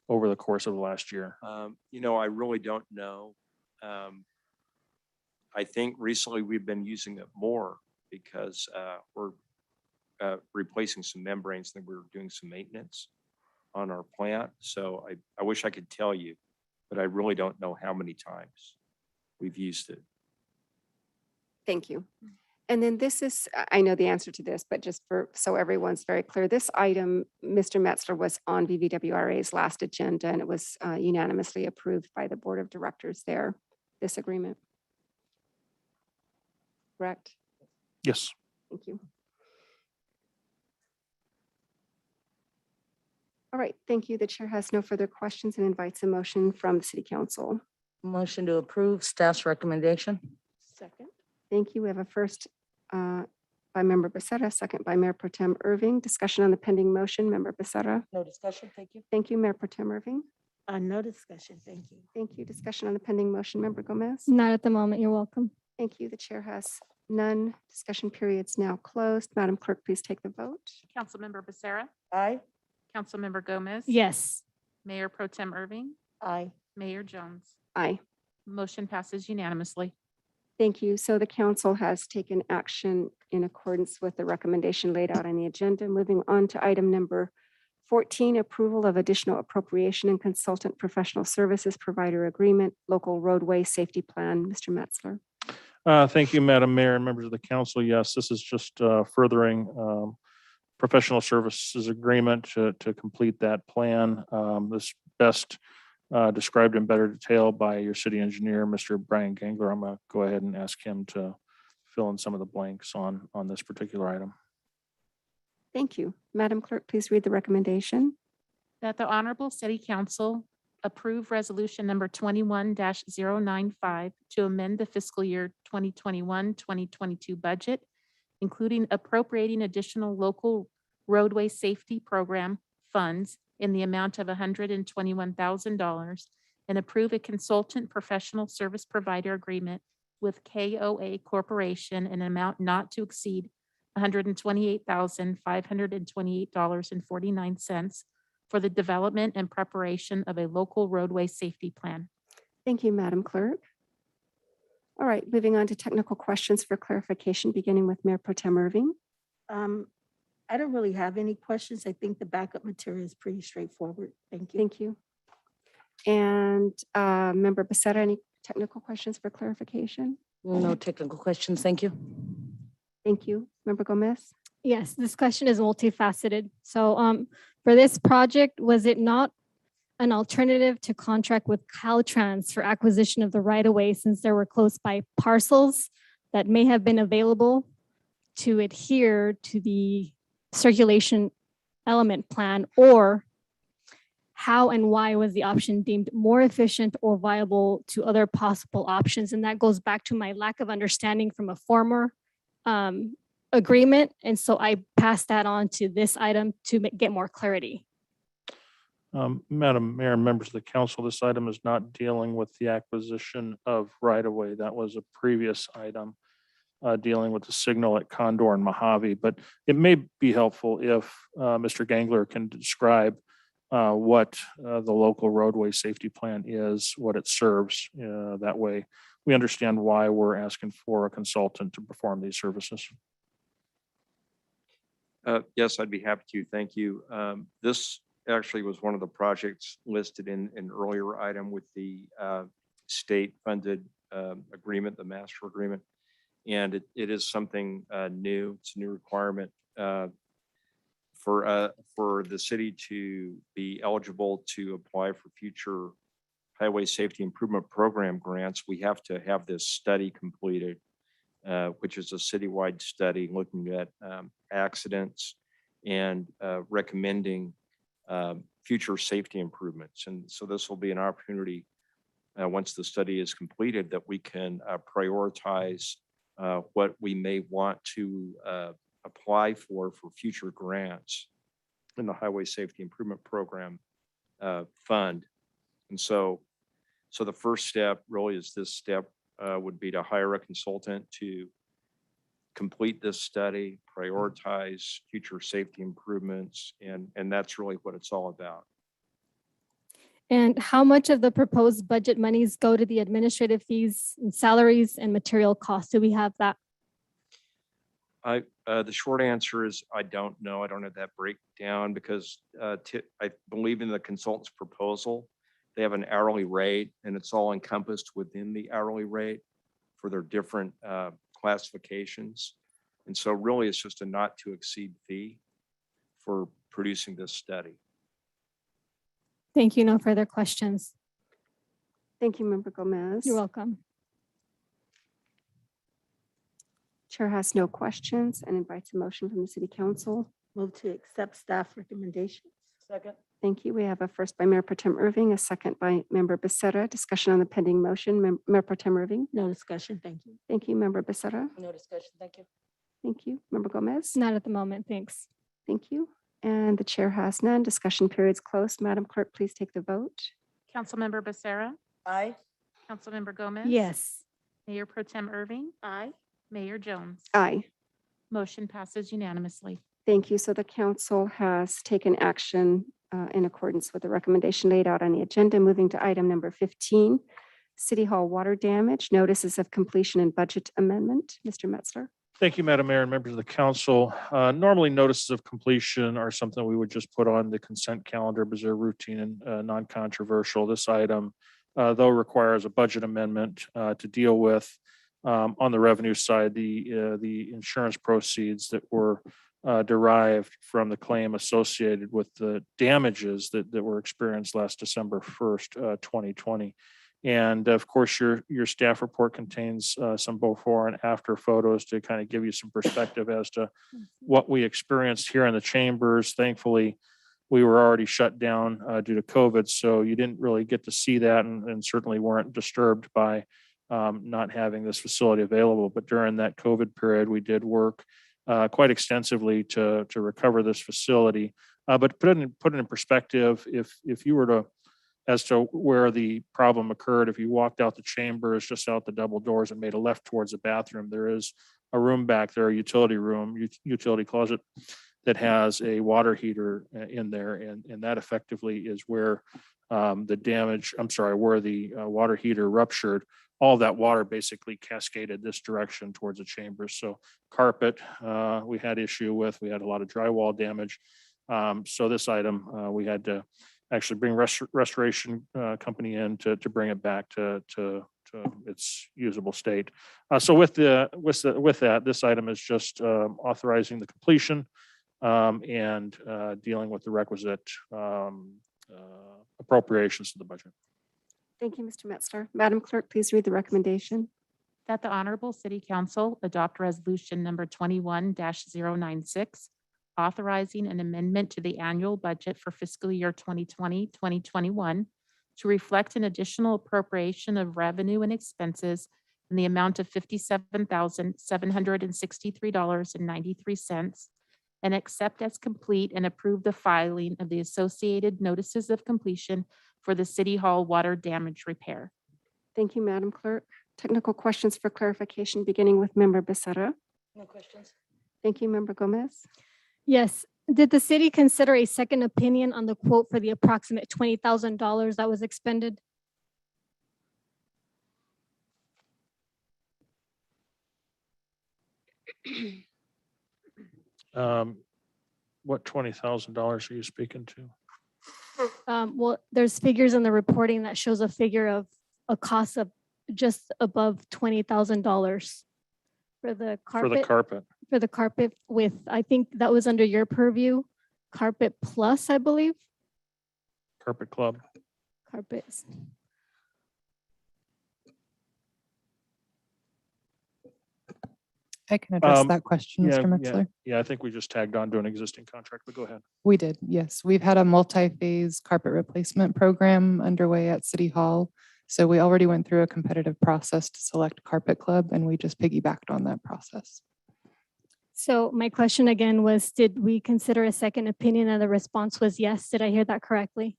Speaker 18: over the course of the last year?
Speaker 20: I really don't know. I think recently we've been using it more because we're replacing some membranes and we're doing some maintenance on our plant. So I wish I could tell you, but I really don't know how many times we've used
Speaker 1: Thank you. And then this is, I know the answer to this, but just so everyone's very clear, this item, Mr. Metzler, was on BVWRA's last agenda and it was unanimously approved by the Board of Directors there, this agreement. Correct?
Speaker 18: Yes.
Speaker 1: Thank you. All right, thank you. The chair has no further questions and invites a motion from the City Council.
Speaker 16: Motion to approve staff's recommendation.
Speaker 1: Second. Thank you. We have a first by Member Becerra, second by Mayor Pro Tem Irving. Discussion on the pending motion. Member Becerra.
Speaker 16: No discussion, thank you.
Speaker 1: Thank you, Mayor Pro Tem Irving.
Speaker 19: No discussion, thank you.
Speaker 1: Thank you. Discussion on the pending motion. Member Gomez.
Speaker 3: Not at the moment. You're welcome.
Speaker 1: Thank you. The chair has none. Discussion period's now closed. Madam Clerk, please take the vote.
Speaker 2: Councilmember Becerra.
Speaker 16: Aye.
Speaker 2: Councilmember Gomez.
Speaker 3: Yes.
Speaker 2: Mayor Pro Tem Irving.
Speaker 19: Aye.
Speaker 2: Mayor Jones.
Speaker 1: Aye.
Speaker 2: Motion passes unanimously.
Speaker 1: Thank you. So the council has taken action in accordance with the recommendation laid out on the agenda. Moving on to item number 14, approval of additional appropriation and consultant professional services provider agreement, local roadway safety plan. Mr. Metzler.
Speaker 18: Thank you, Madam Mayor and members of the council. Yes, this is just furthering professional services agreement to complete that plan. This best described in better detail by your city engineer, Mr. Brian Gangler. I'm going to go ahead and ask him to fill in some of the blanks on this particular item.
Speaker 1: Thank you. Madam Clerk, please read the recommendation.
Speaker 2: That the Honorable City Council approve Resolution number 21-095 to amend the fiscal year 2021-2022 budget, including appropriating additional local roadway safety program funds in the amount of $121,000 and approve a consultant professional service provider agreement with KOA Corporation in an amount not to exceed $128,528.49 for the development and preparation of a local roadway safety plan.
Speaker 1: Thank you, Madam Clerk. All right, moving on to technical questions for clarification, beginning with Mayor Pro Tem Irving.
Speaker 19: I don't really have any questions. I think the backup material is pretty straightforward. Thank you.
Speaker 1: Thank you. And Member Becerra, any technical questions for clarification?
Speaker 16: No technical questions. Thank you.
Speaker 1: Thank you. Member Gomez?
Speaker 3: Yes, this question is multifaceted. So for this project, was it not an alternative to contract with Caltrans for acquisition of the right-of-way since there were close by parcels that may have been available to adhere to the circulation element plan? Or how and why was the option deemed more efficient or viable to other possible options? And that goes back to my lack of understanding from a former agreement. And so I passed that on to this item to get more clarity.
Speaker 18: Madam Mayor and members of the council, this item is not dealing with the acquisition of right-of-way. That was a previous item dealing with the signal at Condor and Mojave. But it may be helpful if Mr. Gangler can describe what the local roadway safety plan is, what it serves. That way, we understand why we're asking for a consultant to perform these services.
Speaker 20: Yes, I'd be happy to. Thank you. This actually was one of the projects listed in an earlier item with the state-funded agreement, the master agreement. And it is something new. It's a new requirement for the city to be eligible to apply for future highway safety improvement program grants. We have to have this study completed, which is a citywide study looking at accidents and recommending future safety improvements. And so this will be an opportunity once the study is completed that we can prioritize what we may want to apply for future grants in the Highway Safety Improvement Program fund. And so the first step really is this step would be to hire a consultant to complete this study, prioritize future safety improvements, and that's really what it's all about.
Speaker 3: And how much of the proposed budget monies go to the administrative fees and salaries and material costs? Do we have that?
Speaker 20: The short answer is I don't know. I don't have that breakdown because I believe in the consultant's proposal, they have an hourly rate and it's all encompassed within the hourly rate for their different classifications. And so really it's just a not to exceed fee for producing this study.
Speaker 3: Thank you. No further questions.
Speaker 1: Thank you, Member Gomez.
Speaker 3: You're welcome.
Speaker 1: Chair has no questions and invites a motion from the City Council.
Speaker 19: Move to accept staff recommendations.
Speaker 16: Second.
Speaker 1: Thank you. We have a first by Mayor Pro Tem Irving, a second by Member Becerra. Discussion on the pending motion. Mayor Pro Tem Irving.
Speaker 19: No discussion. Thank you.
Speaker 1: Thank you, Member Becerra.
Speaker 16: No discussion. Thank you.
Speaker 1: Thank you, Member Gomez.
Speaker 3: Not at the moment. Thanks.
Speaker 1: Thank you. And the chair has none. Discussion period's closed. Madam Clerk, please take the vote.
Speaker 2: Councilmember Becerra.
Speaker 16: Aye.
Speaker 2: Councilmember Gomez.
Speaker 3: Yes.
Speaker 2: Mayor Pro Tem Irving.
Speaker 19: Aye.
Speaker 2: Mayor Jones.
Speaker 1: Aye.
Speaker 2: Motion passes unanimously.
Speaker 1: Thank you. So the council has taken action in accordance with the recommendation laid out on the agenda. Moving to item number 15, City Hall water damage, notices of completion and budget amendment. Mr. Metzler.
Speaker 18: Thank you, Madam Mayor and members of the council. Normally notices of completion are something we would just put on the consent calendar because they're routine and non-controversial. This item, though, requires a budget amendment to deal with on the revenue side, the insurance proceeds that were derived from the claim associated with the damages that were experienced last December 1st, 2020. And of course, your staff report contains some before and after photos to kind of give you some perspective as to what we experienced here in the chambers. Thankfully, we were already shut down due to COVID, so you didn't really get to see that and certainly weren't disturbed by not having this facility available. But during that COVID period, we did work quite extensively to recover this facility. But put it in perspective, if you were to, as to where the problem occurred, if you walked out the chambers, just out the double doors and made a left towards the bathroom, there is a room back there, a utility room, utility closet that has a water heater in there. And that effectively is where the damage, I'm sorry, where the water heater ruptured. All of that water basically cascaded this direction towards the chambers. So carpet, we had issue with, we had a lot of drywall damage. So this item, we had to actually bring restoration company in to bring it back to its usable state. So with that, this item is just authorizing the completion and dealing with the requisite appropriations to the budget.
Speaker 1: Thank you, Mr. Metzler. Madam Clerk, please read the recommendation.
Speaker 2: That the Honorable City Council adopt resolution number 21-096, authorizing an amendment to the annual budget for fiscal year 2020-2021 to reflect an additional appropriation of revenue and expenses in the amount of $57,763.93 and accept as complete and approve the filing of the associated notices of completion for the City Hall water damage repair.
Speaker 1: Thank you, Madam Clerk. Technical questions for clarification, beginning with Member Becerra.
Speaker 16: No questions.
Speaker 1: Thank you, Member Gomez.
Speaker 3: Yes. Did the city consider a second opinion on the quote for the approximate $20,000 that was expended?
Speaker 18: What $20,000 are you speaking to?
Speaker 3: Well, there's figures in the reporting that shows a figure of a cost of just above $20,000 for the carpet.
Speaker 18: For the carpet.
Speaker 3: For the carpet with, I think that was under your purview, Carpet Plus, I believe.
Speaker 18: Carpet Club.
Speaker 3: Carpets.
Speaker 21: I can address that question, Mr. Metzler.
Speaker 18: Yeah, I think we just tagged on to an existing contract, but go ahead.
Speaker 21: We did, yes. We've had a multi-phase carpet replacement program underway at City Hall. So we already went through a competitive process to select Carpet Club, and we just piggybacked on that process.
Speaker 3: So my question again was, did we consider a second opinion? And the response was yes. Did I hear that correctly?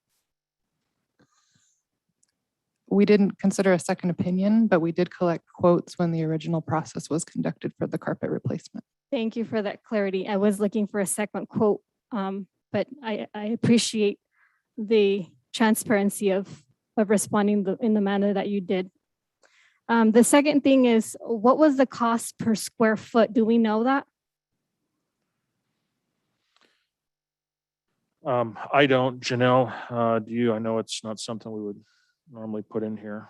Speaker 21: We didn't consider a second opinion, but we did collect quotes when the original process was conducted for the carpet replacement.
Speaker 3: Thank you for that clarity. I was looking for a second quote, but I appreciate the transparency of responding in the manner that you did. The second thing is, what was the cost per square foot? Do we know that?
Speaker 18: I don't. Janelle, do you? I know it's not something we would normally put in here.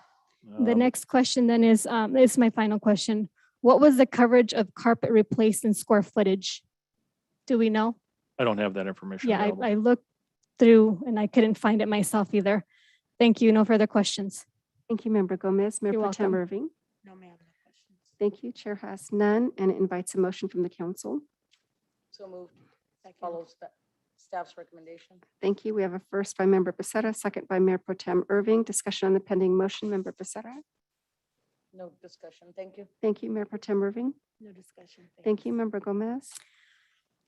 Speaker 3: The next question then is my final question. What was the coverage of carpet replaced in square footage? Do we know?
Speaker 18: I don't have that information.
Speaker 3: Yeah,
Speaker 18: available.
Speaker 3: I looked through and I couldn't find it myself either. Thank you. No further questions.
Speaker 1: Thank you, Member Gomez. Mayor
Speaker 3: You're
Speaker 1: Pro Tem
Speaker 3: welcome.
Speaker 1: Irving.
Speaker 19: No, ma'am, no questions.
Speaker 1: Thank you. Chair has none and invites a motion from the council.
Speaker 16: So moved. Follows staff's recommendation.
Speaker 1: Thank you. We have a first by Member Becerra, second by Mayor Pro Tem Irving. Discussion on the pending motion. Member Becerra.
Speaker 16: No discussion. Thank you.
Speaker 1: Thank you, Mayor Pro Tem Irving.
Speaker 19: No discussion.
Speaker 1: Thank you, Member Gomez.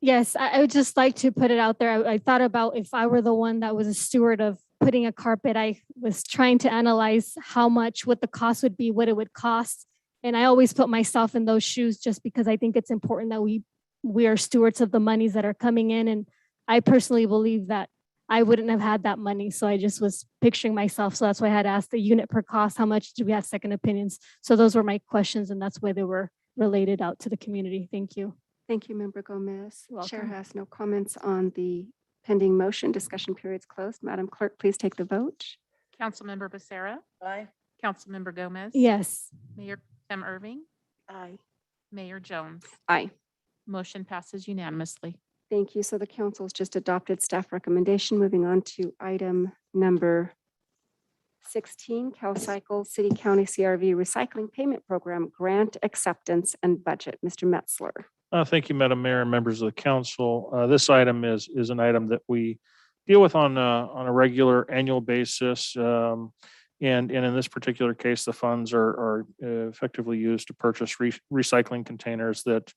Speaker 3: Yes, I would just like to put it out there. I thought about if I were the one that was a steward of putting a carpet, I was trying to analyze what the cost would be, what it would cost. And I always put myself in those shoes just because I think it's important that we are stewards of the monies that are coming in. And I personally believe that I wouldn't have had that money. So I just was picturing myself. So that's why I had asked the unit per cost, how much do we have second opinions? So those were my questions and that's why they were related out to the community. Thank you.
Speaker 1: Thank you, Member Gomez.
Speaker 3: You're
Speaker 1: Chair
Speaker 3: welcome.
Speaker 1: has no comments on the pending motion. Discussion period's closed. Madam Clerk, please take the vote.
Speaker 2: Councilmember Becerra.
Speaker 16: Aye.
Speaker 2: Councilmember Gomez.
Speaker 3: Yes.
Speaker 2: Mayor Pro Tem Irving.
Speaker 19: Aye.
Speaker 2: Mayor Jones.
Speaker 1: Aye.
Speaker 2: Motion passes unanimously.
Speaker 1: Thank you. So the council has just adopted staff recommendation. Moving on to item number 16, CalCycle City County CRV Recycling Payment Program Grant Acceptance and Budget. Mr. Metzler.
Speaker 18: Thank you, Madam Mayor and members of the council. This item is an item that we deal with on a regular annual basis. And in this particular case, the funds are effectively used to purchase recycling containers that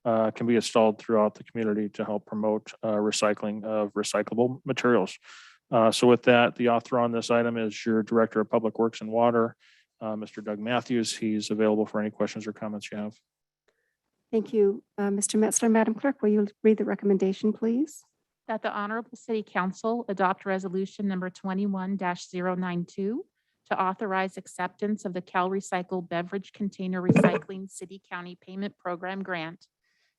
Speaker 18: can be installed throughout the community to help promote recycling of recyclable materials. So with that, the author on this item is your Director of Public Works and Water, Mr. Doug Matthews. He's available for any questions or comments you have.
Speaker 1: Thank you, Mr. Metzler. Madam Clerk, will you read the recommendation, please?
Speaker 2: That the Honorable City Council adopt resolution number 21-092 to authorize acceptance of the Cal Recycle Beverage Container Recycling City County Payment Program Grant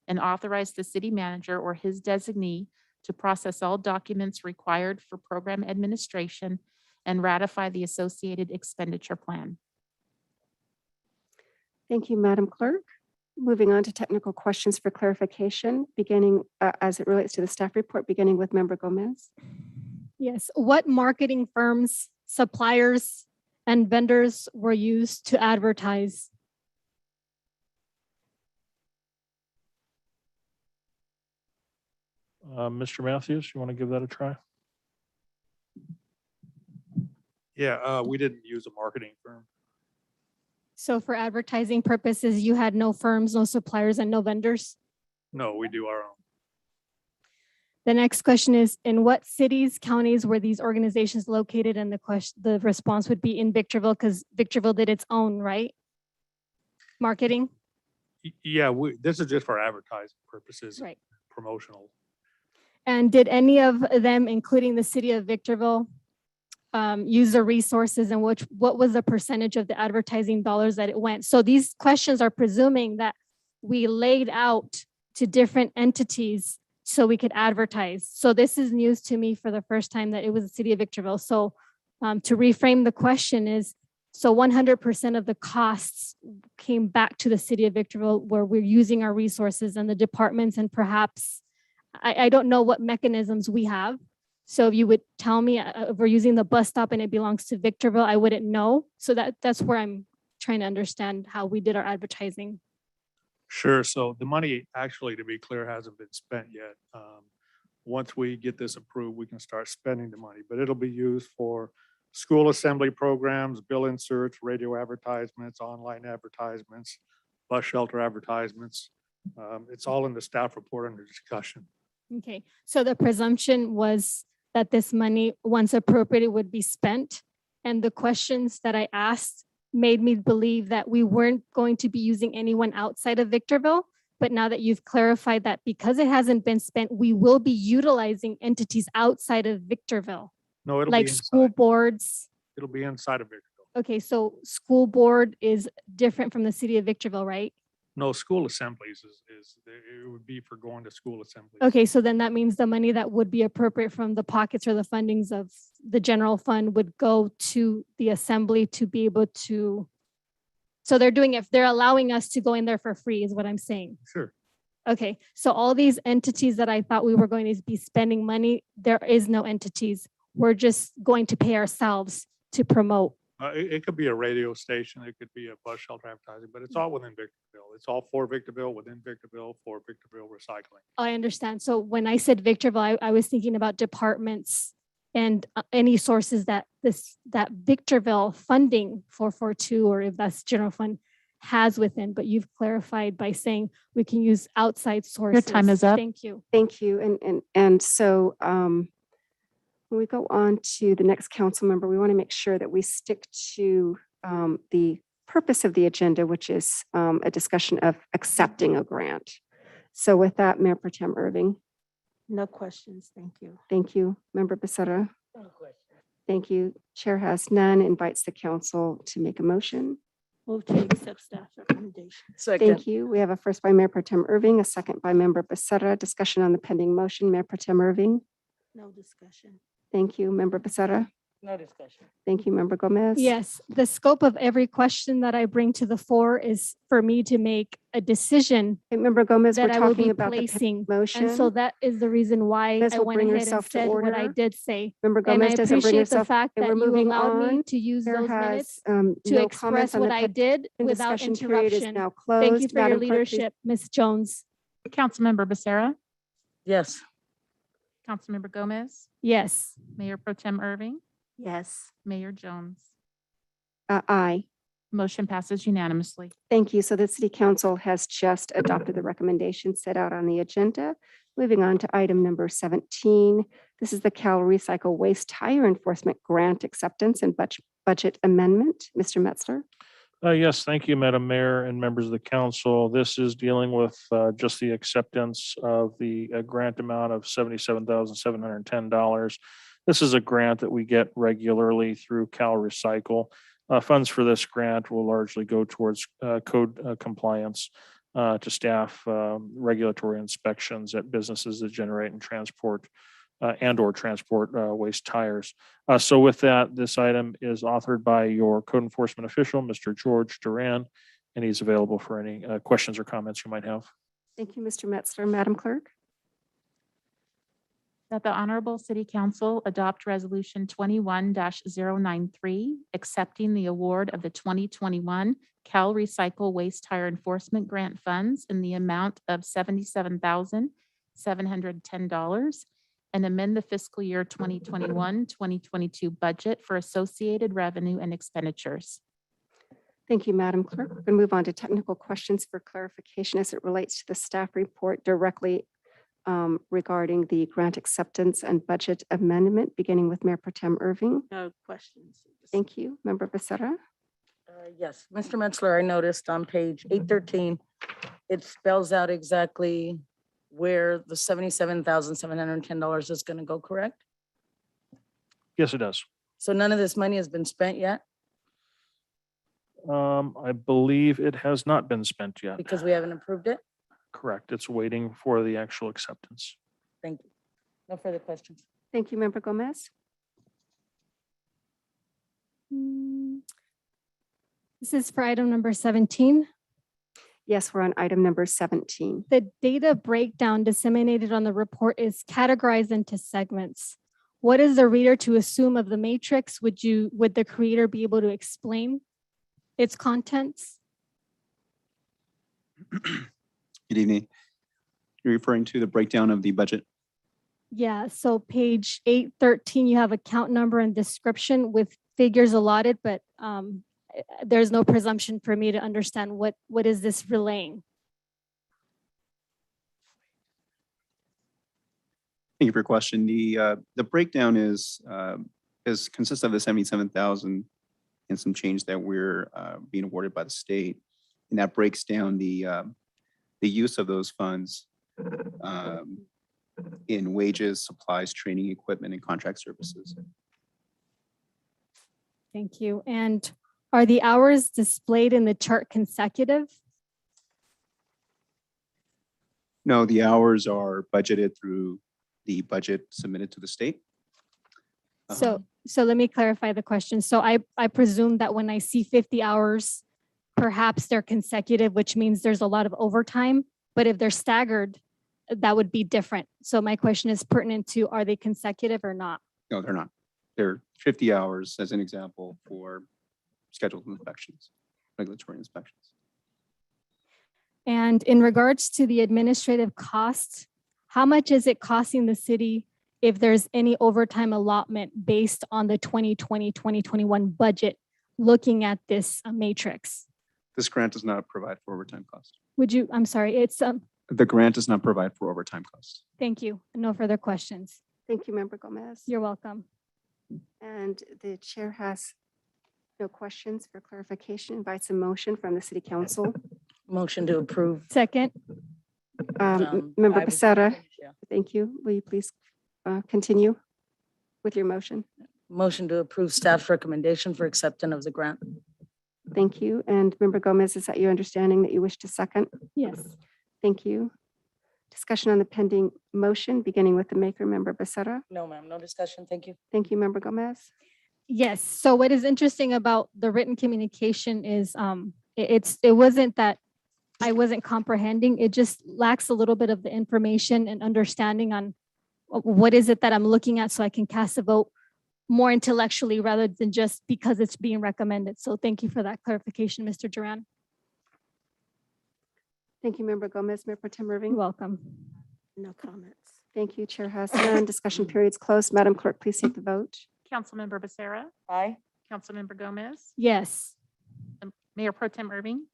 Speaker 2: and authorize the city manager or his designee to process all documents required for program administration and ratify the associated expenditure plan.
Speaker 1: Thank you, Madam Clerk. Moving on to technical questions for clarification, beginning as it relates to the staff report, beginning with Member Gomez.
Speaker 3: Yes, what marketing firms, suppliers, and vendors were used to advertise?
Speaker 18: Mr. Matthews, you want to give that a try?
Speaker 5: Yeah, we didn't use a marketing firm.
Speaker 3: So for advertising purposes, you had no firms, no suppliers, and no vendors?
Speaker 5: No, we do our own.
Speaker 3: The next question is, in what cities, counties were these organizations located? And the response would be in Victorville, because Victorville did its own, right? Marketing?
Speaker 5: Yeah, this is just for advertising purposes.
Speaker 3: Right.
Speaker 5: Promotional.
Speaker 3: And did any of them, including the city of Victorville, use the resources, and what was the percentage of the advertising dollars that it went? So these questions are presuming that we laid out to different entities so we could advertise. So this is news to me for the first time that it was the city of Victorville. So to reframe the question is, so 100% of the costs came back to the city of Victorville where we're using our resources and the departments, and perhaps, I don't know what mechanisms we have. So if you would tell me if we're using the bus stop and it belongs to Victorville, I wouldn't know. So that's where I'm trying to understand how we did our advertising.
Speaker 5: Sure. So the money, actually, to be clear, hasn't been spent yet. Once we get this approved, we can start spending the money, but it'll be used for school assembly programs, bill inserts, radio advertisements, online advertisements, bus shelter advertisements. It's all in the staff report under discussion.
Speaker 3: Okay, so the presumption was that this money, once appropriated, would be spent. And the questions that I asked made me believe that we weren't going to be using anyone outside of Victorville. But now that you've clarified that because it hasn't been spent, we will be utilizing entities outside of Victorville,
Speaker 5: No, it'll
Speaker 3: like
Speaker 5: be
Speaker 3: school
Speaker 5: inside.
Speaker 3: boards.
Speaker 5: It'll be inside of Victorville.
Speaker 3: Okay, so school board is different from the city of Victorville, right?
Speaker 5: No, school assemblies it would be for going to school assemblies.
Speaker 3: Okay, so then that means the money that would be appropriate from the pockets or the fundings of the general fund would go to the assembly to be able to. So they're doing it, they're allowing us to go in there for free is what I'm saying.
Speaker 5: Sure.
Speaker 3: Okay, so all these entities that I thought we were going to be spending money, there is no entities. We're just going to pay ourselves to promote.
Speaker 5: It could be a radio station, it could be a bus shelter advertising, but it's all within Victorville. It's all for Victorville, within Victorville, for Victorville recycling.
Speaker 3: I understand. So when I said Victorville, I was thinking about departments and any sources that Victorville funding 442, or if that's general fund, has within, but you've clarified by saying we can use outside sources.
Speaker 2: Your time is up.
Speaker 3: Thank you.
Speaker 1: Thank you. And so when we go on to the next council member, we want to make sure that we stick to the purpose of the agenda, which is a discussion of accepting a grant. So with that, Mayor Pro Tem Irving.
Speaker 19: No questions, thank you.
Speaker 1: Thank you. Member Becerra. Thank you. Chair has none, invites the council to make a motion.
Speaker 19: Move to accept staff recommendation.
Speaker 1: Thank you. We have a first by Mayor Pro Tem Irving, a second by Member Becerra. Discussion on the pending motion. Mayor Pro Tem Irving.
Speaker 19: No discussion.
Speaker 1: Thank you. Member Becerra.
Speaker 19: No discussion.
Speaker 1: Thank you. Member Gomez.
Speaker 3: Yes, the scope of every question that I bring to the fore is for me to make a decision.
Speaker 1: Member Gomez, we're
Speaker 3: that I will
Speaker 1: talking
Speaker 3: be
Speaker 1: about the
Speaker 3: placing.
Speaker 1: motion.
Speaker 3: And so that is the reason why
Speaker 1: Gomez
Speaker 3: I
Speaker 1: will
Speaker 3: went
Speaker 1: bring
Speaker 3: ahead
Speaker 1: herself
Speaker 3: and
Speaker 1: to
Speaker 3: said what I
Speaker 1: order.
Speaker 3: did say.
Speaker 1: Member
Speaker 3: And
Speaker 1: Gomez
Speaker 3: I
Speaker 1: doesn't bring
Speaker 3: appreciate the
Speaker 1: herself.
Speaker 3: fact
Speaker 1: and
Speaker 3: that
Speaker 1: we're
Speaker 3: you
Speaker 1: moving
Speaker 3: allowed me
Speaker 1: on.
Speaker 3: to use
Speaker 1: There
Speaker 3: those
Speaker 1: has,
Speaker 3: minutes
Speaker 1: no
Speaker 3: to
Speaker 1: comments
Speaker 3: express
Speaker 1: on
Speaker 3: what
Speaker 1: the
Speaker 3: I did
Speaker 1: and
Speaker 3: without
Speaker 1: discussion period is
Speaker 3: interruption.
Speaker 1: now closed.
Speaker 3: Thank you for your
Speaker 1: Madam Clerk, please.
Speaker 3: leadership, Ms. Jones.
Speaker 2: Councilmember Becerra.
Speaker 16: Yes.
Speaker 2: Councilmember Gomez,
Speaker 3: Yes.
Speaker 2: Mayor Pro Tem Irving,
Speaker 19: Yes.
Speaker 2: Mayor Jones.
Speaker 1: Aye.
Speaker 2: Motion passes unanimously.
Speaker 1: Thank you. So the city council has just adopted the recommendations set out on the agenda. Moving on to item number 17. This is the Cal Recycle Waste Tire Enforcement Grant Acceptance and Budget Amendment. Mr. Metzler.
Speaker 18: Yes, thank you, Madam Mayor and members of the council. This is dealing with just the acceptance of the grant amount of $77,710. This is a grant that we get regularly through Cal Recycle. Funds for this grant will largely go towards code compliance to staff regulatory inspections at businesses that generate and transport and/or transport waste tires. So with that, this item is authored by your code enforcement official, Mr. George Duran, and he's available for any questions or comments you might have.
Speaker 1: Thank you, Mr. Metzler. Madam Clerk.
Speaker 2: That the Honorable City Council adopt Resolution 21-093, accepting the award of the 2021 Cal Recycle Waste Tire Enforcement Grant Funds in the amount of $77,710 and amend the fiscal year 2021-2022 budget for associated revenue and expenditures.
Speaker 1: Thank you, Madam Clerk. We're going to move on to technical questions for clarification as it relates to the staff report directly regarding the grant acceptance and budget amendment, beginning with Mayor Pro Tem Irving.
Speaker 16: No questions.
Speaker 1: Thank you. Member Becerra.
Speaker 16: Yes, Mr. Metzler, I noticed on page 813, it spells out exactly where the $77,710 is going to go, correct?
Speaker 18: Yes, it does.
Speaker 16: So none of this money has been spent yet
Speaker 18: I believe it has not been spent yet.
Speaker 16: because we haven't approved it?
Speaker 18: Correct. It's waiting for the actual acceptance.
Speaker 16: Thank you. No further questions.
Speaker 1: Thank you, Member Gomez.
Speaker 3: This is for item number 17.
Speaker 1: Yes, we're on item number 17.
Speaker 3: The data breakdown disseminated on the report is categorized into segments. What is the reader to assume of the matrix? Would the creator be able to explain its contents?
Speaker 6: Good evening. You're referring to the breakdown of the budget?
Speaker 3: Yeah, so page 813, you have account number and description with figures allotted, but there's no presumption for me to understand what is this relaying.
Speaker 6: Thank you for your question. The breakdown consists of the 77,000 and some change that we're being awarded by the state, and that breaks down the use of those funds in wages, supplies, training, equipment, and contract services.
Speaker 3: Thank you. And are the hours displayed in the chart consecutive?
Speaker 6: No, the hours are budgeted through the budget submitted to the state.
Speaker 3: So let me clarify the question. So I presume that when I see 50 hours, perhaps they're consecutive, which means there's a lot of overtime, but if they're staggered, that would be different. So my question is pertinent to, are they consecutive or not?
Speaker 6: No, they're not. They're 50 hours as an example for scheduled inspections, regulatory inspections.
Speaker 3: And in regards to the administrative costs, how much is it costing the city if there's any overtime allotment based on the 2020-2021 budget, looking at this matrix?
Speaker 6: This grant does not provide for overtime costs.
Speaker 3: I'm sorry, it's,
Speaker 6: The grant does not provide for overtime costs.
Speaker 3: thank you. No further questions.
Speaker 1: Thank you, Member Gomez.
Speaker 3: You're welcome.
Speaker 1: And the chair has no questions for clarification. Invites a motion from the city council.
Speaker 16: Motion to approve.
Speaker 3: Second.
Speaker 1: Member
Speaker 16: I was-
Speaker 1: Becerra,
Speaker 16: yeah.
Speaker 1: thank you. Will you please continue with your motion?
Speaker 16: Motion to approve staff's recommendation for acceptance of the grant.
Speaker 1: Thank you. And Member Gomez, is that your understanding that you wish to second?
Speaker 3: Yes.
Speaker 1: Thank you. Discussion on the pending motion, beginning with the maker, Member Becerra.
Speaker 16: No, ma'am, no discussion. Thank you.
Speaker 1: Thank you, Member Gomez.
Speaker 3: Yes. So what is interesting about the written communication is it wasn't that I wasn't comprehending. It just lacks a little bit of the information and understanding on what is it that I'm looking at so I can cast a vote more intellectually rather than just because it's being recommended. So thank you for that clarification, Mr. Duran.
Speaker 1: Thank you, Member Gomez. Mayor Pro Tem Irving.
Speaker 3: You're welcome.
Speaker 19: No comments.
Speaker 1: Thank you. Chair has none. Discussion period's closed. Madam Clerk, please take the vote.
Speaker 2: Councilmember Becerra,
Speaker 16: Aye.
Speaker 2: Councilmember Gomez,
Speaker 3: Yes.
Speaker 2: Mayor Pro Tem Irving,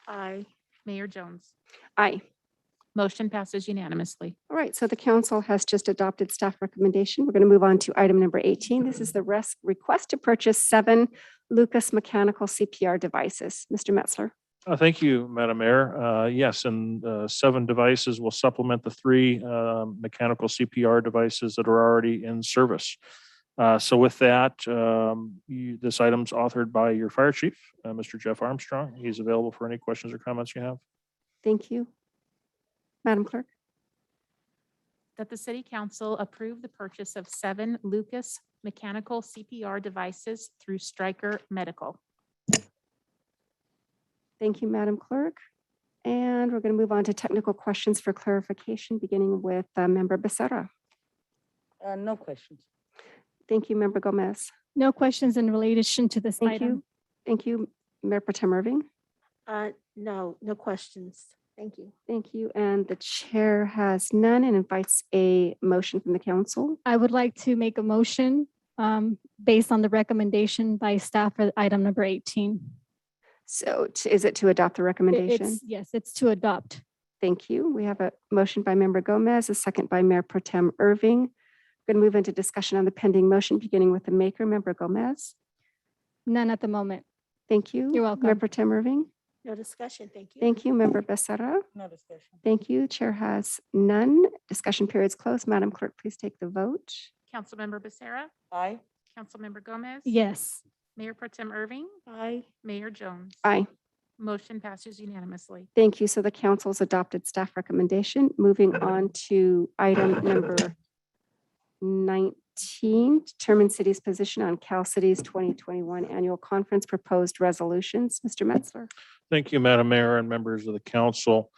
Speaker 19: Aye.
Speaker 2: Mayor Jones.
Speaker 1: Aye.
Speaker 2: Motion passes unanimously.
Speaker 1: All right, so the council has just adopted staff recommendation. We're going to move on to item number 18. This is the request to purchase 7 Lucas mechanical CPR devices. Mr. Metzler.
Speaker 18: Thank you, Madam Mayor. Yes, and 7 devices will supplement the 3 mechanical CPR devices that are already in service. So with that, this item's authored by your fire chief, Mr. Jeff Armstrong. He's available for any questions or comments you have.
Speaker 1: Thank you. Madam Clerk.
Speaker 2: That the city council approve the purchase of 7 Lucas mechanical CPR devices through Stryker Medical.
Speaker 1: Thank you, Madam Clerk. And we're going to move on to technical questions for clarification, beginning with Member Becerra.
Speaker 16: No questions.
Speaker 1: Thank you, Member Gomez.
Speaker 3: No questions in relation to this
Speaker 1: Thank
Speaker 3: item.
Speaker 1: you. Thank you, Mayor Pro Tem Irving.
Speaker 19: No questions. Thank you.
Speaker 1: Thank you. And the chair has none and invites a motion from the council.
Speaker 3: I would like to make a motion based on the recommendation by staff for item number 18.
Speaker 1: So is it to adopt the recommendation?
Speaker 3: Yes, it's to adopt.
Speaker 1: Thank you. We have a motion by Member Gomez, a second by Mayor Pro Tem Irving. We're going to move into discussion on the pending motion, beginning with the maker, Member Gomez.
Speaker 3: None at the moment.
Speaker 1: Thank you.
Speaker 3: You're welcome.
Speaker 1: Mayor Pro Tem Irving.
Speaker 19: No discussion. Thank you.
Speaker 1: Thank you, Member Becerra.
Speaker 16: No discussion.
Speaker 1: Thank you. Chair has none. Discussion period is closed. Madam Clerk, please take the vote.
Speaker 2: Councilmember Becerra,
Speaker 16: Aye.
Speaker 2: Councilmember Gomez.
Speaker 3: Yes.
Speaker 2: Mayor Pro Tem Irving,
Speaker 19: Aye.
Speaker 2: Mayor Jones.
Speaker 1: Aye.
Speaker 2: Motion passes unanimously.
Speaker 1: Thank you. So the council's adopted staff recommendation. Moving on to item number 19, determine city's position on Cal City's 2021 annual conference proposed resolutions. Mr. Metzler.
Speaker 18: Thank you, Madam Mayor and members of the council.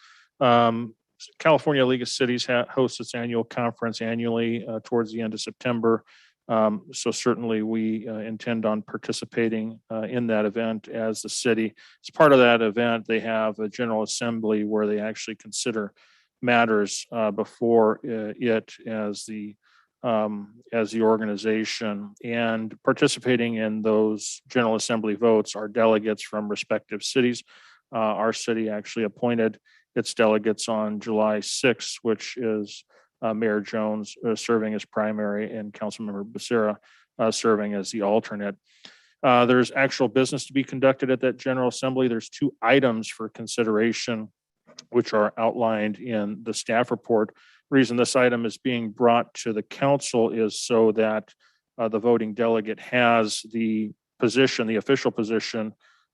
Speaker 18: California League of Cities hosts its annual conference annually towards the end of September. So certainly we intend on participating in that event as the city. As part of that event, they have a general assembly where they actually consider matters before it as the organization, and participating in those general assembly votes are delegates from respective cities. Our city actually appointed its delegates on July 6th, which is Mayor Jones serving as primary and Councilmember Becerra serving as the alternate. There's actual business to be conducted at that General Assembly. There's 2 items for consideration, which are outlined in the staff report. Reason this item is being brought to the council is so that the voting delegate has the position, the official position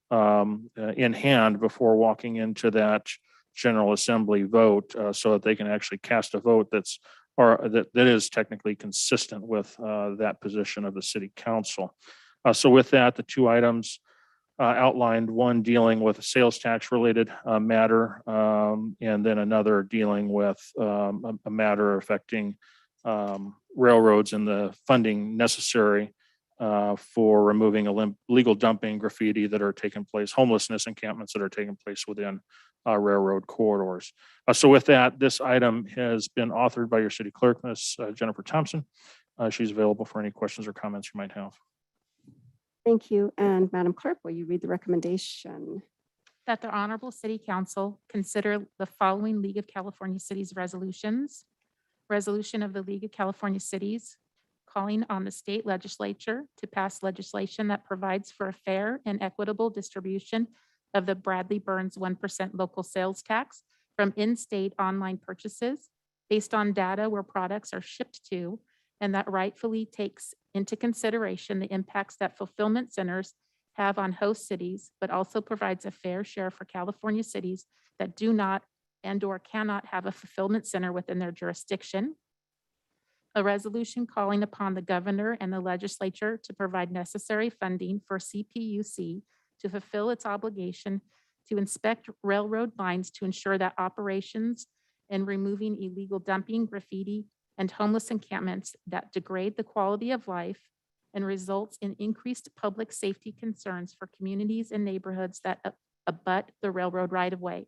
Speaker 18: in hand before walking into that General Assembly vote, so that they can actually cast a vote that is technically consistent with that position of the city council. So with that, the 2 items outlined, one dealing with a sales tax related matter, and then another dealing with a matter affecting railroads and the funding necessary for removing illegal dumping, graffiti that are taking place, homelessness encampments that are taking place within railroad corridors. So with that, this item has been authored by your city clerk, Ms. Jennifer Thompson. She's available for any questions or comments you might have.
Speaker 1: Thank you. And Madam Clerk, will you read the recommendation?
Speaker 2: That the Honorable City Council consider the following League of California Cities resolutions. Resolution of the League of California Cities calling on the state legislature to pass legislation that provides for a fair and equitable distribution of the Bradley Burns 1% local sales tax from in-state online purchases based on data where products are shipped to, and that rightfully takes into consideration the impacts that fulfillment centers have on host cities, but also provides a fair share for California cities that do not and/or cannot have a fulfillment center within their jurisdiction. A resolution calling upon the governor and the legislature to provide necessary funding for CPUC to fulfill its obligation to inspect railroad lines to ensure that operations in removing illegal dumping, graffiti, and homeless encampments that degrade the quality of life and results in increased public safety concerns for communities and neighborhoods that abut the railroad right-of-way.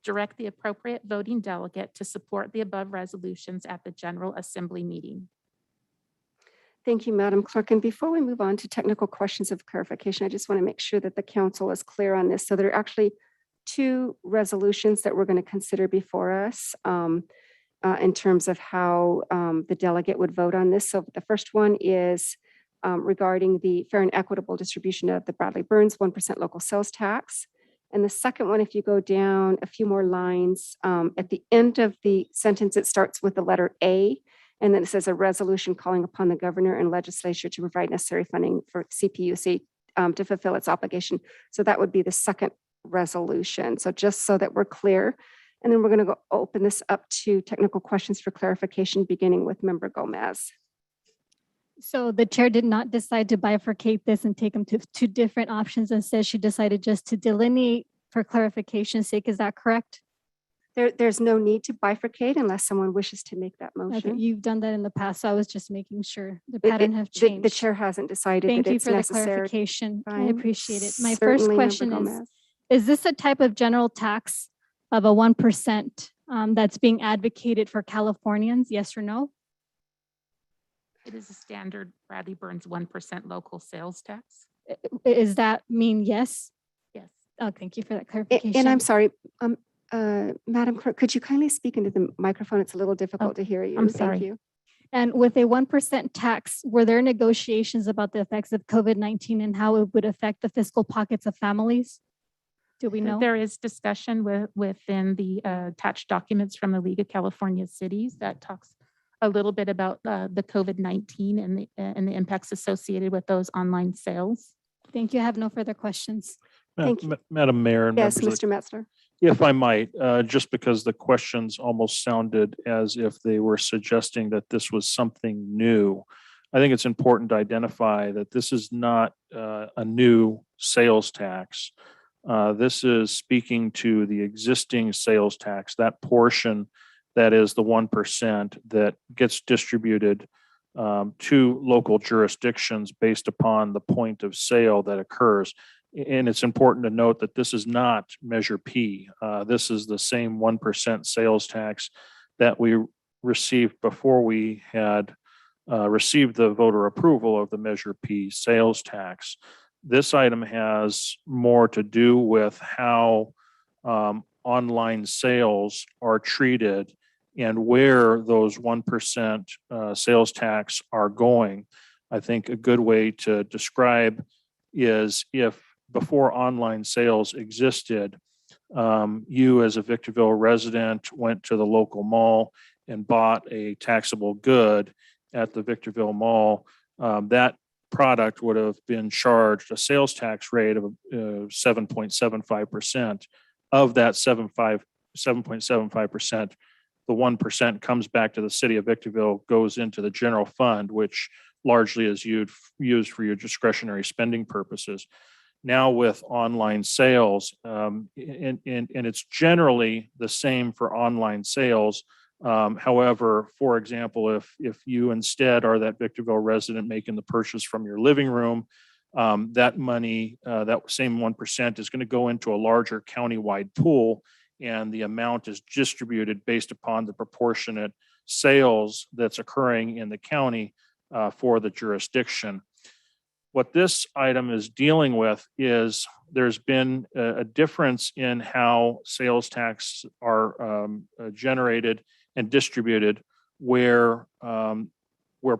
Speaker 2: Direct the appropriate voting delegate to support the above resolutions at the General Assembly meeting.
Speaker 1: Thank you, Madam Clerk. And before we move on to technical questions of clarification, I just want to make sure that the council is clear on this. So there are actually two resolutions that we're going to consider before us in terms of how the delegate would vote on this. So the first one is regarding the fair and equitable distribution of the Bradley Burns 1% local sales tax. And the second one, if you go down a few more lines, at the end of the sentence, it starts with the letter A, and then it says a resolution calling upon the governor and legislature to provide necessary funding for CPUC to fulfill its obligation. So that would be the second resolution. So just so that we're clear. And then we're going to go open this up to technical questions for clarification, beginning with Member Gomez.
Speaker 3: So the chair did not decide to bifurcate this and take them to two different options. Instead, she decided just to delineate for clarification's sake. Is that correct?
Speaker 1: There's no need to bifurcate unless someone wishes to make that
Speaker 3: Okay,
Speaker 1: motion.
Speaker 3: you've done that in the past, so I was just making sure the
Speaker 1: It-
Speaker 3: pattern
Speaker 1: it-
Speaker 3: have
Speaker 1: the-
Speaker 3: changed.
Speaker 1: The chair hasn't decided
Speaker 3: Thank
Speaker 1: that
Speaker 3: you
Speaker 1: it's
Speaker 3: for the
Speaker 1: necessary.
Speaker 3: clarification. I
Speaker 1: Fine.
Speaker 3: appreciate it. My
Speaker 1: Certainly,
Speaker 3: first
Speaker 1: Member
Speaker 3: question
Speaker 1: Gomez.
Speaker 3: is this a type of general tax of a 1% that's being advocated for Californians? Yes or no?
Speaker 2: It is a standard Bradley Burns 1% local sales tax.
Speaker 3: Is that mean yes?
Speaker 2: Yes.
Speaker 3: Oh, thank you for that
Speaker 1: And
Speaker 3: clarification.
Speaker 1: I'm sorry, Madam Clerk, could you kindly speak into the microphone? It's a little difficult to hear you.
Speaker 2: I'm
Speaker 1: Thank
Speaker 2: sorry.
Speaker 1: you.
Speaker 3: And with a 1% tax, were there negotiations about the effects of COVID-19 and how it would affect the fiscal pockets of families? Do we know?
Speaker 2: There is discussion within the attached documents from the League of California Cities that talks a little bit about the COVID-19 and the impacts associated with those online sales.
Speaker 3: Thank you. I have no further questions.
Speaker 1: Thank you.
Speaker 18: Madam Mayor and
Speaker 1: Yes,
Speaker 18: members of the
Speaker 1: Mr. Metzler.
Speaker 18: If I might, just because the questions almost sounded as if they were suggesting that this was something new. I think it's important to identify that this is not a new sales tax. This is speaking to the existing sales tax, that portion that is the 1% that gets distributed to local jurisdictions based upon the point of sale that occurs. And it's important to note that this is not Measure P. This is the same 1% sales tax that we received before we had received the voter approval of the Measure P sales tax. This item has more to do with how online sales are treated and where those 1% sales tax are going. I think a good way to describe is if before online sales existed, you as a Victorville resident went to the local mall and bought a taxable good at the Victorville Mall, that product would have been charged a sales tax rate of 7.75%. Of that 7.75%, the 1% comes back to the city of Victorville, goes into the general fund, which largely is used for your discretionary spending purposes. Now with online sales, and it's generally the same for online sales. However, for example, if you instead are that Victorville resident making the purchase from your living room, that money, that same 1% is going to go into a larger countywide pool, and the amount is distributed based upon the proportionate sales that's occurring in the county for the jurisdiction. What this item is dealing with is there's been a difference in how sales tax are generated and distributed where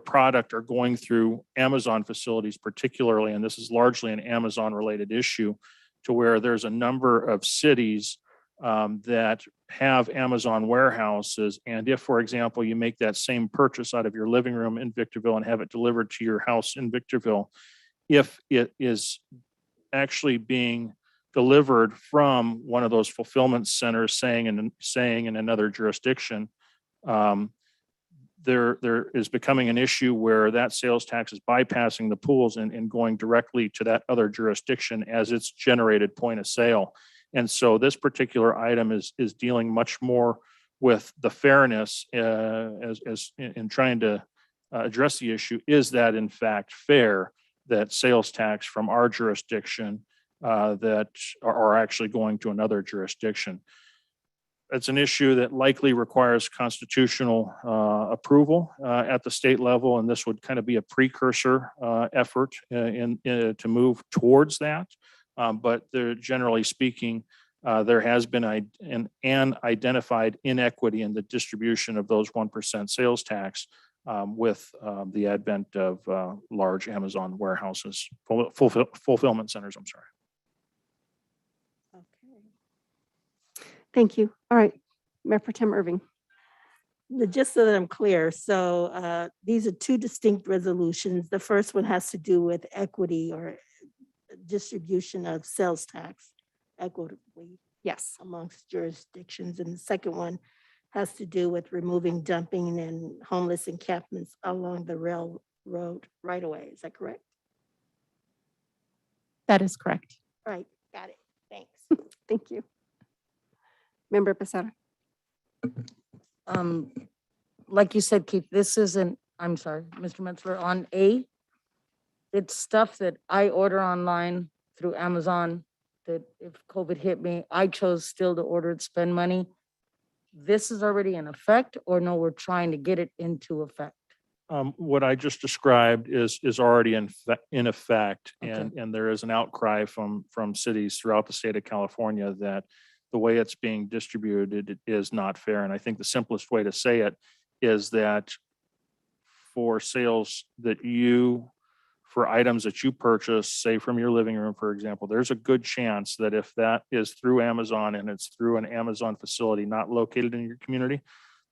Speaker 18: product are going through Amazon facilities particularly, and this is largely an Amazon related issue, to where there's a number of cities that have Amazon warehouses. And if, for example, you make that same purchase out of your living room in Victorville and have it delivered to your house in Victorville, if it is actually being delivered from one of those fulfillment centers saying in another jurisdiction, there is becoming an issue where that sales tax is bypassing the pools and going directly to that other jurisdiction as its generated point of sale. And so this particular item is dealing much more with the fairness as in trying to address the issue. Is that in fact fair that sales tax from our jurisdiction that are actually going to another jurisdiction? it's an issue that likely requires constitutional approval at the state level, and this would kind of be a precursor effort to move towards that. But there, generally speaking, there has been an identified inequity in the distribution of those 1% sales tax with the advent of large Amazon warehouses, fulfillment centers, I'm sorry.
Speaker 1: Thank you. All right, Mayor Pro Tem Irving.
Speaker 19: Just so that I'm clear, so these are two distinct resolutions. The first one has to do with equity or distribution of sales tax equitably.
Speaker 1: Yes.
Speaker 19: Amongst jurisdictions. And the second one has to do with removing dumping and homeless encampments along the railroad right away. Is that correct?
Speaker 2: That is correct.
Speaker 19: Right, got it. Thanks.
Speaker 1: Thank you. Member Becerra.
Speaker 16: Like you said, Keith, this isn't, I'm sorry, Mr. Metzler, on A, it's stuff that I order online through Amazon that if COVID hit me, I chose still to order and spend money. This is already in effect, or no, we're trying to get it into effect?
Speaker 18: What I just described is already in effect,
Speaker 16: Okay.
Speaker 18: and there is an outcry from cities throughout the state of California that the way it's being distributed is not fair. And I think the simplest way to say it is that for sales that for items that you purchase, say from your living room, for example, there's a good chance that if that is through Amazon and it's through an Amazon facility not located in your community,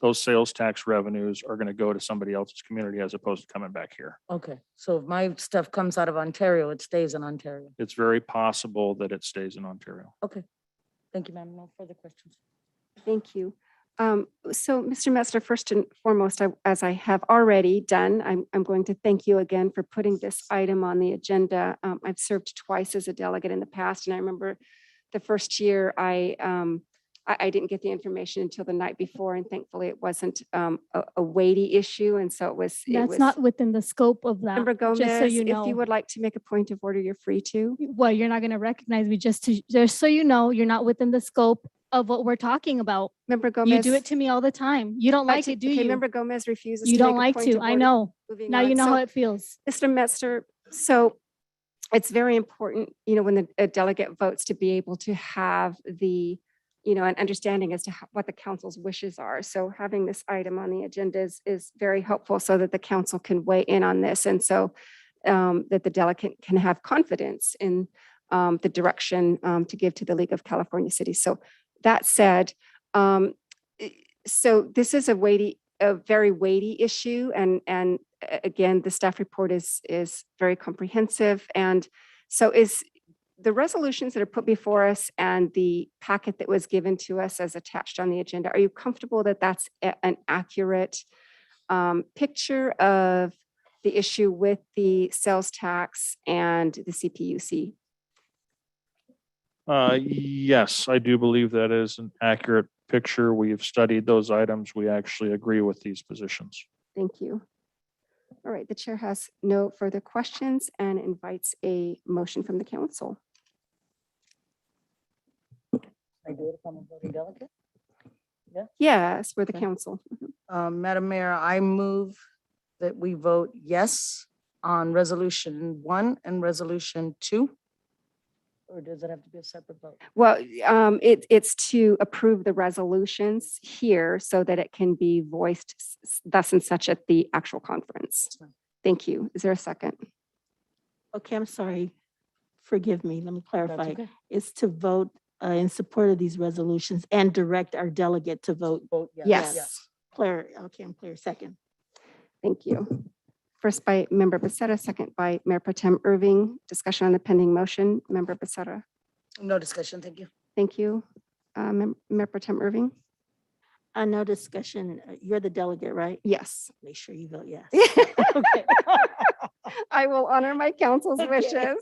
Speaker 18: those sales tax revenues are going to go to somebody else's community as opposed to coming back here.
Speaker 16: Okay, so if my stuff comes out of Ontario, it stays in Ontario.
Speaker 18: It's very possible that it stays in Ontario.
Speaker 16: Okay, thank you, ma'am. No further questions.
Speaker 1: Thank you. So, Mr. Metzler, first and foremost, as I have already done, I'm going to thank you again for putting this item on the agenda. I've served twice as a delegate in the past, and I remember the first year I didn't get the information until the night before, and thankfully it wasn't a weighty issue, and so it was.
Speaker 3: That's not within the scope of that.
Speaker 1: Member Gomez,
Speaker 3: just so you know.
Speaker 1: if you would like to make a point of order, you're free to.
Speaker 3: Well, you're not going to recognize me just so you know, you're not within the scope of what we're talking about.
Speaker 1: Member Gomez.
Speaker 3: You do it to me all the time. You don't like it, do you?
Speaker 1: Member Gomez refuses.
Speaker 3: You
Speaker 1: to
Speaker 3: don't
Speaker 1: make a
Speaker 3: like
Speaker 1: point
Speaker 3: to.
Speaker 1: of
Speaker 3: I
Speaker 1: order.
Speaker 3: know.
Speaker 1: Moving
Speaker 3: Now
Speaker 1: on.
Speaker 3: you know
Speaker 1: So,
Speaker 3: how it feels.
Speaker 1: Mr. Metzler, so it's very important, when a delegate votes to be able to have the, an understanding as to what the council's wishes are. So having this item on the agenda is very helpful so that the council can weigh in on this. And so that the delegate can have confidence in the direction to give to the League of California Cities. So that said, so this is a very weighty issue, and again, the staff report is very comprehensive. And so is the resolutions that are put before us and the packet that was given to us as attached on the agenda, are you comfortable that that's an accurate picture of the issue with the sales tax and the CPUC?
Speaker 18: Yes, I do believe that is an accurate picture. We've studied those items. We actually agree with these positions.
Speaker 1: Thank you. All right, the chair has no further questions and invites a motion from the council.
Speaker 16: I do it if I'm a voting delegate? Yeah.
Speaker 1: Yes, we're the
Speaker 16: Okay.
Speaker 1: council.
Speaker 16: Madam Mayor, I move that we vote yes on resolution 1 and resolution 2. Or does it have to be a separate vote?
Speaker 1: Well, it's to approve the resolutions here so that it can be voiced thus and such at the actual conference. Thank you. Is there a second?
Speaker 19: Okay, I'm sorry. Forgive me. Let me clarify.
Speaker 16: okay.
Speaker 19: It's to vote in support of these resolutions and direct our delegate to vote.
Speaker 1: Yes.
Speaker 19: Clear. Okay, I'm clear. Second.
Speaker 1: Thank you. First by Member Becerra, second by Mayor Pro Tem Irving. Discussion on the pending motion. Member Becerra.
Speaker 16: No discussion, thank you.
Speaker 1: Thank you. Mayor Pro Tem Irving.
Speaker 19: No discussion. You're the delegate, right?
Speaker 1: Yes.
Speaker 19: Make sure you vote yes.
Speaker 1: I will honor my council's wishes.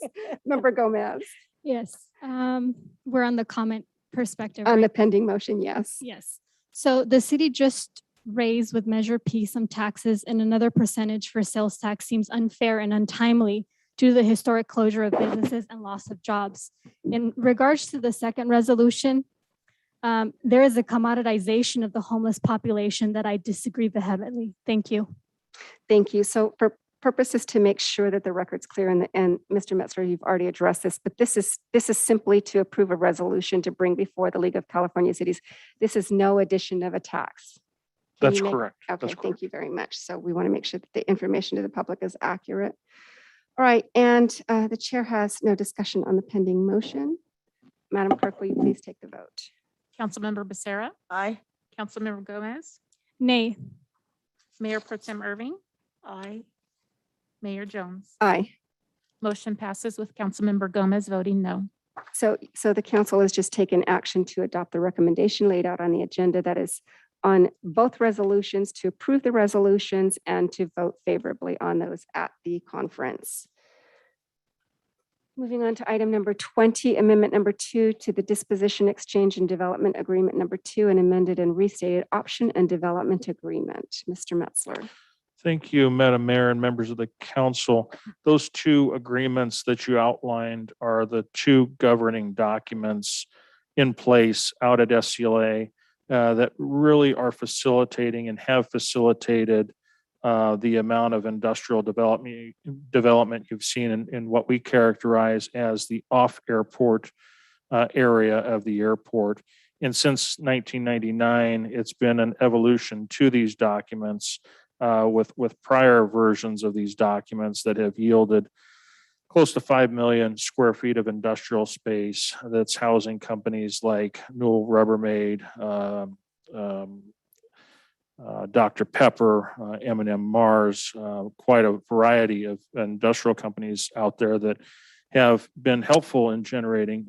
Speaker 1: Member Gomez.
Speaker 3: Yes. We're on the comment perspective.
Speaker 1: On the
Speaker 3: right?
Speaker 1: pending motion, yes.
Speaker 3: Yes. So the city just raised with Measure P some taxes, and another percentage for sales tax seems unfair and untimely due to the historic closure of businesses and loss of jobs. In regards to the second resolution, There is a commoditization of the homeless population that I disagree vehemently. Thank you.
Speaker 1: Thank you. So for purposes to make sure that the record's clear, and Mr. Metzler, you've already addressed this, but this is simply to approve a resolution to bring before the League of California Cities. This is no addition of a tax. Can
Speaker 18: That's
Speaker 1: you make-
Speaker 18: correct.
Speaker 1: Okay,
Speaker 18: That's
Speaker 1: thank you very much. So we want to make sure that the information to the public is accurate. All right, and the chair has no discussion on the pending motion. Madam Clerk, will you please take the vote?
Speaker 2: Councilmember Becerra,
Speaker 16: Aye.
Speaker 2: Councilmember Gomez,
Speaker 3: Nay.
Speaker 2: Mayor Pro Tem Irving,
Speaker 19: Aye.
Speaker 2: Mayor Jones.
Speaker 1: Aye.
Speaker 2: Motion passes with Councilmember Gomez voting no.
Speaker 1: So the council has just taken action to adopt the recommendation laid out on the agenda that is on both resolutions, to approve the resolutions and to vote favorably on those at the conference. Moving on to item number 20, amendment number 2 to the disposition, exchange, and development agreement number 2, and amended and restated option and development agreement. Mr. Metzler.
Speaker 18: Thank you, Madam Mayor and members of the council. Those two agreements that you outlined are the two governing documents in place out at SCLA that really are facilitating and have facilitated the amount of industrial development you've seen in what we characterize as the off-airport area of the airport. And since 1999, it's been an evolution to these documents with prior versions of these documents that have yielded close to 5 million square feet of industrial space that's housing companies like Newell Rubbermaid, Dr. Pepper, M&M Mars, quite a variety of industrial companies out there that have been helpful in generating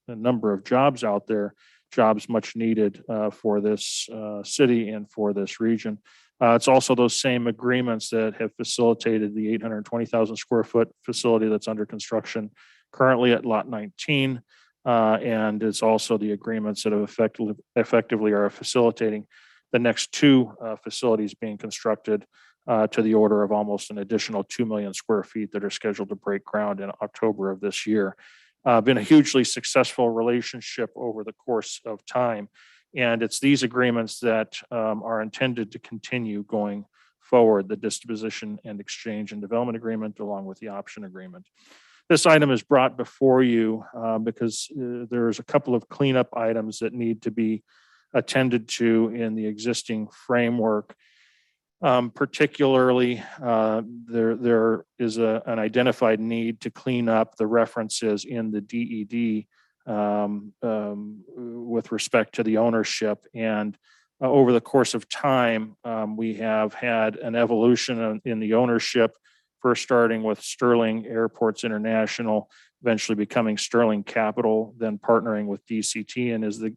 Speaker 18: a number of jobs out there, jobs much needed for this city and for this region. It's also those same agreements that have facilitated the 820,000 square foot facility that's under construction currently at Lot 19. And it's also the agreements that have effectively are facilitating the next two facilities being constructed to the order of almost an additional 2 million square feet that are scheduled to break ground in October of this year. Been a hugely successful relationship over the course of time. And it's these agreements that are intended to continue going forward, the disposition and exchange and development agreement along with the option agreement. This item is brought before you because there's a couple of cleanup items that need to be attended to in the existing framework. Particularly, there is an identified need to clean up the references in the DED with respect to the ownership. And over the course of time, we have had an evolution in the ownership, first starting with Sterling Airports International, eventually becoming Sterling Capital, then partnering with DCT. And as the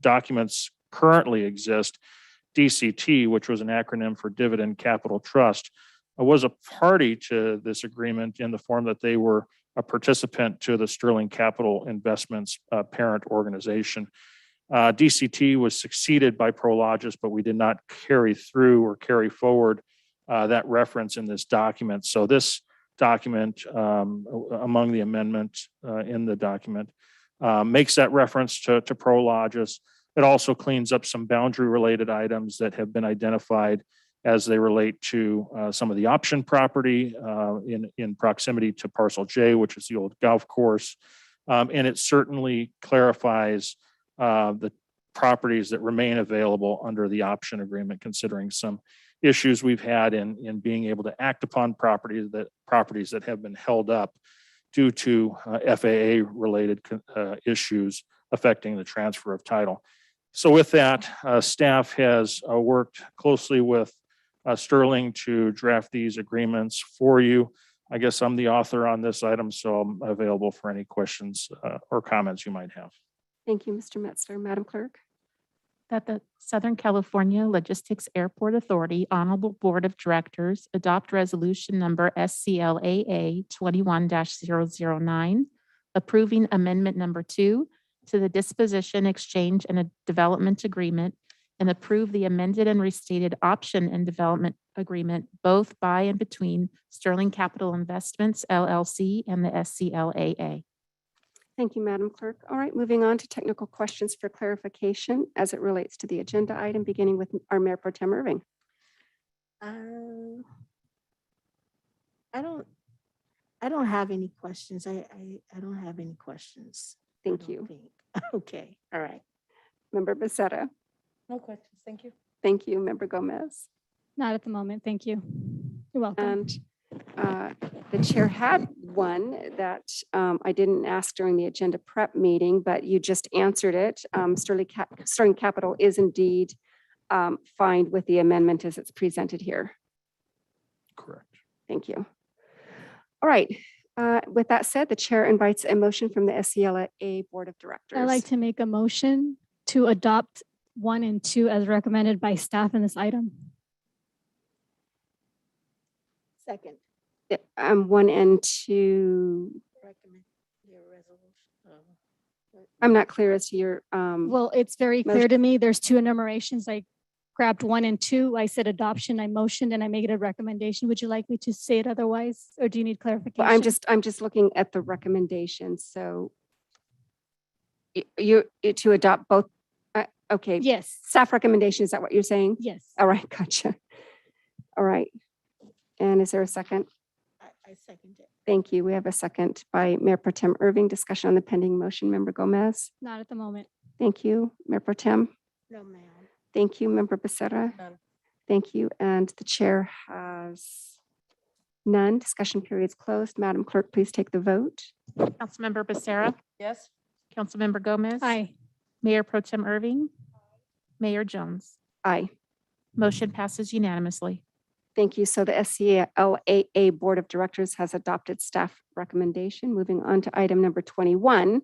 Speaker 18: documents currently exist, DCT, which was an acronym for Dividend Capital Trust, was a party to this agreement in the form that they were a participant to the Sterling Capital Investments parent organization. DCT was succeeded by Prologis, but we did not carry through or carry forward that reference in this document. So this document, among the amendments in the document, makes that reference to Prologis. It also cleans up some boundary related items that have been identified as they relate to some of the option property in proximity to Parcel J, which is the old golf course. And it certainly clarifies the properties that remain available under the option agreement, considering some issues we've had in being able to act upon properties that have been held up due to FAA related issues affecting the transfer of title. So with that, staff has worked closely with Sterling to draft these agreements for you. I guess I'm the author on this item, so I'm available for any questions or comments you might have.
Speaker 1: Thank you, Mr. Metzler. Madam Clerk.
Speaker 2: That the Southern California Logistics Airport Authority Honorable Board of Directors adopt resolution number SCLAA 21-009, approving amendment number 2 to the disposition, exchange, and a development agreement, and approve the amended and restated option and development agreement, both by and between Sterling Capital Investments, LLC, and the SCLAA.
Speaker 1: Thank you, Madam Clerk. All right, moving on to technical questions for clarification as it relates to the agenda item, beginning with our Mayor Pro Tem Irving.
Speaker 19: Uh, I don't have any questions. I don't have any questions. I
Speaker 1: Thank
Speaker 19: don't
Speaker 1: you.
Speaker 19: think. Okay, all right.
Speaker 1: Member Becerra.
Speaker 16: No questions. Thank you.
Speaker 1: Thank you, Member Gomez.
Speaker 3: Not at the moment. Thank you. You're welcome.
Speaker 1: And the chair had one that I didn't ask during the agenda prep meeting, but you just answered it. Sterling Capital is indeed fine with the amendment as it's presented here.
Speaker 18: Correct.
Speaker 1: Thank you. All right. With that said, the chair invites a motion from the SCLA Board of Directors.
Speaker 3: I'd like to make a motion to adopt 1 and 2 as recommended by staff in this item.
Speaker 19: Second.
Speaker 1: 1 and 2.
Speaker 19: Recommend your resolution.
Speaker 1: I'm not clear as to your.
Speaker 3: Well, it's very clear to me. There's 2 enumerations. I grabbed 1 and 2. I said adoption, I motioned, and I made it a recommendation. Would you like me to say it otherwise, or do you need clarification?
Speaker 1: Well, I'm just looking at the recommendations. So you to adopt both. Okay.
Speaker 3: Yes.
Speaker 1: Staff recommendation. Is that what you're saying?
Speaker 3: Yes.
Speaker 1: All right. Gotcha. All right. And is there a second?
Speaker 19: I second it.
Speaker 1: Thank you. We have a second by Mayor Pro Tem Irving. Discussion on the pending motion. Member Gomez.
Speaker 3: Not at the moment.
Speaker 1: Thank you. Mayor Pro Tem.
Speaker 19: No, ma'am.
Speaker 1: Thank you. Member Becerra.
Speaker 16: None.
Speaker 1: Thank you. And the chair has none. Discussion period is closed. Madam Clerk, please take the vote.
Speaker 2: Councilmember Becerra,
Speaker 16: Yes.
Speaker 2: Councilmember Gomez.
Speaker 3: Aye.
Speaker 2: Mayor Pro Tem Irving, Mayor Jones.
Speaker 1: Aye.
Speaker 2: Motion passes unanimously.
Speaker 1: Thank you. So the SCLAA Board of Directors has adopted staff recommendation. Moving on to item number 21,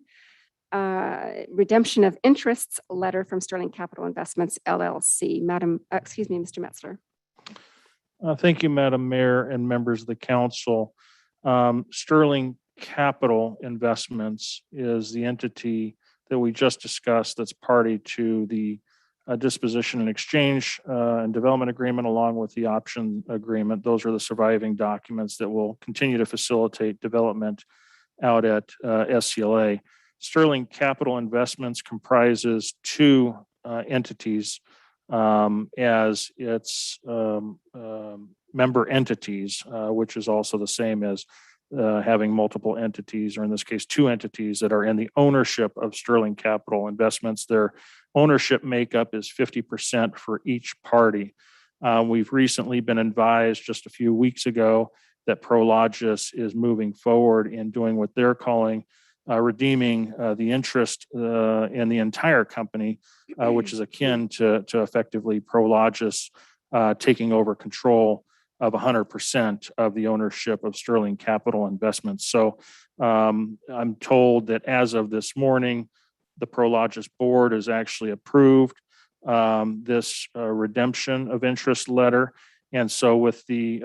Speaker 1: redemption of interests letter from Sterling Capital Investments LLC. Mr. Metzler.
Speaker 18: Thank you, Madam Mayor and members of the council. Sterling Capital Investments is the entity that we just discussed that's party to the disposition and exchange and development agreement along with the option agreement. Those are the surviving documents that will continue to facilitate development out at SCLA. Sterling Capital Investments comprises 2 entities as its member entities, which is also the same as having multiple entities, or in this case, 2 entities that are in the ownership of Sterling Capital Investments. Their ownership makeup is 50% for each party. We've recently been advised just a few weeks ago that Prologis is moving forward in doing what they're calling redeeming the interest in the entire company, which is akin to effectively Prologis taking over control of 100% of the ownership of Sterling Capital Investments. So I'm told that as of this morning, the Prologis board has actually approved this redemption of interest letter. And so with the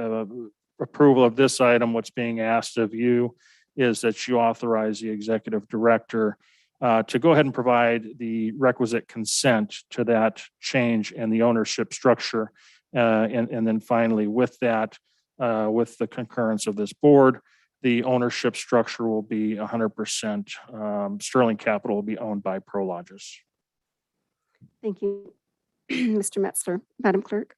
Speaker 18: approval of this item, what's being asked of you is that you authorize the executive director to go ahead and provide the requisite consent to that change in the ownership structure. And then finally, with that, with the concurrence of this board, the ownership structure will be 100%. Sterling Capital will be owned by Prologis.
Speaker 1: Thank you, Mr. Metzler. Madam Clerk.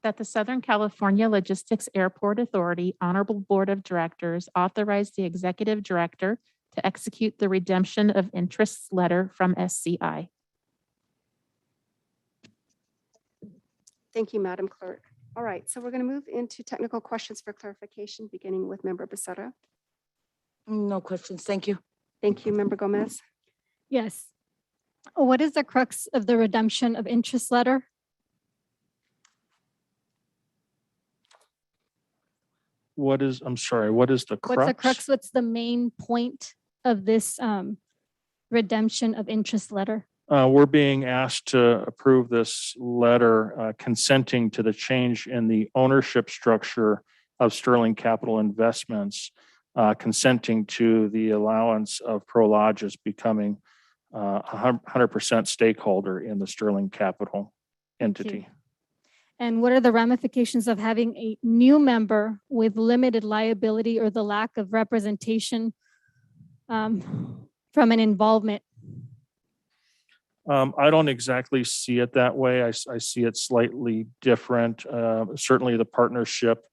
Speaker 2: That the Southern California Logistics Airport Authority Honorable Board of Directors authorize the executive director to execute the redemption of interests letter from SCI.
Speaker 1: Thank you, Madam Clerk. All right, so we're going to move into technical questions for clarification, beginning with Member Becerra.
Speaker 16: No questions. Thank you.
Speaker 1: Thank you, Member Gomez.
Speaker 3: Yes. What is the crux of the redemption of interest letter?
Speaker 18: I'm sorry, what is the crux?
Speaker 3: What's the crux? What's the main point of this redemption of interest letter?
Speaker 18: We're being asked to approve this letter consenting to the change in the ownership structure of Sterling Capital Investments, consenting to the allowance of Prologis becoming 100% stakeholder in the Sterling Capital entity.
Speaker 3: And what are the ramifications of having a new member with limited liability or the lack of representation from an involvement?
Speaker 18: I don't exactly see it that way. I see it slightly different. Certainly the partnership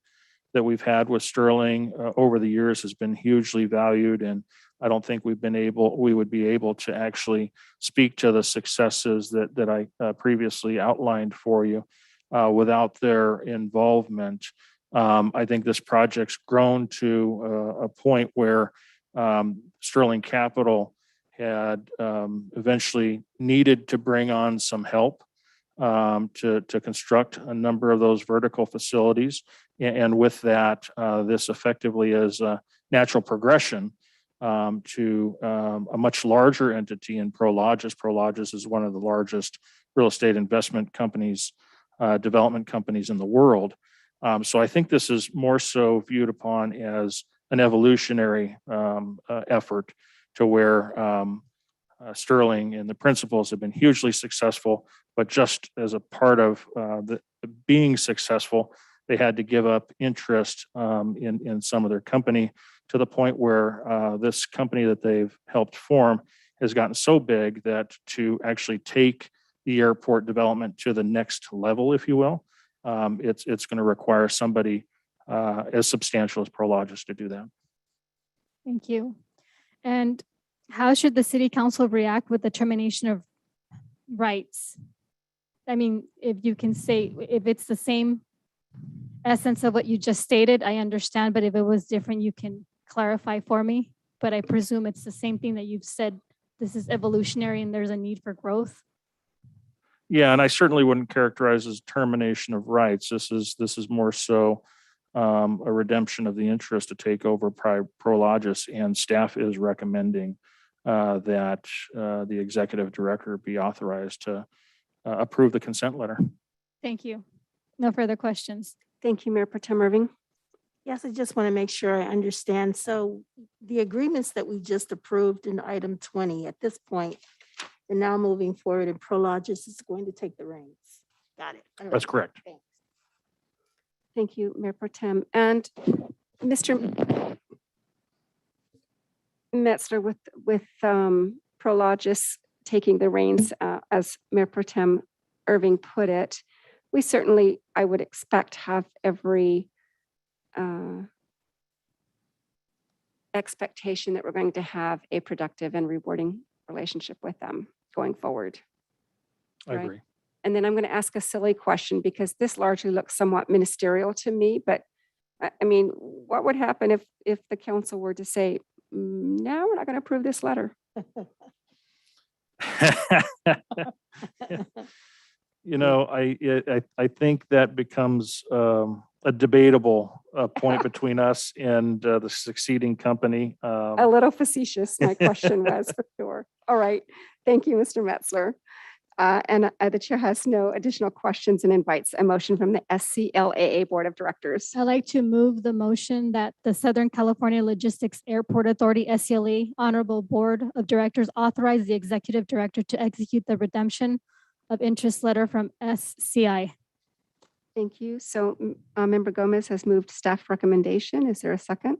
Speaker 18: that we've had with Sterling over the years has been hugely valued, and I don't think we would be able to actually speak to the successes that I previously outlined for you without their involvement. I think this project's grown to a point where Sterling Capital had eventually needed to bring on some help to construct a number of those vertical facilities. And with that, this effectively is a natural progression to a much larger entity in Prologis. Prologis is one of the largest real estate investment companies, development companies in the world. So I think this is more so viewed upon as an evolutionary effort to where Sterling and the principals have been hugely successful, but just as a part of being successful, they had to give up interest in some of their company to the point where this company that they've helped form has gotten so big that to actually take the airport development to the next level, if you will, it's going to require somebody as substantial as Prologis to do that.
Speaker 3: Thank you. And how should the city council react with the termination of rights? I mean, if you can say, if it's the same essence of what you just stated, I understand, but if it was different, you can clarify for me. But I presume it's the same thing that you've said, this is evolutionary and there's a need for growth.
Speaker 18: Yeah, and I certainly wouldn't characterize as termination of rights. This is more so a redemption of the interest to take over Prologis, and staff is recommending that the executive director be authorized to approve the consent letter.
Speaker 3: Thank you. No further questions.
Speaker 1: Thank you, Mayor Pro Tem Irving.
Speaker 19: Yes, I just want to make sure I understand. So the agreements that we just approved in item 20 at this point, and now moving forward, and Prologis is going to take the reins. Got it. All right.
Speaker 18: That's correct.
Speaker 19: Thanks.
Speaker 1: Thank you, Mayor Pro Tem. And Mr. Metzler, with Prologis taking the reins, as Mayor Pro Tem Irving put it, we certainly, I would expect, have every expectation that we're going to have a productive and rewarding relationship with them going forward.
Speaker 18: I
Speaker 1: Right.
Speaker 18: agree.
Speaker 1: And then I'm going to ask a silly question because this largely looks somewhat ministerial to me, but I mean, what would happen if the council were to say, no, we're not going to approve this letter?
Speaker 18: You know, I think that becomes a debatable point between us and the succeeding company.
Speaker 1: A little facetious, my question was, for sure. All right. Thank you, Mr. Metzler. And the chair has no additional questions and invites a motion from the SCLAA Board of Directors.
Speaker 3: I'd like to move the motion that the Southern California Logistics Airport Authority, SCLA, Honorable Board of Directors authorize the executive director to execute the redemption of interest letter from SCI.
Speaker 1: Thank you. So Member Gomez has moved staff recommendation. Is there a second?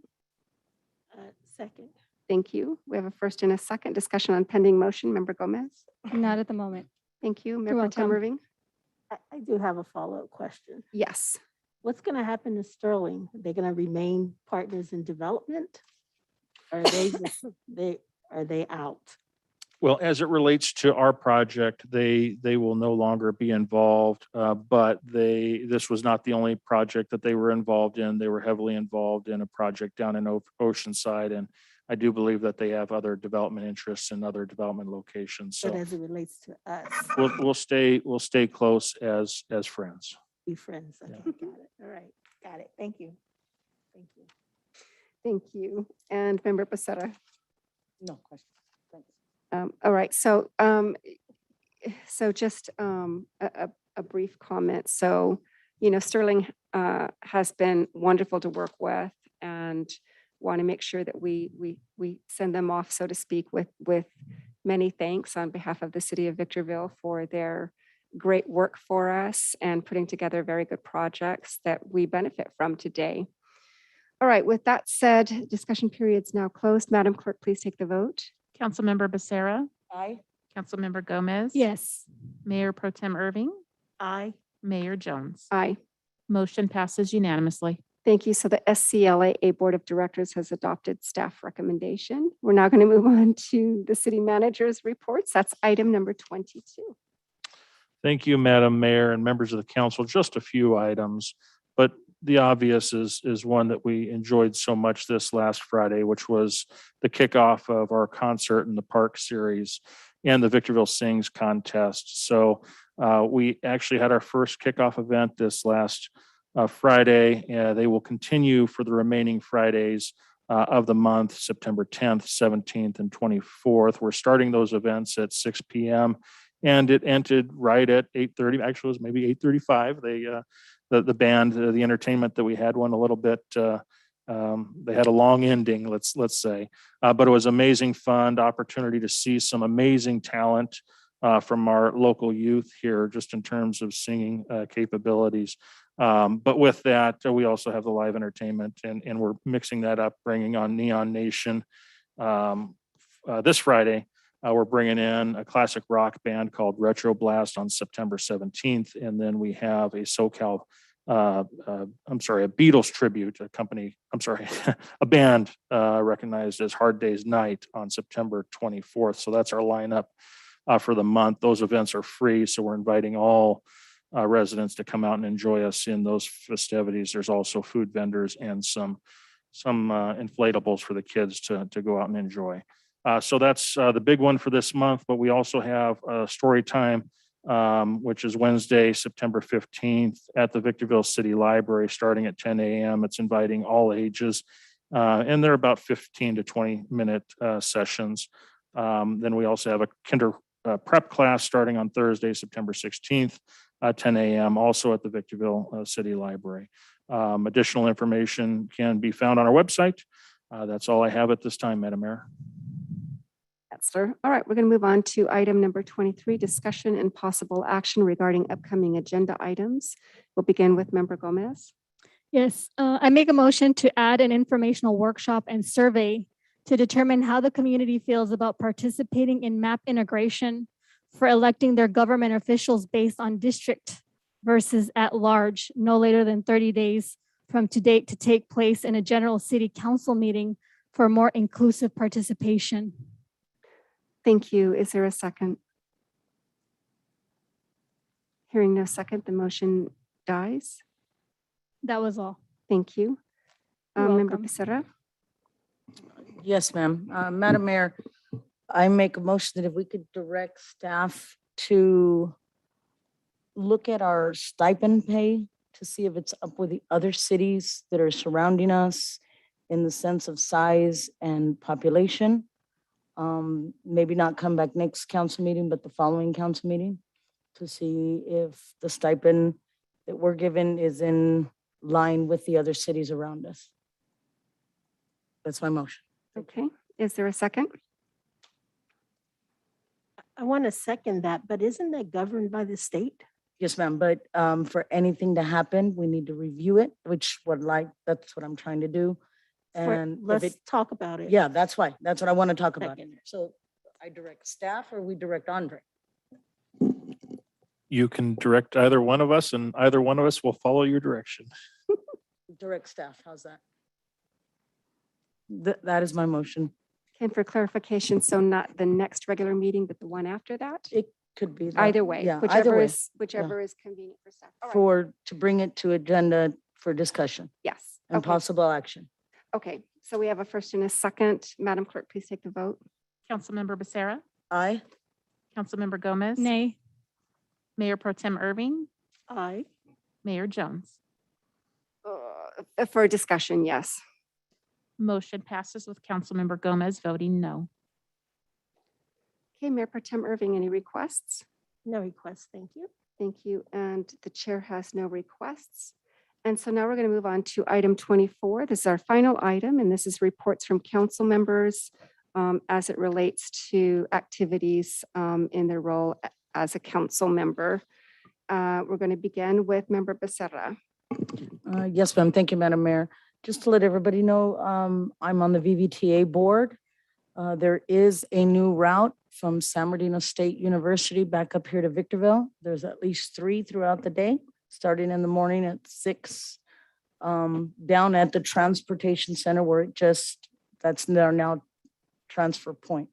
Speaker 19: Second.
Speaker 1: Thank you. We have a first and a second discussion on pending motion. Member Gomez?
Speaker 3: Not at the moment.
Speaker 1: Thank you. Mayor
Speaker 3: You're
Speaker 1: Pro Tem
Speaker 3: welcome.
Speaker 1: Irving?
Speaker 19: I do have a follow-up question.
Speaker 1: Yes.
Speaker 19: What's going to happen to Sterling? Are they going to remain partners in development? Or are they just, are they out?
Speaker 18: Well, as it relates to our project, they will no longer be involved, but this was not the only project that they were involved in. They were heavily involved in a project down in Oceanside, and I do believe that they have other development interests in other development locations.
Speaker 19: But
Speaker 18: So
Speaker 19: as it relates to us,
Speaker 18: we'll stay close as friends.
Speaker 19: be friends. Okay, got it. All right, got it. Thank you. Thank you.
Speaker 1: Thank you. And Member Becerra?
Speaker 16: No question. Thanks.
Speaker 1: All right, so just a brief comment. So, you know, Sterling has been wonderful to work with, and want to make sure that we send them off, so to speak, with many thanks on behalf of the city of Victorville for their great work for us and putting together very good projects that we benefit from today. All right, with that said, discussion period's now closed. Madam Clerk, please take the vote.
Speaker 2: Councilmember Becerra,
Speaker 16: Aye.
Speaker 2: Councilmember Gomez.
Speaker 3: Yes.
Speaker 2: Mayor Pro Tem Irving,
Speaker 19: Aye.
Speaker 2: Mayor Jones.
Speaker 1: Aye.
Speaker 2: Motion passes unanimously.
Speaker 1: Thank you. So the SCLAA Board of Directors has adopted staff recommendation. We're now going to move on to the city manager's reports. That's item number 22.
Speaker 18: Thank you, Madam Mayor and members of the council. Just a few items, but the obvious is one that we enjoyed so much this last Friday, which was the kickoff of our concert in the park series and the Victorville Sings contest. So we actually had our first kickoff event this last Friday. They will continue for the remaining Fridays of the month, September 10th, 17th, and 24th. We're starting those events at 6 p.m. and it ended right at 8:30. Actually, it was maybe 8:35. The band, the entertainment that we had went a little bit. They had a long ending, let's say, but it was amazing fun, opportunity to see some amazing talent from our local youth here, just in terms of singing capabilities. But with that, we also have the live entertainment, and we're mixing that up, bringing on Neon Nation this Friday. We're bringing in a classic rock band called Retro Blast on September 17th. And then we have a a Beatles tribute, a band recognized as Hard Day's Night on September 24th. So that's our lineup for the month. Those events are free. So we're inviting all residents to come out and enjoy us in those festivities. There's also food vendors and some inflatables for the kids to go out and enjoy. So that's the big one for this month, but we also have a story time, which is Wednesday, September 15th at the Victorville City Library, starting at 10 a.m. It's inviting all ages, and they're about 15 to 20-minute sessions. Then we also have a kinder prep class starting on Thursday, September 16th, 10 a.m., also at the Victorville City Library. Additional information can be found on our website. That's all I have at this time, Madam Mayor.
Speaker 1: Sir. All right, we're going to move on to item number 23, discussion and possible action regarding upcoming agenda items. We'll begin with Member Gomez.
Speaker 3: Yes, I make a motion to add an informational workshop and survey to determine how the community feels about participating in map integration for electing their government officials based on district versus at large, no later than 30 days from to date to take place in a general city council meeting for more inclusive participation.
Speaker 1: Thank you. Is there a second? Hearing no second, the motion dies.
Speaker 3: That was all.
Speaker 1: Thank you.
Speaker 3: You're
Speaker 1: Member
Speaker 3: welcome.
Speaker 1: Becerra.
Speaker 16: Yes, ma'am. Madam Mayor, I make a motion that if we could direct staff to look at our stipend pay to see if it's up with the other cities that are surrounding us in the sense of size and population. Maybe not come back next council meeting, but the following council meeting to see if the stipend that we're given is in line with the other cities around us. That's my motion.
Speaker 1: Okay. Is there a second?
Speaker 19: I want to second that, but isn't that governed by the state?
Speaker 16: Yes, ma'am. But for anything to happen, we need to review it, that's what I'm trying to do. And if
Speaker 19: Let's
Speaker 16: it,
Speaker 19: talk about it.
Speaker 16: yeah, that's why. That's what I want to talk about.
Speaker 19: Second.
Speaker 16: So I direct staff or we direct Andre?
Speaker 18: You can direct either one of us, and either one of us will follow your direction.
Speaker 16: Direct staff, how's that? That is my motion.
Speaker 1: And for clarification, so not the next regular meeting, but the one after that?
Speaker 16: It could be. that.
Speaker 1: Either way,
Speaker 16: Yeah, either
Speaker 1: whichever
Speaker 16: way.
Speaker 1: is convenient for staff. All right.
Speaker 16: To bring it to agenda for discussion
Speaker 1: Yes.
Speaker 16: and
Speaker 1: Okay.
Speaker 16: possible action.
Speaker 1: Okay, so we have a first and a second. Madam Clerk, please take the vote.
Speaker 2: Councilmember Becerra,
Speaker 16: Aye.
Speaker 2: Councilmember Gomez.
Speaker 3: Nay.
Speaker 2: Mayor Pro Tem Irving,
Speaker 19: Aye.
Speaker 2: Mayor Jones.
Speaker 1: For discussion, yes.
Speaker 2: Motion passes with Councilmember Gomez voting no.
Speaker 1: Okay, Mayor Pro Tem Irving, any requests?
Speaker 19: No request, thank you.
Speaker 1: Thank you. And the chair has no requests. And so now we're going to move on to item 24. This is our final item, and this is reports from council members as it relates to activities in their role as a council member. We're going to begin with Member Becerra.
Speaker 16: Yes, ma'am. Thank you, Madam Mayor. Just to let everybody know, I'm on the VVTA board. There is a new route from San Bernardino State University back up here to Victorville. There's at least 3 throughout the day, starting in the morning at 6, down at the transportation center where that's their now transfer point,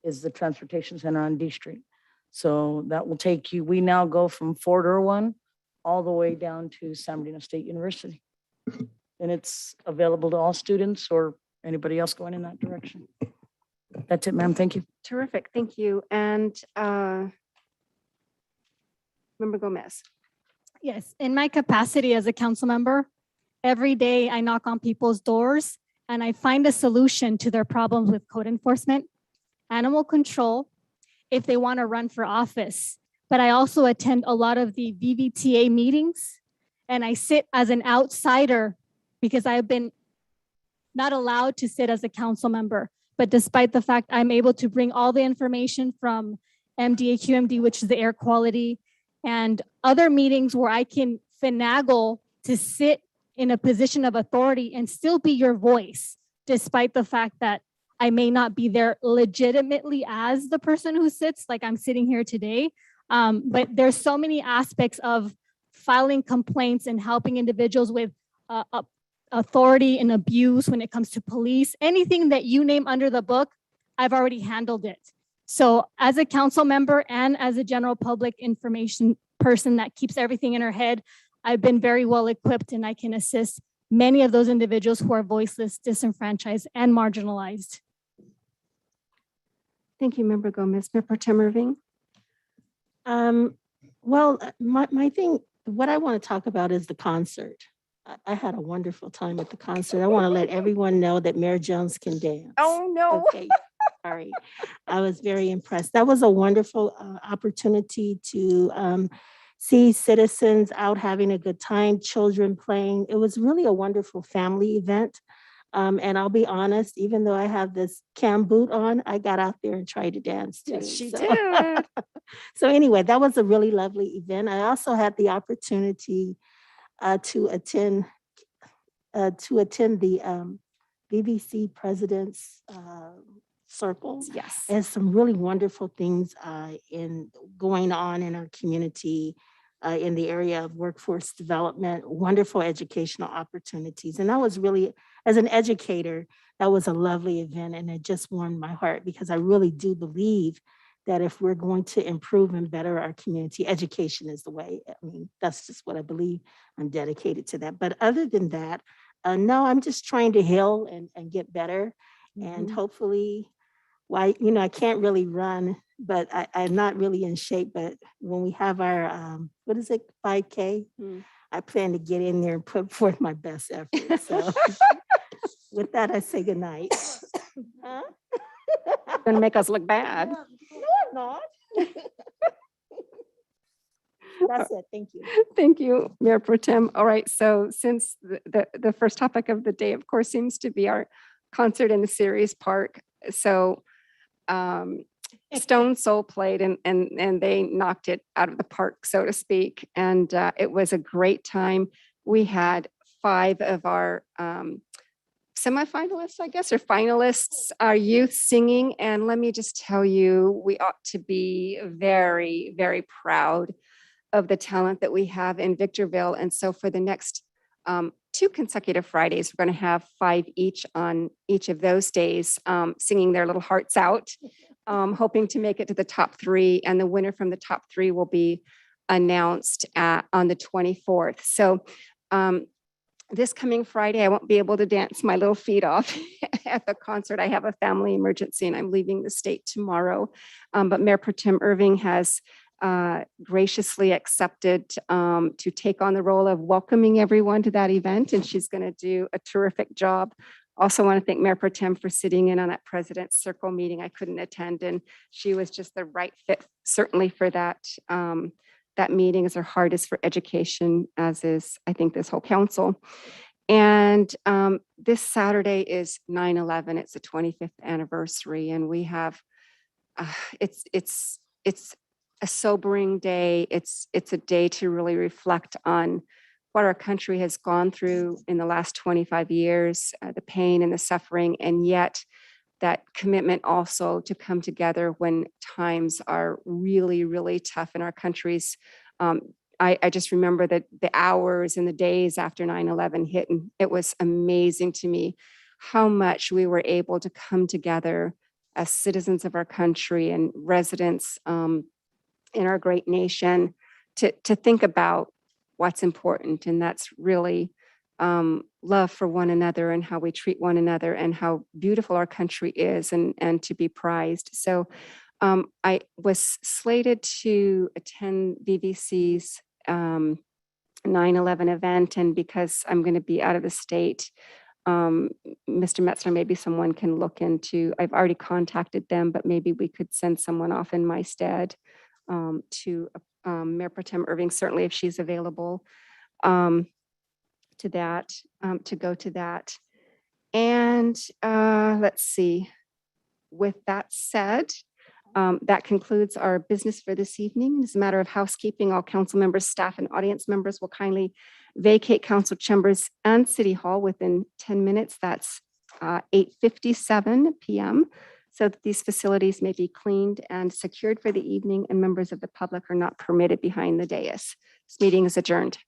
Speaker 16: is the transportation center on D Street. So that will take you, we now go from Fort Irwin all the way down to San Bernardino State University. And it's available to all students or anybody else going in that direction. That's it, ma'am. Thank you.
Speaker 1: Terrific, thank you. And Member Gomez.
Speaker 3: Yes, in my capacity as a council member, every day I knock on people's doors and I find a solution to their problems with code enforcement, animal control, if they want to run for office. But I also attend a lot of the VVTA meetings and I sit as an outsider because I've been not allowed to sit as a council member. But despite the fact I'm able to bring all the information from MDAQMD, which is the air quality, and other meetings where I can finagle to sit in a position of authority and still be your voice, despite the fact that I may not be there legitimately as the person who sits, like I'm sitting here today. But there's so many aspects of filing complaints and helping individuals with authority and abuse when it comes to police. Anything that you name under the book, I've already handled it. So as a council member and as a general public information person that keeps everything in her head, I've been very well equipped and I can assist many of those individuals who are voiceless, disenfranchised, and marginalized.
Speaker 1: Thank you, Member Gomez. Member Pro Tem Irving.
Speaker 19: Well, my thing, what I want to talk about is the concert. I had a wonderful time at the concert. I want to let everyone know that Mayor Jones can dance.
Speaker 1: Oh, no.
Speaker 19: Okay, sorry. I was very impressed. That was a wonderful opportunity to see citizens out having a good time, children playing. It was really a wonderful family event. And I'll be honest, even though I have this cam boot on, I got out there and tried to dance too.
Speaker 1: Yes, she
Speaker 19: So-
Speaker 1: did.
Speaker 19: So anyway, that was a really lovely event. I also had the opportunity to attend the BBC President's Circle.
Speaker 1: Yes.
Speaker 19: And some really wonderful things going on in our community in the area of workforce development, wonderful educational opportunities. And that was really, as an educator, that was a lovely event and it just warmed my heart because I really do believe that if we're going to improve and better our community, education is the way. I mean, that's just what I believe. I'm dedicated to that. But other than that, no, I'm just trying to heal and get better. And hopefully, I can't really run, but I'm not really in shape. But when we have our, 5K, I plan to get in there and put forth my best effort. So with that, I say goodnight. Huh?
Speaker 1: Gonna make us look bad.
Speaker 19: No, I'm not. That's it. Thank you.
Speaker 1: Thank you, Mayor Pro Tem. All right, so since the first topic of the day, of course, seems to be our concert in the Ceres Park. So Stone Soul played and they knocked it out of the park, so to speak. And it was a great time. We had 5 of our semifinalists, I guess, or finalists, our youth singing. And let me just tell you, we ought to be very, very proud of the talent that we have in Victorville. And so for the next 2 consecutive Fridays, we're going to have 5 each on each of those days, singing their little hearts out, hoping to make it to the top 3. And the winner from the top 3 will be announced on the 24th. So this coming Friday, I won't be able to dance my little feet off at the concert. I have a family emergency and I'm leaving the state tomorrow. But Mayor Pro Tem Irving has graciously accepted to take on the role of welcoming everyone to that event, and she's going to do a terrific job. Also want to thank Mayor Pro Tem for sitting in on that President's Circle meeting. I couldn't attend, and she was just the right fit, certainly for that that meeting, as her heart is for education, as is, I think, this whole council. And this Saturday is 9/11. It's the 25th anniversary, and we have it's a sobering day. It's a day to really reflect on what our country has gone through in the last 25 years, the pain and the suffering, and yet that commitment also to come together when times are really, really tough in our countries. I just remember that the hours and the days after 9/11 hit, and it was amazing to me how much we were able to come together as citizens of our country and residents in our great nation to think about what's important. And that's really love for one another and how we treat one another and how beautiful our country is and to be prized. So I was slated to attend VVC's 9/11 event, and because I'm going to be out of the state, Mr. Metzler, maybe someone can look into, I've already contacted them, but maybe we could send someone off in my stead to Mayor Pro Tem Irving, certainly if she's available to that, to go to that. And let's see, with that said, that concludes our business for this evening. As a matter of housekeeping, all council members, staff, and audience members will kindly vacate council chambers and City Hall within 10 minutes. That's 8:57 p.m. so that these facilities may be cleaned and secured for the evening, and members of the public are not permitted behind the dais. This meeting is adjourned.